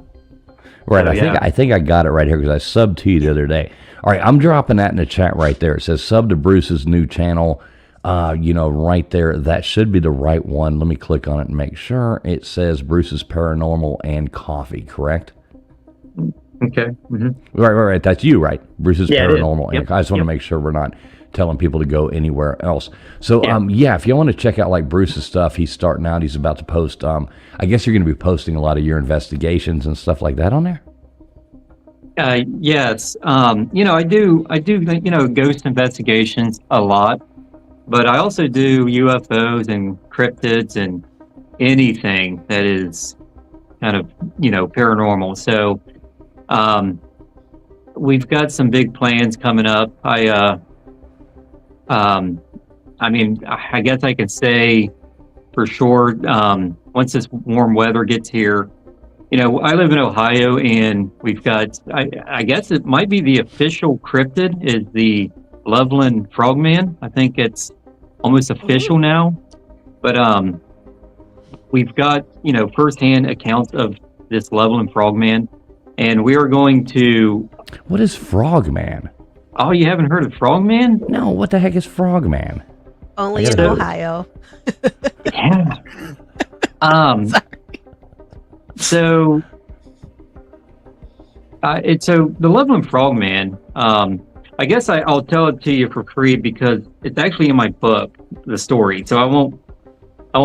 Right, So, I think I got it right here because I subbed to you the other day. All right, I'm dropping that in the chat right there. It says sub to Bruce's new channel. Right there. That should be the right one. Let me click on it and make sure. It says Bruce's Paranormal and Coffee, correct? Okay. Mm-hmm. Right. That's you, right? Bruce's Paranormal. Yep. I just want to make sure we're not telling people to go anywhere else. So, if you want to check out like Bruce's stuff, he's starting out. He's about to post. I guess you're going to be posting a lot of your investigations and stuff like that on there. Yes. I do ghost investigations a lot. but I also do UFOs and cryptids and anything that is kind of, paranormal. So, we've got some big plans coming up. I guess I can say for sure, once this warm weather gets here, I live in Ohio, and we've got, I guess it might be the official cryptid is the Loveland Frogman. I think it's almost official now, but we've got, firsthand accounts of this Loveland Frogman, and we are going to... What is Frogman? Oh, you haven't heard of Frogman? No, what the heck is Frogman? Only in Ohio. Yeah. So the Loveland Frogman, I guess I'll tell it to you for free because it's actually in my book, the story. So I won't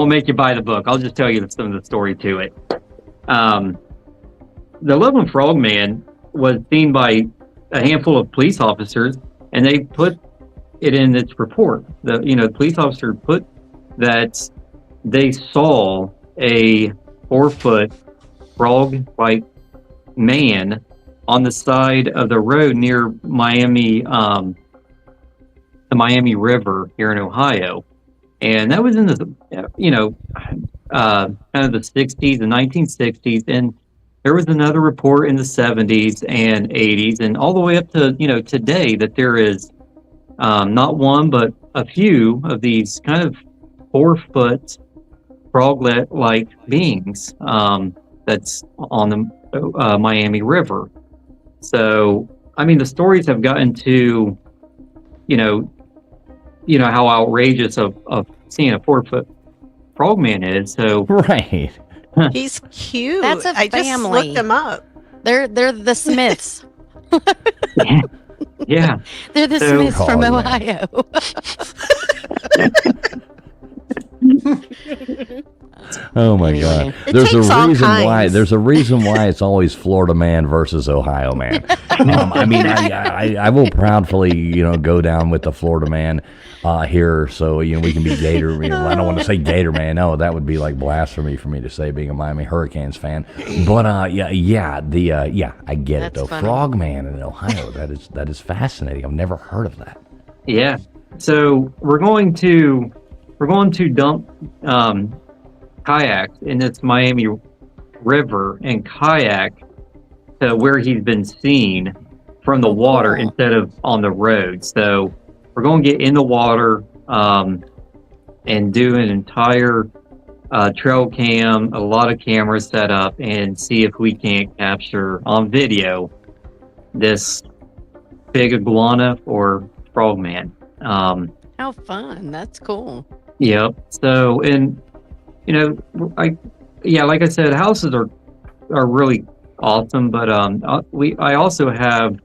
make you buy the book. I'll just tell you some of the story to it. The Loveland Frogman was seen by a handful of police officers, and they put it in its report. The police officer put that they saw a 4-foot frog-like man on the side of the road near Miami, the Miami River here in Ohio. And that was in the, kind of the 60s, the 1960s. And there was another report in the 70s and 80s and all the way up to, today that there is not one, but a few of these kind of 4-foot frog-like beings that's on the Miami River. So, the stories have gotten to, how outrageous of seeing a 4-foot frogman is. So right, he's cute. That's a I family. just looked him up. They're the Smiths. Yeah, they're the Smiths from Ohio. Oh my God! It There's takes a all reason why. kinds. There's a reason why it's always Florida man versus Ohio man. I will proudly, go down with the Florida man here, so we can be Gator. I don't want to say Gator man. No, that would be like blasphemy for me to say, being a Miami Hurricanes fan. But I get it though. Funny. Frogman in Ohio. That is fascinating. I've never heard of that. yeah. So we're going to dump kayaks in this Miami River and kayak to where he's been seen from the water instead of on the road. So we're going to get in the water and do an entire trail cam, a lot of cameras set up, and see if we can't capture on video this big iguana or frogman. How fun. That's cool. Yep. So, and like I said, houses are really awesome, but I also have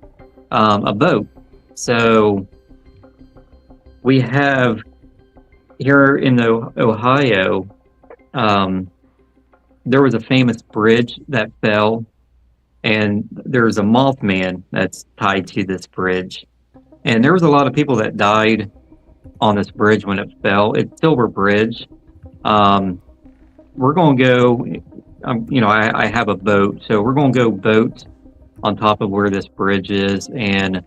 a boat. So we have here in the Ohio, there was a famous bridge that fell, and there's a Mothman that's tied to this bridge, and there was a lot of people that died on this bridge when it fell. It's Silver Bridge. We're going to go, I have a boat, so we're going to go boat on top of where this bridge is and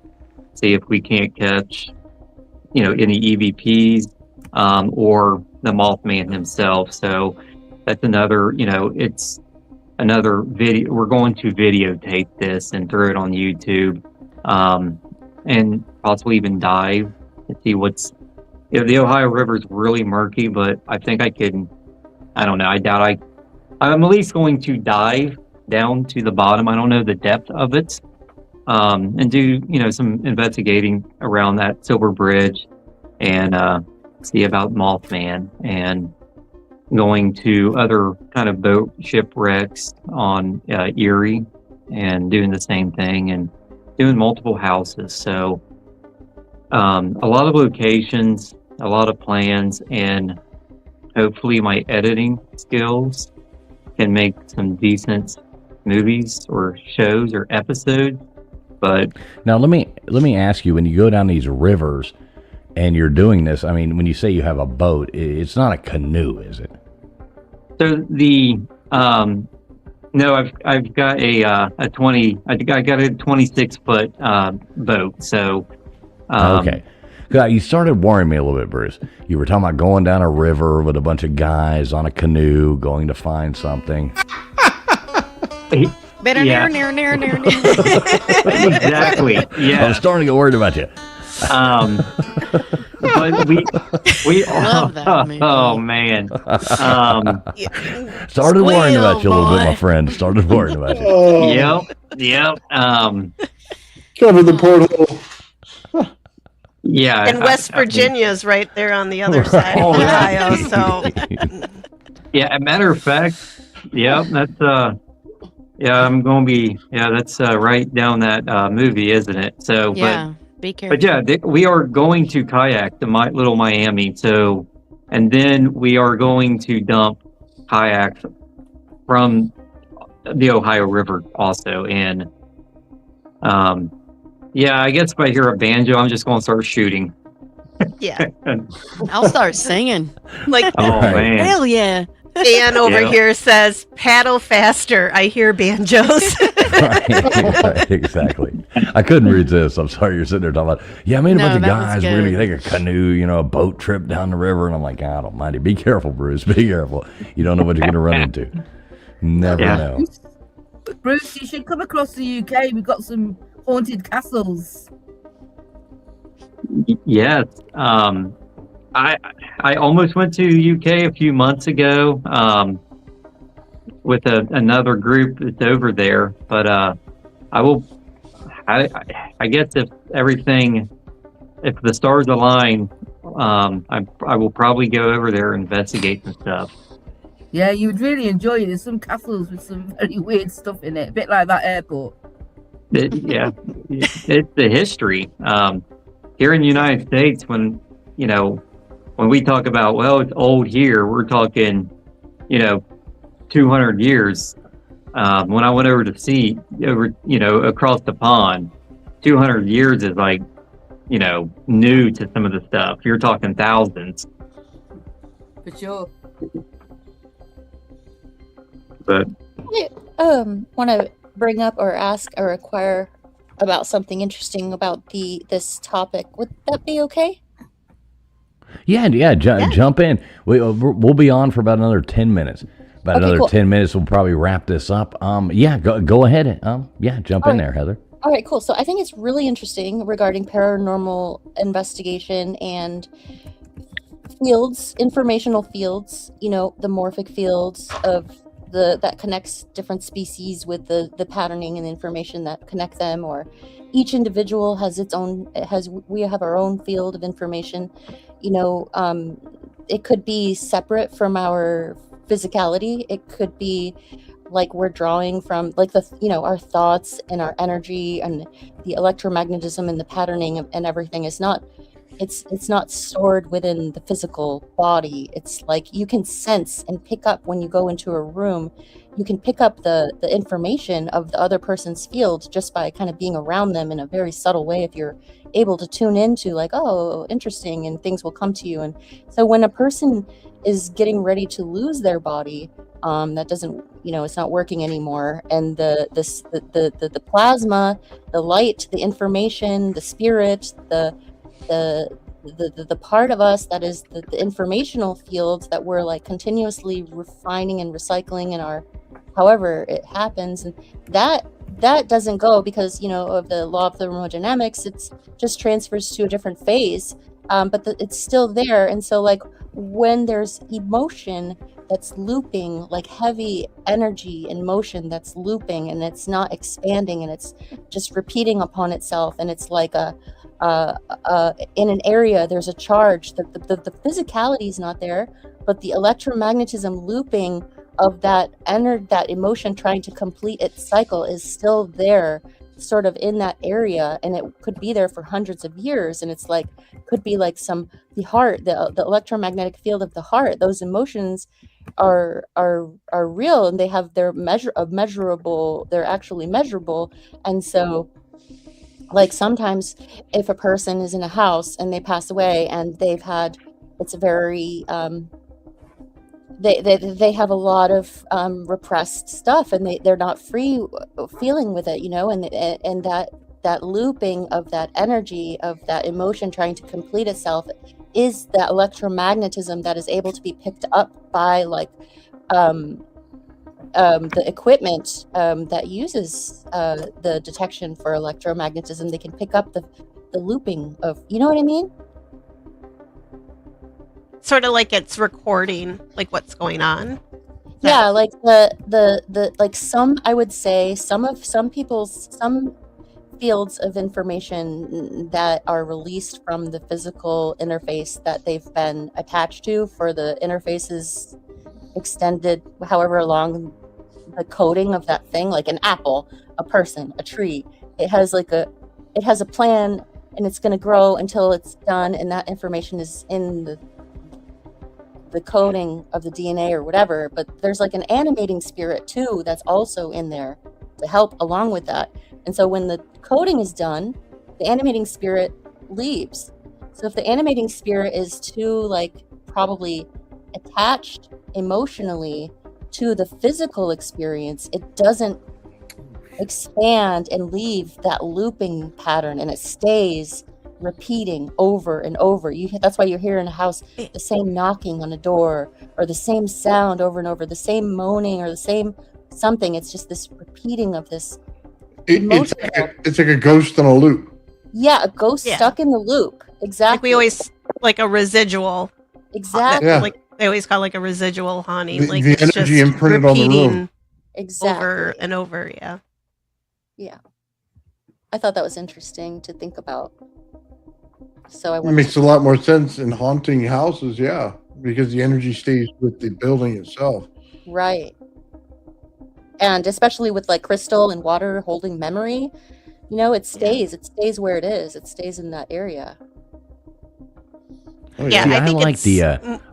see if we can't catch, any EVPs or the Mothman himself. So that's another, it's another video. We're going to videotape this and throw it on YouTube and possibly even dive and see what's, the Ohio River is really murky, but I think I can, I don't know. I doubt I'm at least going to dive down to the bottom. I don't know the depth of it, and do some investigating around that Silver Bridge, and see about Mothman, and going to other kind of boat shipwrecks on Erie, and doing the same thing, and doing multiple houses. So a lot of locations, a lot of plans, and hopefully my editing skills can make some decent movies or shows or episodes. But now let me ask you, when you go down these rivers and you're doing this. I mean, when you say you have a boat, it's not a canoe, is it? So no, I've got a 20. I think I got a 26-foot boat. So Okay. You started worrying me a little bit, Bruce. You were talking about going down a river with a bunch of guys on a canoe going to find something. Yeah. Exactly. Yeah. I'm starting to get worried about you. But we Love that movie. Oh man. Started worrying about you a little bit, my friend. Started worrying about you. Yep. Cover the porthole. Yeah. And West Virginia's right there on the other side Oh, of yeah. Ohio. So Yeah, a matter of fact, that's I'm gonna be that's right down that movie, isn't it? So Yeah, be careful. but yeah, we are going to kayak to Little Miami. So, and then we are going to dump kayaks from the Ohio River also. And I guess if I hear a banjo, I'm just going to start shooting. yeah, I'll start singing. like Oh man. Hell yeah. Dan over Yeah. here says, "Paddle faster." I hear banjos. Right, exactly. I couldn't resist. I'm sorry you're sitting there talking about, I made a No, bunch of that was guys. We're going to good. take a canoe, a boat trip down the river. And I'm like, God almighty, be careful, Bruce. Be careful. You don't know what you're going to run into. Never Yeah. know. Bruce, you should come across the UK. We've got some haunted castles. Yes. I almost went to UK a few months ago with another group that's over there, but I guess if the stars align, I will probably go over there and investigate some stuff. Yeah, you would really enjoy it. There's some castles with some very weird stuff in it, a bit like that airport. It's the history here in the United States. When we talk about, well, it's old here, we're talking 200 years. When I went over to see across the pond, 200 years is like new to some of the stuff. You're talking thousands. For sure. But Want to bring up or ask or inquire about something interesting about this topic. Would that be okay? Yeah. Jump in. We'll be on for about another 10 minutes. About Okay, another cool. 10 minutes, we'll probably wrap this up. Go ahead. Jump All in right. there, Heather. All right, cool. So I think it's really interesting regarding paranormal investigation and fields, informational fields, the morphic fields of that connects different species with the patterning and the information that connect them, or each individual has its own, we have our own field of information. It could be separate from our physicality. It could be like we're drawing from like our thoughts and our energy, and the electromagnetism and the patterning and everything is not, it's not stored within the physical body. It's like you can sense and pick up when you go into a room. You can pick up the information of the other person's field just by kind of being around them in a very subtle way, if you're able to tune into like, oh, interesting, and things will come to you. And so when a person is getting ready to lose their body, that doesn't, it's not working anymore, and the plasma, the light, the information, the spirit, the part of us that is the informational fields that we're like continuously refining and recycling in our, however it happens, and that doesn't go because of the law of thermodynamics. It's just transfers to a different phase, but it's still there. And so like when there's emotion that's looping, like heavy energy and motion that's looping, and it's not expanding, and it's just repeating upon itself, and it's like in an area there's a charge that the physicality is not there, but the electromagnetism looping of that emotion trying to complete its cycle is still there, sort of in that area, and it could be there for hundreds of years. And it's like, could be like the heart, the electromagnetic field of the heart. Those emotions are real, and they're actually measurable. And so like sometimes if a person is in a house and they pass away and they've had, it's a very they have a lot of repressed stuff, and they're not free feeling with it, and that looping of that energy, of that emotion trying to complete itself, is that electromagnetism that is able to be picked up by like the equipment that uses the detection for electromagnetism. They can pick up the looping of, you know what I mean? Sort of like it's recording like what's going on. Yeah, like the like I would say some fields of information that are released from the physical interface that they've been attached to, for the interfaces extended however long the coding of that thing, like an apple, a person, a tree, it has a plan, and it's going to grow until it's done, and that information is in the coding of the DNA or whatever. But there's like an animating spirit too that's also in there to help along with that. And so when the coding is done, the animating spirit leaves. So if the animating spirit is too like probably attached emotionally to the physical experience, it doesn't expand and leave that looping pattern, and it stays repeating over and over. That's why you hear in a house the same knocking on a door, or the same sound over and over, the same moaning, or the same something. It's just this repeating of this. It's like a ghost in a loop. Yeah, a ghost stuck in the loop. Exactly. Like we always like a residual. Exactly. Yeah. Like they always call like a residual haunting. The Like energy it's just imprinted on the room. Exactly. over and over. Yeah. Yeah. I thought that was interesting to think about. So It makes a lot more sense in haunting houses, yeah, because the energy stays with the building itself. Right. And especially with like crystal and water holding memory, it stays. It stays where it is. It stays in that area. Yeah, See, I think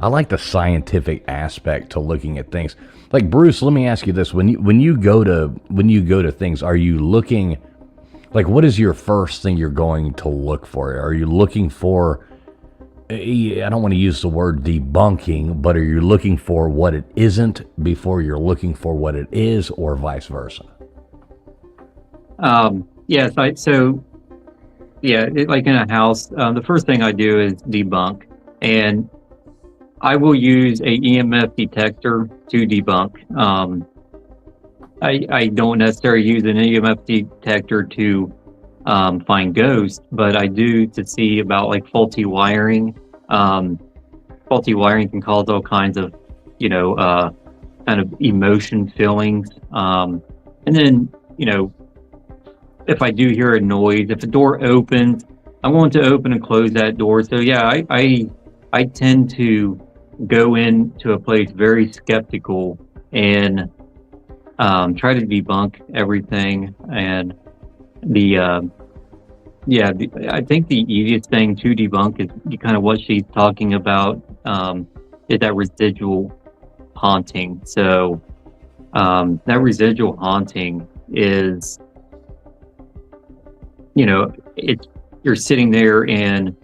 I like the scientific aspect to looking at things. Like Bruce, let me ask you this: when you go to things, are you looking? Like, what is your first thing you're going to look for? Are you looking for, I don't want to use the word debunking, but are you looking for what it isn't before you're looking for what it is, or vice versa? Yes. Like in a house, the first thing I do is debunk, and I will use a EMF detector to debunk. I don't necessarily use an EMF detector to find ghosts, but I do to see about like faulty wiring. Faulty wiring can cause all kinds of, kind of emotion feelings. And then, if I do hear a noise, if a door opens, I want to open and close that door. So yeah, I tend to go into a place very skeptical and try to debunk everything. And I think the easiest thing to debunk is kind of what she's talking about, is that residual haunting. So that residual haunting is, you're sitting there and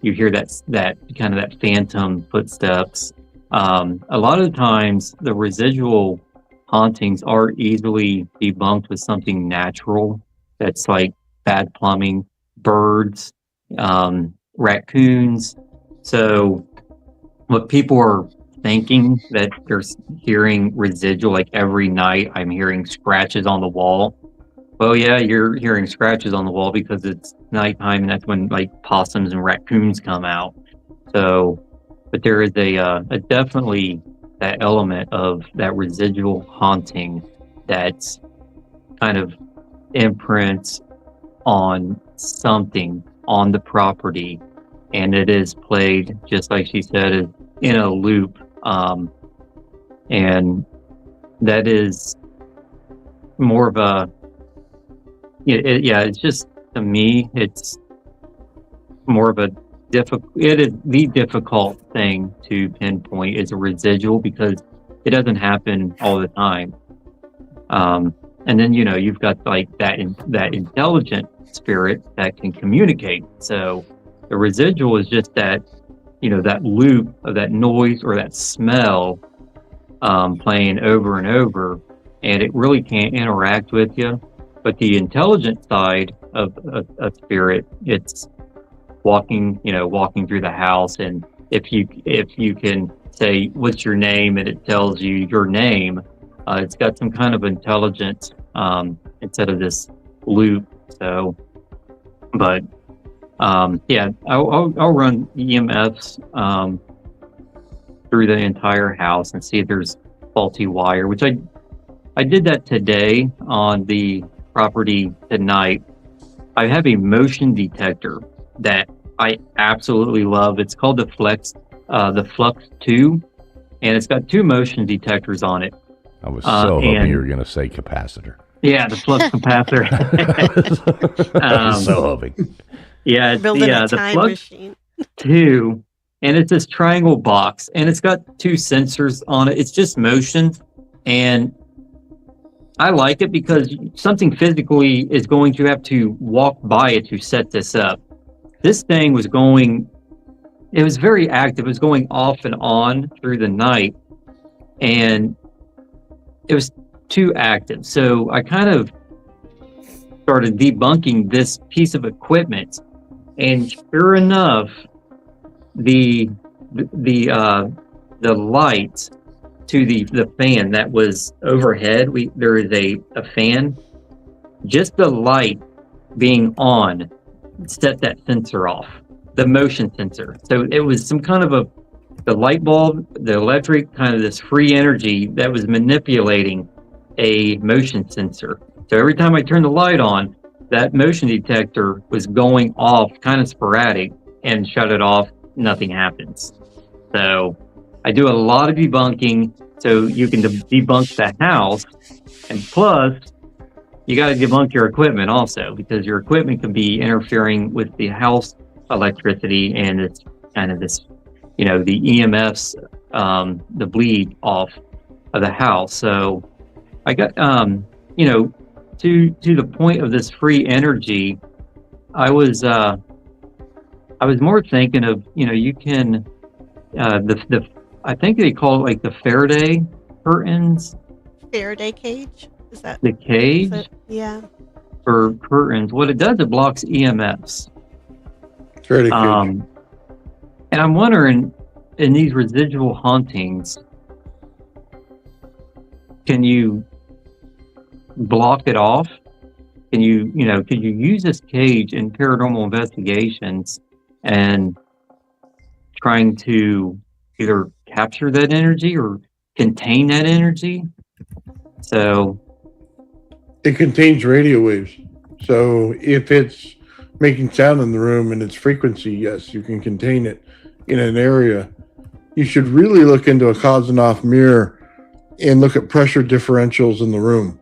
you hear that kind of that phantom footsteps. A lot of times the residual hauntings are easily debunked with something natural. That's like bad plumbing, birds, raccoons. So what people are thinking that they're hearing residual, like every night I'm hearing scratches on the wall. Well, yeah, you're hearing scratches on the wall because it's nighttime, and that's when like possums and raccoons come out. So, but there is a definitely that element of that residual haunting that's kind of imprints on something on the property, and it is played, just like she said, is in a loop, and that is more of a it's just, to me, it's more of a difficult. It is the difficult thing to pinpoint is a residual, because it doesn't happen all the time. And then you've got like that intelligent spirit that can communicate. So the residual is just that, that loop of that noise or that smell playing over and over, and it really can't interact with you. But the intelligent side of spirit, it's walking through the house, and if you can say what's your name and it tells you your name, it's got some kind of intelligence instead of this loop. So, but yeah, I'll run EMFs through the entire house and see if there's faulty wire, which I did that today on the property tonight. I have a motion detector that I absolutely love. It's called the Flux 2, and it's got 2 motion detectors on it. I was so hoping you were going to say capacitor. Yeah, the flux capacitor. I was so hoping. Yeah, it's the Flux machine. 2, and it's this triangle box, and it's got 2 sensors on it. It's just motion, and I like it because something physically is going to have to walk by it to set this up. This thing was it was very active. It was going off and on through the night, and it was too active. So I kind of started debunking this piece of equipment, and sure enough, the light to the fan that was overhead, there is a fan. Just the light being on set that sensor off, the motion sensor. So it was some kind of the light bulb, the electric, kind of this free energy that was manipulating a motion sensor. So every time I turned the light on, that motion detector was going off kind of sporadic, and shut it off, nothing happens. So I do a lot of debunking so you can debunk the house, and plus you got to debunk your equipment also, because your equipment can be interfering with the house electricity, and it's kind of this, the EMFs, the bleed off of the house. So I got, to the point of this free energy, I was more thinking of, you can, I think they call it like the Faraday curtains. Faraday cage? Is that the cage? Yeah. For curtains. What it does, it blocks EMFs. Faraday cage. And I'm wondering, in these residual hauntings, can you block it off? Can you, could you use this cage in paranormal investigations and trying to either capture that energy or contain that energy? So it contains radio waves. So if it's making sound in the room and its frequency, yes, you can contain it in an area. You should really look into a Kazanoff mirror and look at pressure differentials in the room.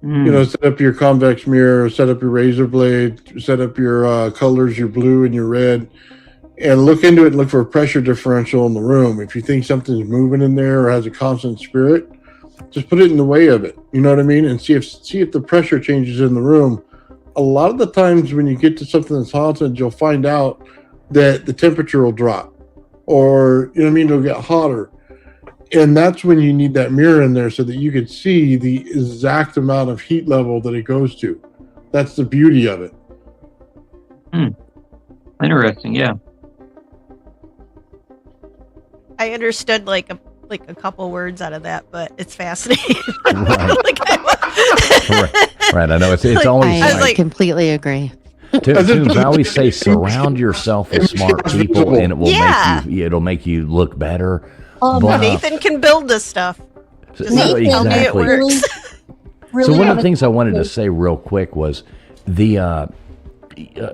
Set up your convex mirror, set up your razor blade, set up your colors, your blue and your red, and look into it and look for a pressure differential in the room. If you think something's moving in there or has a constant spirit, just put it in the way of it. You know what I mean? And see if the pressure changes in the room. A lot of the times when you get to something that's haunted, you'll find out that the temperature will drop, or it'll get hotter. And that's when you need that mirror in there so that you could see the exact amount of heat level that it goes to. That's the beauty of it. Interesting, yeah. I understood like a couple words out of that, but it's fascinating. Right. I know it's always. I completely agree. Tunes, I always say surround yourself with smart people, and it will it'll make you look better. Nathan can build this stuff. Exactly. It works. So one of the things I wanted to say real quick was a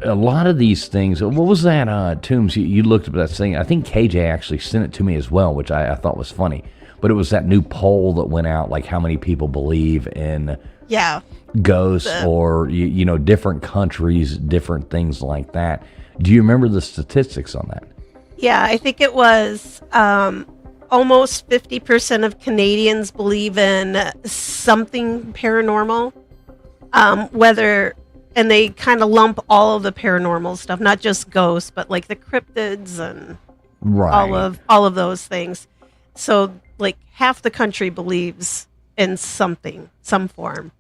lot of these things. What was that, Toombs? You looked up that thing. I think KJ actually sent it to me as well, which I thought was funny. But it was that new poll that went out, like how many people believe in ghosts or different countries, different things like that. Do you remember the statistics on that? Yeah, I think it was almost 50% of Canadians believe in something paranormal, whether and they kind of lump all of the paranormal stuff, not just ghosts, but like the cryptids and all of those things. So like half the country believes in something, some form.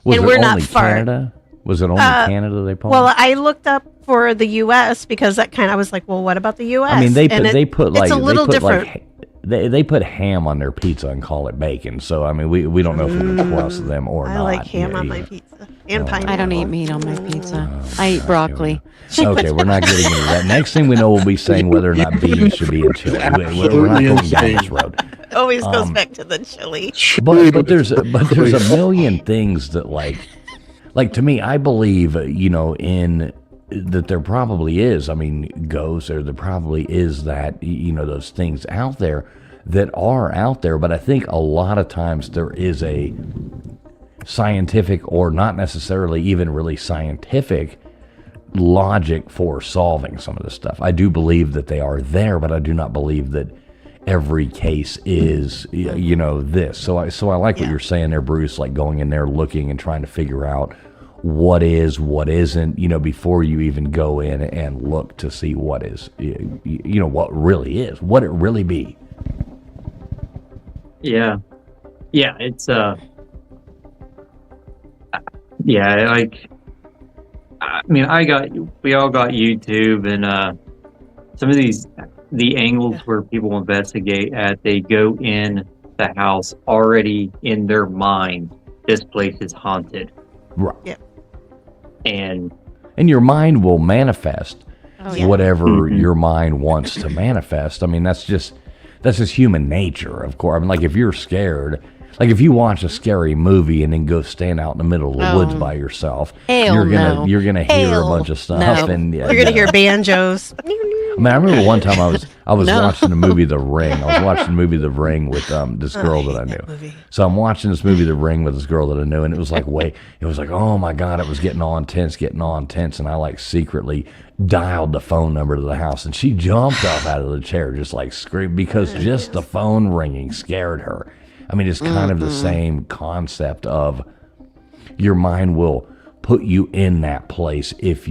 Was and it we're only not far. Canada? Was it only Canada they pulled? Well, I looked up for the U.S. because that kind of was like, well, what about the U.S.? I mean, they put like it's a little different. They put ham on their pizza and call it bacon. So I mean, we don't know if we can trust them or not. I like ham on my pizza and pineapple. I don't eat meat on my pizza. I eat broccoli. Okay, we're not getting into that. Next thing we know, we'll be saying whether or not beans should be in chili. We're not going down this road. Always goes back to the chili. But there's a million things that like to me, I believe in that there probably is. I mean, ghosts, or there probably is that those things out there that are out there. But I think a lot of times there is a scientific, or not necessarily even really scientific, logic for solving some of this stuff. I do believe that they are there, but I do not believe that every case is this. So I like what you're saying there, Bruce, like going in there, looking and trying to figure out what is, what isn't, before you even go in and look to see what is, what really is, what it really be. Yeah, it's like, I mean, we all got YouTube, and some of the angles where people investigate at, they go in the house already in their mind, this place is haunted. Right. Yeah. And your mind will manifest whatever Mm-hmm. your mind wants to manifest. I mean, that's just human nature, of course. I mean, like if you're scared, like if you watch a scary movie and then go stand out in the middle of the woods by yourself, you're gonna hear a bunch of stuff, and you're gonna hear banjos. I mean, I remember one time I was watching the movie The Ring. I was watching the movie The Ring with this girl that I knew. So I'm watching this movie The Ring with this girl that I knew, and it was like oh my God, it was getting all intense, and I like secretly dialed the phone number to the house, and she jumped up out of the chair, just like screamed, because just the phone ringing scared her. I mean, it's kind of the same concept of your mind will put you in that place if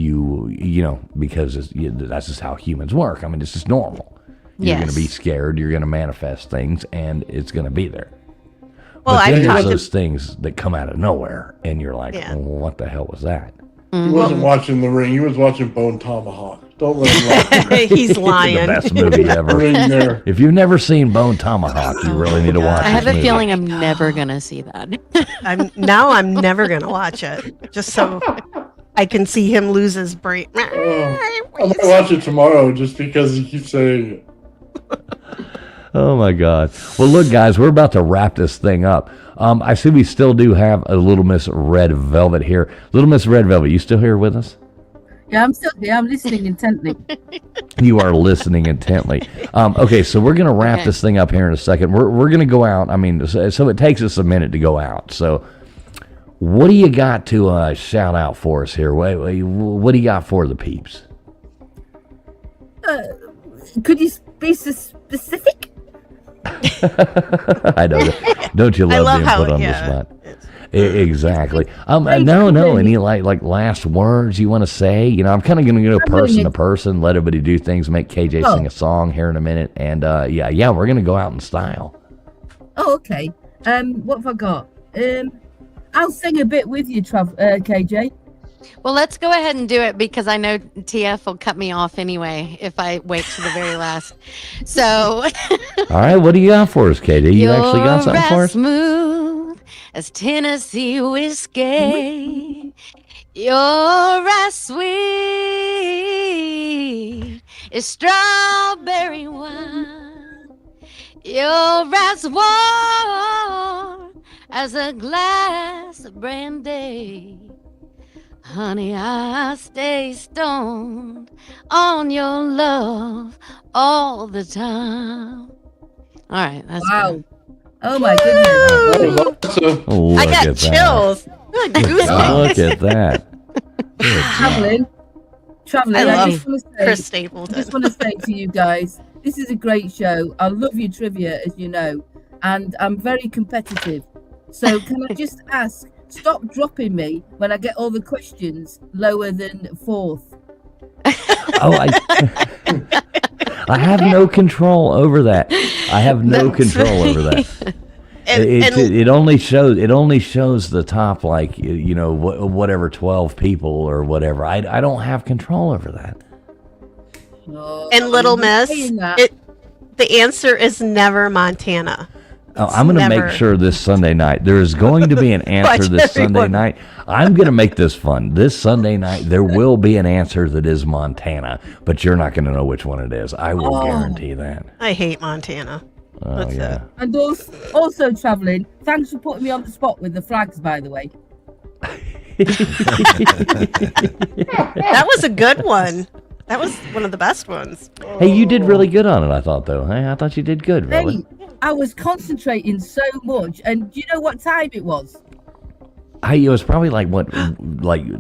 because that's just how humans work. I mean, it's just normal. You're going to be scared. You're going to manifest things, and it's going to be there. Well, but then there's those things that come out of nowhere, and you're like, well, what the hell was that? He wasn't watching The Ring. He was watching Bone Tomahawk. Don't let him lie. He's lying. The best movie ever. If you've never seen Bone Tomahawk, you really need to watch it. I have a feeling I'm never gonna see that. I'm never gonna watch it, just so I can see him lose his brain. I might watch it tomorrow just because he keeps saying it. Oh my God. Well, look, guys, we're about to wrap this thing up. I see we still do have a Little Miss Red Velvet here. Little Miss Red Velvet, you still here with us? Yeah, I'm still here. I'm listening intently. You are listening intently. Okay, so we're going to wrap this thing up here in a second. We're going to go out. I mean, so it takes us a minute to go out. So what do you got to shout out for us here? What do you got for the peeps? Could you be specific? I know. Don't you love being put on the spot? Exactly. No. Any like last words you want to say? I'm kind of going to go person to person, let everybody do things, make KJ sing a song here in a minute, and we're going to go out in style. Oh, okay. What have I got? I'll sing a bit with you, KJ. Well, let's go ahead and do it, because I know TF will cut me off anyway if I wait to the very last. So, all right, what do you got for us, KD? You actually got something for us? Smooth as Tennessee whiskey. You're as sweet as strawberry wine. You're as warm as a glass of brandy. Honey, I stay stoned on your love all the time. All right, that's wow. Oh my goodness! Oh, I got chills. Look at that. Traveling. I love Chris Stapleton. I just want to say to you guys, this is a great show. I love your trivia, as you know, and I'm very competitive. So can I just ask stop dropping me when I get all the questions lower than fourth. Oh, I have no control over that. I have no control over that. It only shows the top, like, you know, whatever 12 people or whatever. I don't have control over that. And Little Miss, the answer is never Montana. Oh, I'm going to make sure this Sunday night there is going to be an answer this Sunday night. I'm going to make this fun. This Sunday night there will be an answer that is Montana, but you're not going to know which one it is. I will guarantee that. I hate Montana. Oh, yeah. And also traveling. Thanks for putting me on the spot with the flags, by the way. That was a good one. That was one of the best ones. Hey, you did really good on it, I thought, though. Hey, I thought you did good, really. Hey, I was concentrating so much, and do you know what time it was? It was probably like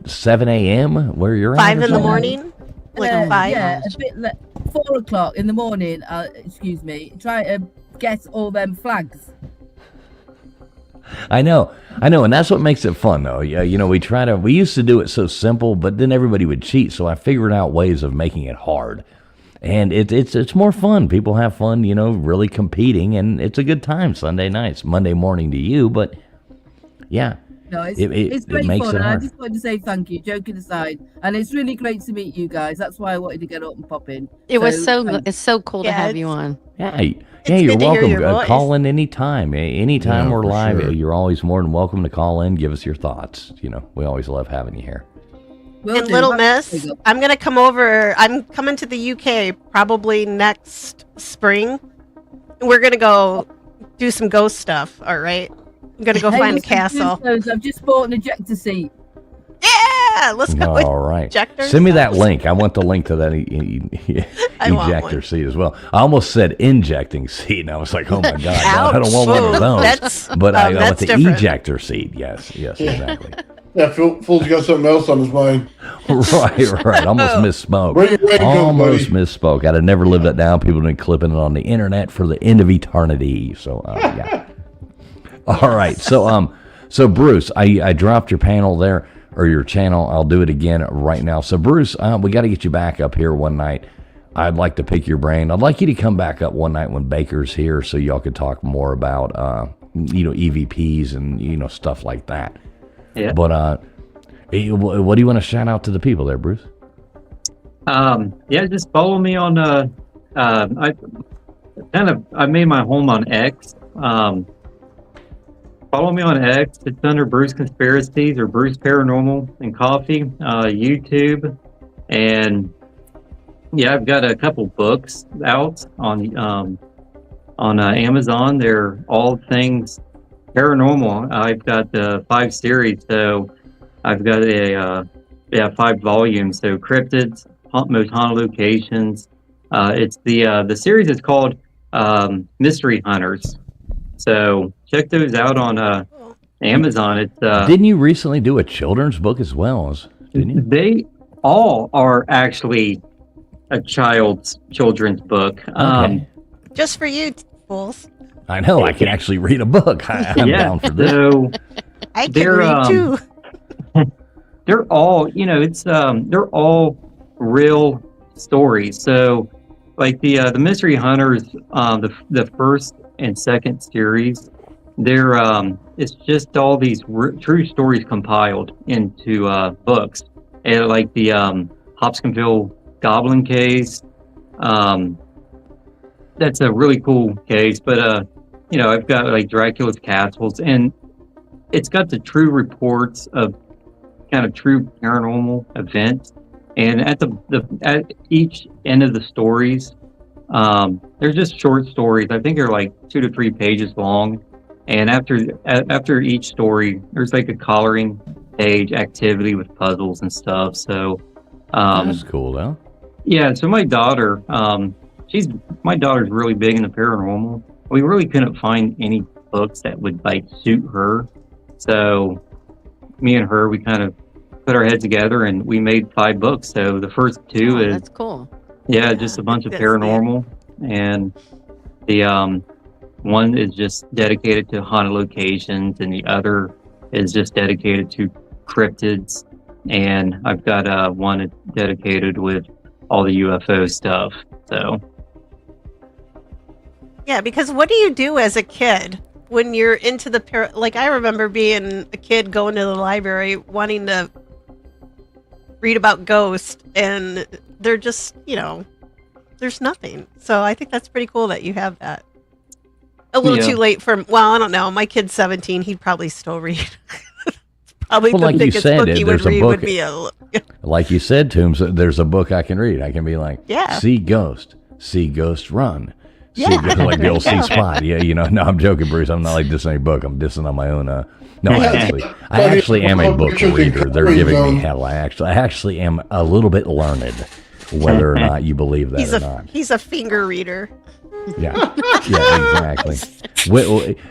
7 a.m. where you're at? 5 in the morning? Like 5? Yeah, a bit 4 o'clock in the morning, excuse me, try to get all them flags. I know, and that's what makes it fun, though. Yeah, you know, we used to do it so simple, but then everybody would cheat, so I figured out ways of making it hard. And it's more fun. People have fun, you know, really competing, and it's a good time Sunday nights, Monday morning to you, but yeah. No, it's it great makes fun, it and I hard. just wanted to say thank you, joking aside. And it's really great to meet you guys. That's why I wanted to get up and pop in. It's so cool to have you on. Yeah, you're good to hear welcome. your voice. Call in anytime. Anytime we're for live, sure. you're always more than welcome to call in, give us your thoughts. You know, we always love having you here. And Little Miss, I'm going to come over. I'm coming to the UK probably next spring. We're going to go do some ghost stuff, all right? I'm going to go find a castle. I've just bought an ejector seat. Yeah, let's go. All right. Ejectors. Send me that link. I want the link to that ejector seat as well. I almost said injecting seat, and I was like, oh my God, I don't want one of those. But I want the ejector seat. Yes, exactly. Yeah, Fool's got something else on his mind. Right. Almost misspoke. Where you ready to go, Almost buddy? misspoke. I'd have never lived that down. People have been clipping it on the internet for the end of eternity. So, yeah. All right. So Bruce, I dropped your panel there, or your channel. I'll do it again right now. So, Bruce, we got to get you back up here one night. I'd like to pick your brain. I'd like you to come back up one night when Baker's here so y'all could talk more about, EVPs and, stuff like that. Yeah. But what do you want to shout out to the people there, Bruce? Yeah, just follow me on I made my home on X. Follow me on X. It's under Bruce Conspiracies or Bruce Paranormal and Coffee, YouTube. And yeah, I've got a couple books out on Amazon. They're all things paranormal. I've got 5 series, so I've got 5 volumes. So cryptids, most haunted locations. It's the series is called Mystery Hunters. So check those out on Amazon. It's Didn't you recently do a children's book as well? Didn't you? They all are actually a children's book. Okay. Just for you, fools. I know. I can actually read a book. I'm down for this. So I can read too. They're all, they're all real stories. So, like the Mystery Hunters, the first and second series, they're it's just all these true stories compiled into books, and like the Hopkinsville Goblin case. That's a really cool case, but I've got like Dracula's Castles, and it's got the true reports of kind of true paranormal events. And at at each end of the stories, they're just short stories. I think they're like 2 to 3 pages long. And after each story, there's like a coloring page activity with puzzles and stuff. So that's cool, though. Yeah. So my daughter, my daughter's really big in the paranormal. We really couldn't find any books that would like suit her. So me and her, we kind of put our heads together and we made 5 books. So the first 2 is that's cool. Yeah, just a bunch of paranormal, and the one is just dedicated to haunted locations, and the other is just dedicated to cryptids, and I've got one dedicated with all the UFO stuff. So Yeah, because what do you do as a kid when you're into the like I remember being a kid going to the library wanting to read about ghosts, and they're just, there's nothing. So I think that's pretty cool that you have that. A little Yeah. too late for, well, I don't know. My kid's 17. He'd probably still read. Probably Well, the like you biggest said, book he would there's a read book- would be a. Like you said, Toombs, there's a book I can read. I can be like, Yeah. see ghost run. See Yeah, ghost, like the old there you see go. spot. Yeah, no, I'm joking, Bruce. I'm not like dissing any book. I'm dissing on my own. No, I actually am a book reader. They're giving me hell. I actually am a little bit learned, whether or not you believe that or not. He's a finger reader. Yeah, exactly.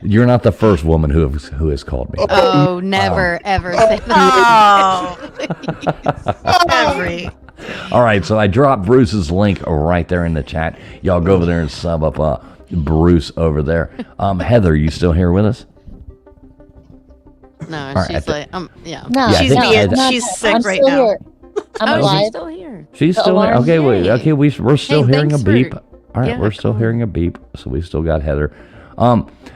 You're not the first woman who has called me. Oh, never ever say that. Oh, every. All right, so I dropped Bruce's link right there in the chat. Y'all go over there and sub up Bruce over there. Heather, you still here with us? No, All right, she's like, yeah. No, Yeah, I she's think- she's sick I'm right still now. here. I'm Oh, alive. she's still here. She's The still here. alarm. Okay, wait. Yay. Okay, we're still Hey, hearing a thanks for- beep. All right, Yeah, we're still cool. hearing a beep, so we still got Heather.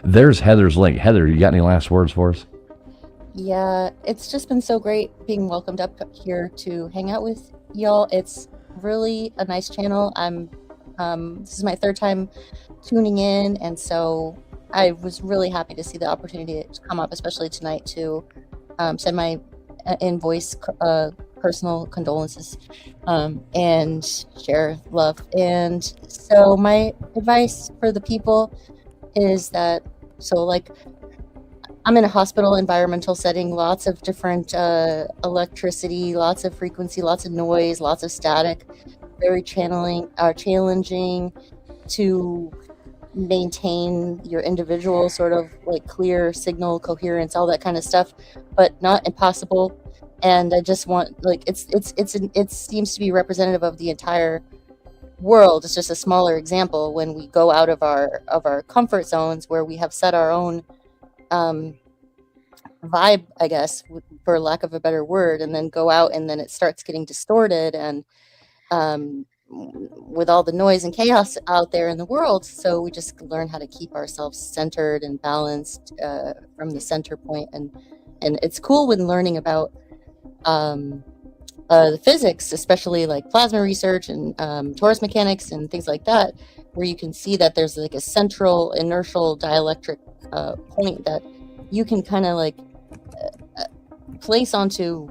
There's Heather's link. Heather, you got any last words for us? Yeah, it's just been so great being welcomed up here to hang out with y'all. It's really a nice channel. This is my third time tuning in, and so I was really happy to see the opportunity to come up, especially tonight, to send my in-voice personal condolences and share love. And so my advice for the people is that, I'm in a hospital environmental setting, lots of different electricity, lots of frequency, lots of noise, lots of static, very challenging to maintain your individual sort of like clear signal coherence, all that kind of stuff, but not impossible. And I just want, like, it seems to be representative of the entire world. It's just a smaller example when we go out of our comfort zones where we have set our own vibe, I guess, for lack of a better word, and then go out and then it starts getting distorted and with all the noise and chaos out there in the world. So we just learn how to keep ourselves centered and balanced from the center point. And it's cool when learning about the physics, especially like plasma research and torus mechanics and things like that, where you can see that there's like a central inertial dielectric point that you can kind of like place onto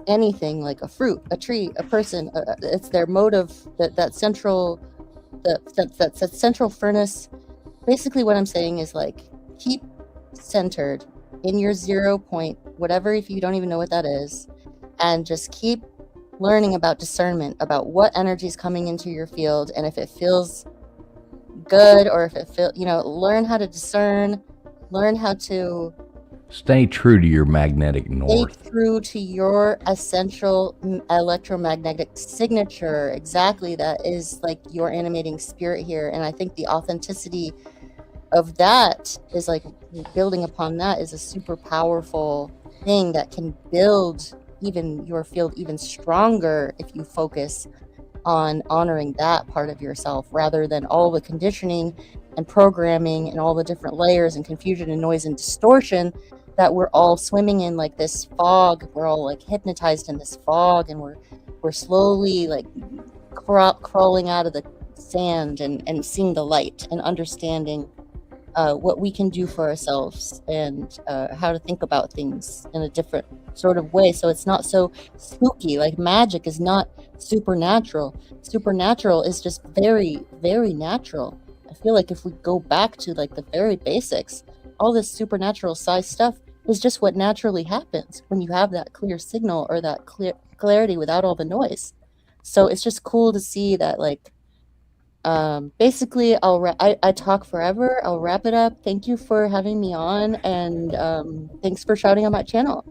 anything, like a fruit, a tree, a person. It's their motive, that central furnace. Basically what I'm saying is, like, keep centered in your 0 point, whatever, if you don't even know what that is, and just keep learning about discernment, about what energy is coming into your field, and if it feels good or if it learn how to discern, learn how to Stay true to your magnetic north. stay true to your essential electromagnetic signature. Exactly, that is like your animating spirit here. And I think the authenticity of that is like building upon that is a super powerful thing that can build even your field even stronger if you focus on honoring that part of yourself rather than all the conditioning and programming and all the different layers and confusion and noise and distortion that we're all swimming in, like this fog. We're all like hypnotized in this fog, and we're slowly like crawling out of the sand and seeing the light and understanding what we can do for ourselves and how to think about things in a different sort of way, so it's not so spooky. Like, magic is not supernatural. Supernatural is just very, very natural. I feel like if we go back to like the very basics, all this supernatural size stuff is just what naturally happens when you have that clear signal or that clarity without all the noise. So it's just cool to see that, like, basically I talk forever. I'll wrap it up. Thank you for having me on, and thanks for shouting on my channel.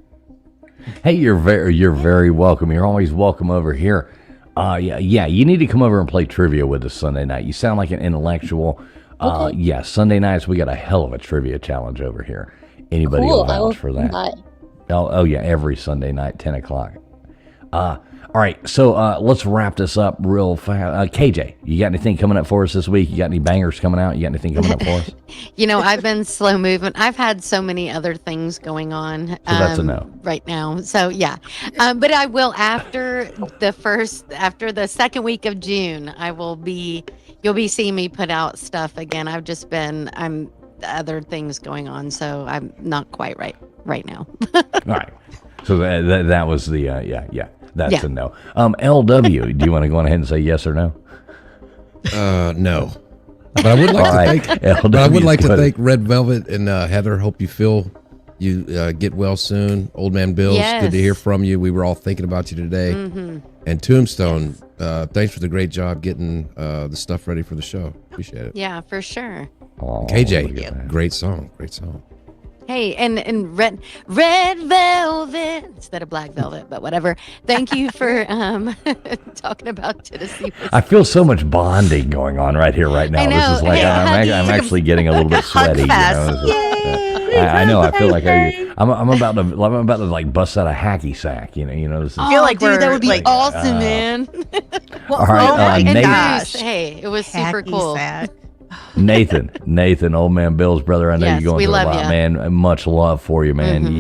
Hey, you're very welcome. You're always welcome over here. Yeah, you need to come over and play trivia with us Sunday night. You sound like an intellectual. Okay. Yeah, Sunday nights we got a hell of a trivia challenge over here. Anybody Cool. will I will vouch for come that. by. Oh yeah, every Sunday night, 10 o'clock. All right, so let's wrap this up real fast. KJ, you got anything coming up for us this week? You got any bangers coming out? You got anything coming up for us? You know, I've been slow moving. I've had so many other things going on that's a no. right now. So yeah, but I will after the second week of June. You'll be seeing me put out stuff again. I'm other things going on, so I'm not quite right now. All right, so that was the yeah. That's Yeah. a no. LW, do you want to go on ahead and say yes or no? No. But I would like to LW's thank Red Velvet and Heather. Hope you get well soon. Old Man Bill, it's good to hear from you. We were all thinking about you today. Mm-hmm. And Tombstone, thanks for the great job getting the stuff ready for the show. Appreciate it. Yeah, for sure. Oh, KJ, great song. Hey, and red velvet instead of black velvet, but whatever. Thank you for talking about Tennessee. I feel so much bonding going on right here, right now. I know. This is like Hey, I'm actually getting a little bit sweaty. You know? I know. I feel like I'm about to like bust out a hacky sack. You know. This is, I feel like dude, that would be like, awesome, man. All right, and Nathan. Bruce, hey, it was super Hacky cool. sack. Nathan, Old Man Bill's brother. I know Yes, you're going we through a love lot, ya. man. Much love for you, man. Mhm.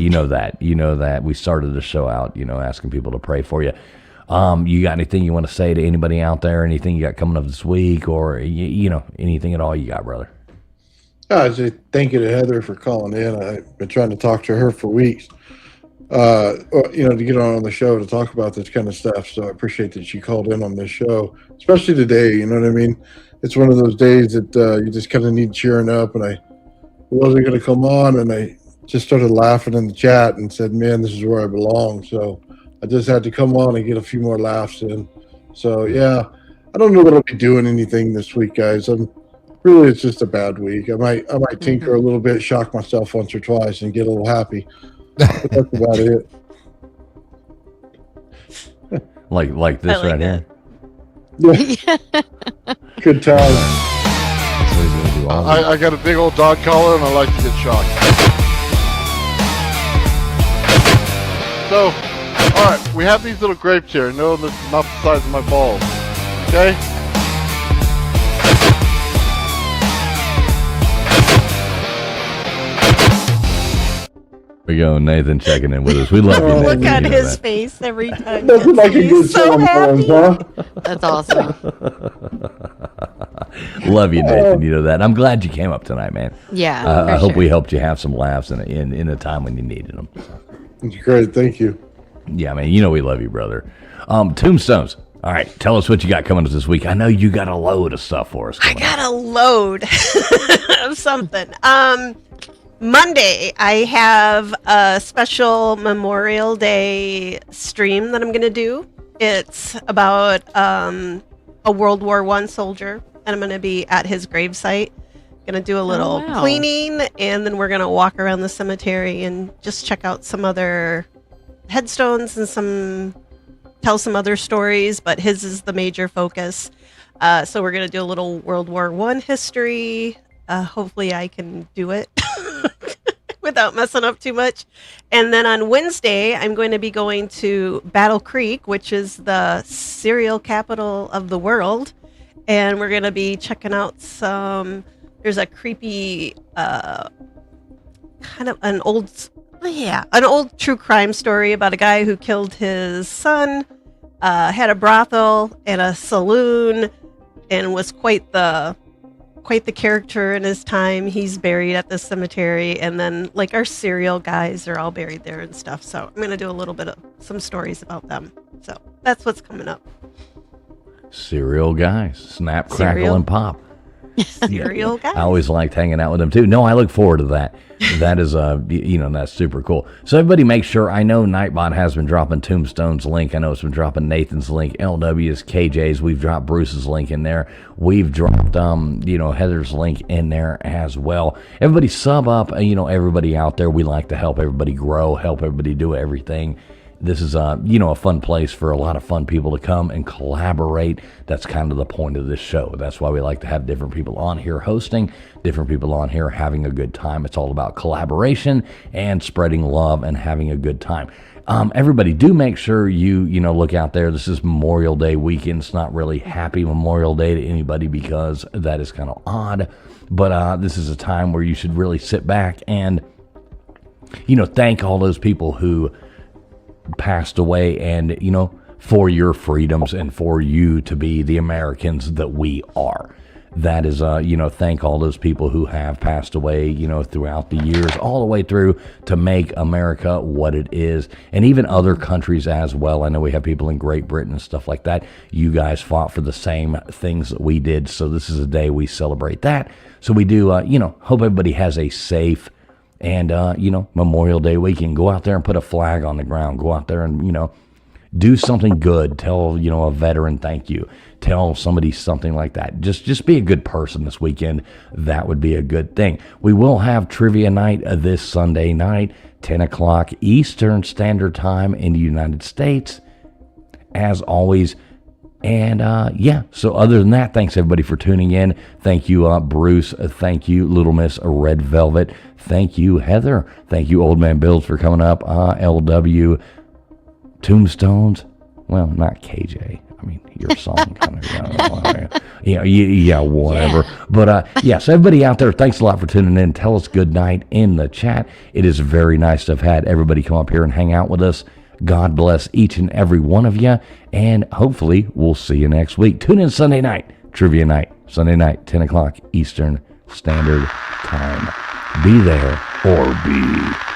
You know that. We started the show out, asking people to pray for you. You got anything you want to say to anybody out there? Anything you got coming up this week, or anything at all you got, brother? I say thank you to Heather for calling in. I've been trying to talk to her for weeks, to get on the show to talk about this kind of stuff. So I appreciate that she called in on this show, especially today. You know what I mean? It's one of those days that you just kind of need cheering up. And I wasn't going to come on, and I just started laughing in the chat and said, man, this is where I belong. So I just had to come on and get a few more laughs in. So, yeah, I don't know that I'll be doing anything this week, guys. It's just a bad week. I might tinker a little bit, shock myself once or twice, and get a little happy. But that's about it. Like this right here. Yeah. Good time. I got a big old dog collar and I like to get shocked. So, alright, we have these little grapes here. No, this is not the size of my balls. Okay? There we go, Nathan checking in with us. We love you, Nathan. Look at You know his that. face every time. That's like a good He's so song, happy. huh? That's awesome. Love you, Nathan. You know that. I'm glad you came up tonight, man. Yeah, I for hope sure. we helped you have some laughs in a time when you needed them. It's great. Thank you. Yeah, man. We love you, brother. Tombstones. All right, tell us what you got coming up this week. I know you got a load of stuff for us. I got a load of something. Monday, I have a special Memorial Day stream that I'm going to do. It's about a World War I soldier, and I'm going to be at his gravesite. Going to do a little cleaning, and then we're going to walk around the cemetery and just check out some other headstones and tell some other stories, but his is the major focus. So we're going to do a little World War I history. Hopefully I can do it without messing up too much. And then on Wednesday, I'm going to be going to Battle Creek, which is the cereal capital of the world. And we're going to be checking out there's a creepy, kind of an old true crime story about a guy who killed his son, had a brothel and a saloon, and was quite the character in his time. He's buried at this cemetery, and then like our cereal guys are all buried there and stuff. So I'm gonna do a little bit of some stories about them. So that's what's coming up. Cereal guys, snap, crackle, and pop. Cereal guys. I always liked hanging out with them too. No, I look forward to that. That is, that's super cool. So everybody make sure, I know Nightbot has been dropping Tombstone's link. I know it's been dropping Nathan's link, LW's, KJ's. We've dropped Bruce's link in there. We've dropped, Heather's link in there as well. Everybody sub up, everybody out there. We like to help everybody grow, help everybody do everything. this is a fun place for a lot of fun people to come and collaborate. That's kind of the point of this show. That's why we like to have different people on here hosting, different people on here having a good time. It's all about collaboration and spreading love and having a good time. Everybody, do make sure you look out there. This is Memorial Day weekend. It's not really happy Memorial Day to anybody because that is kind of odd. But this is a time where you should really sit back and, thank all those people who passed away and, for your freedoms and for you to be the Americans that we are. That is, thank all those people who have passed away, throughout the years, all the way through to make America what it is, and even other countries as well. I know we have people in Great Britain and stuff like that. You guys fought for the same things that we did, so this is a day we celebrate that. So we do, hope everybody has a safe and, Memorial Day weekend. Go out there and put a flag on the ground. Go out there and, do something good. Tell, a veteran thank you. Tell somebody something like that. Just be a good person this weekend. That would be a good thing. We will have trivia night this Sunday night, 10 o'clock Eastern Standard Time in the United States, as always. And, so other than that, thanks everybody for tuning in. Thank you, Bruce. Thank you, Little Miss Red Velvet. Thank you, Heather. Thank you, Old Man Bills, for coming up. LW Tombstones. Well, not KJ. I mean, your song kind of, whatever. Yeah. But, so everybody out there, thanks a lot for tuning in. Tell us good night in the chat. It is very nice to have had everybody come up here and hang out with us. God bless each and every one of you, and hopefully we'll see you next week. Tune in Sunday night, trivia night, Sunday night, 10 o'clock Eastern Standard Time. Be there or be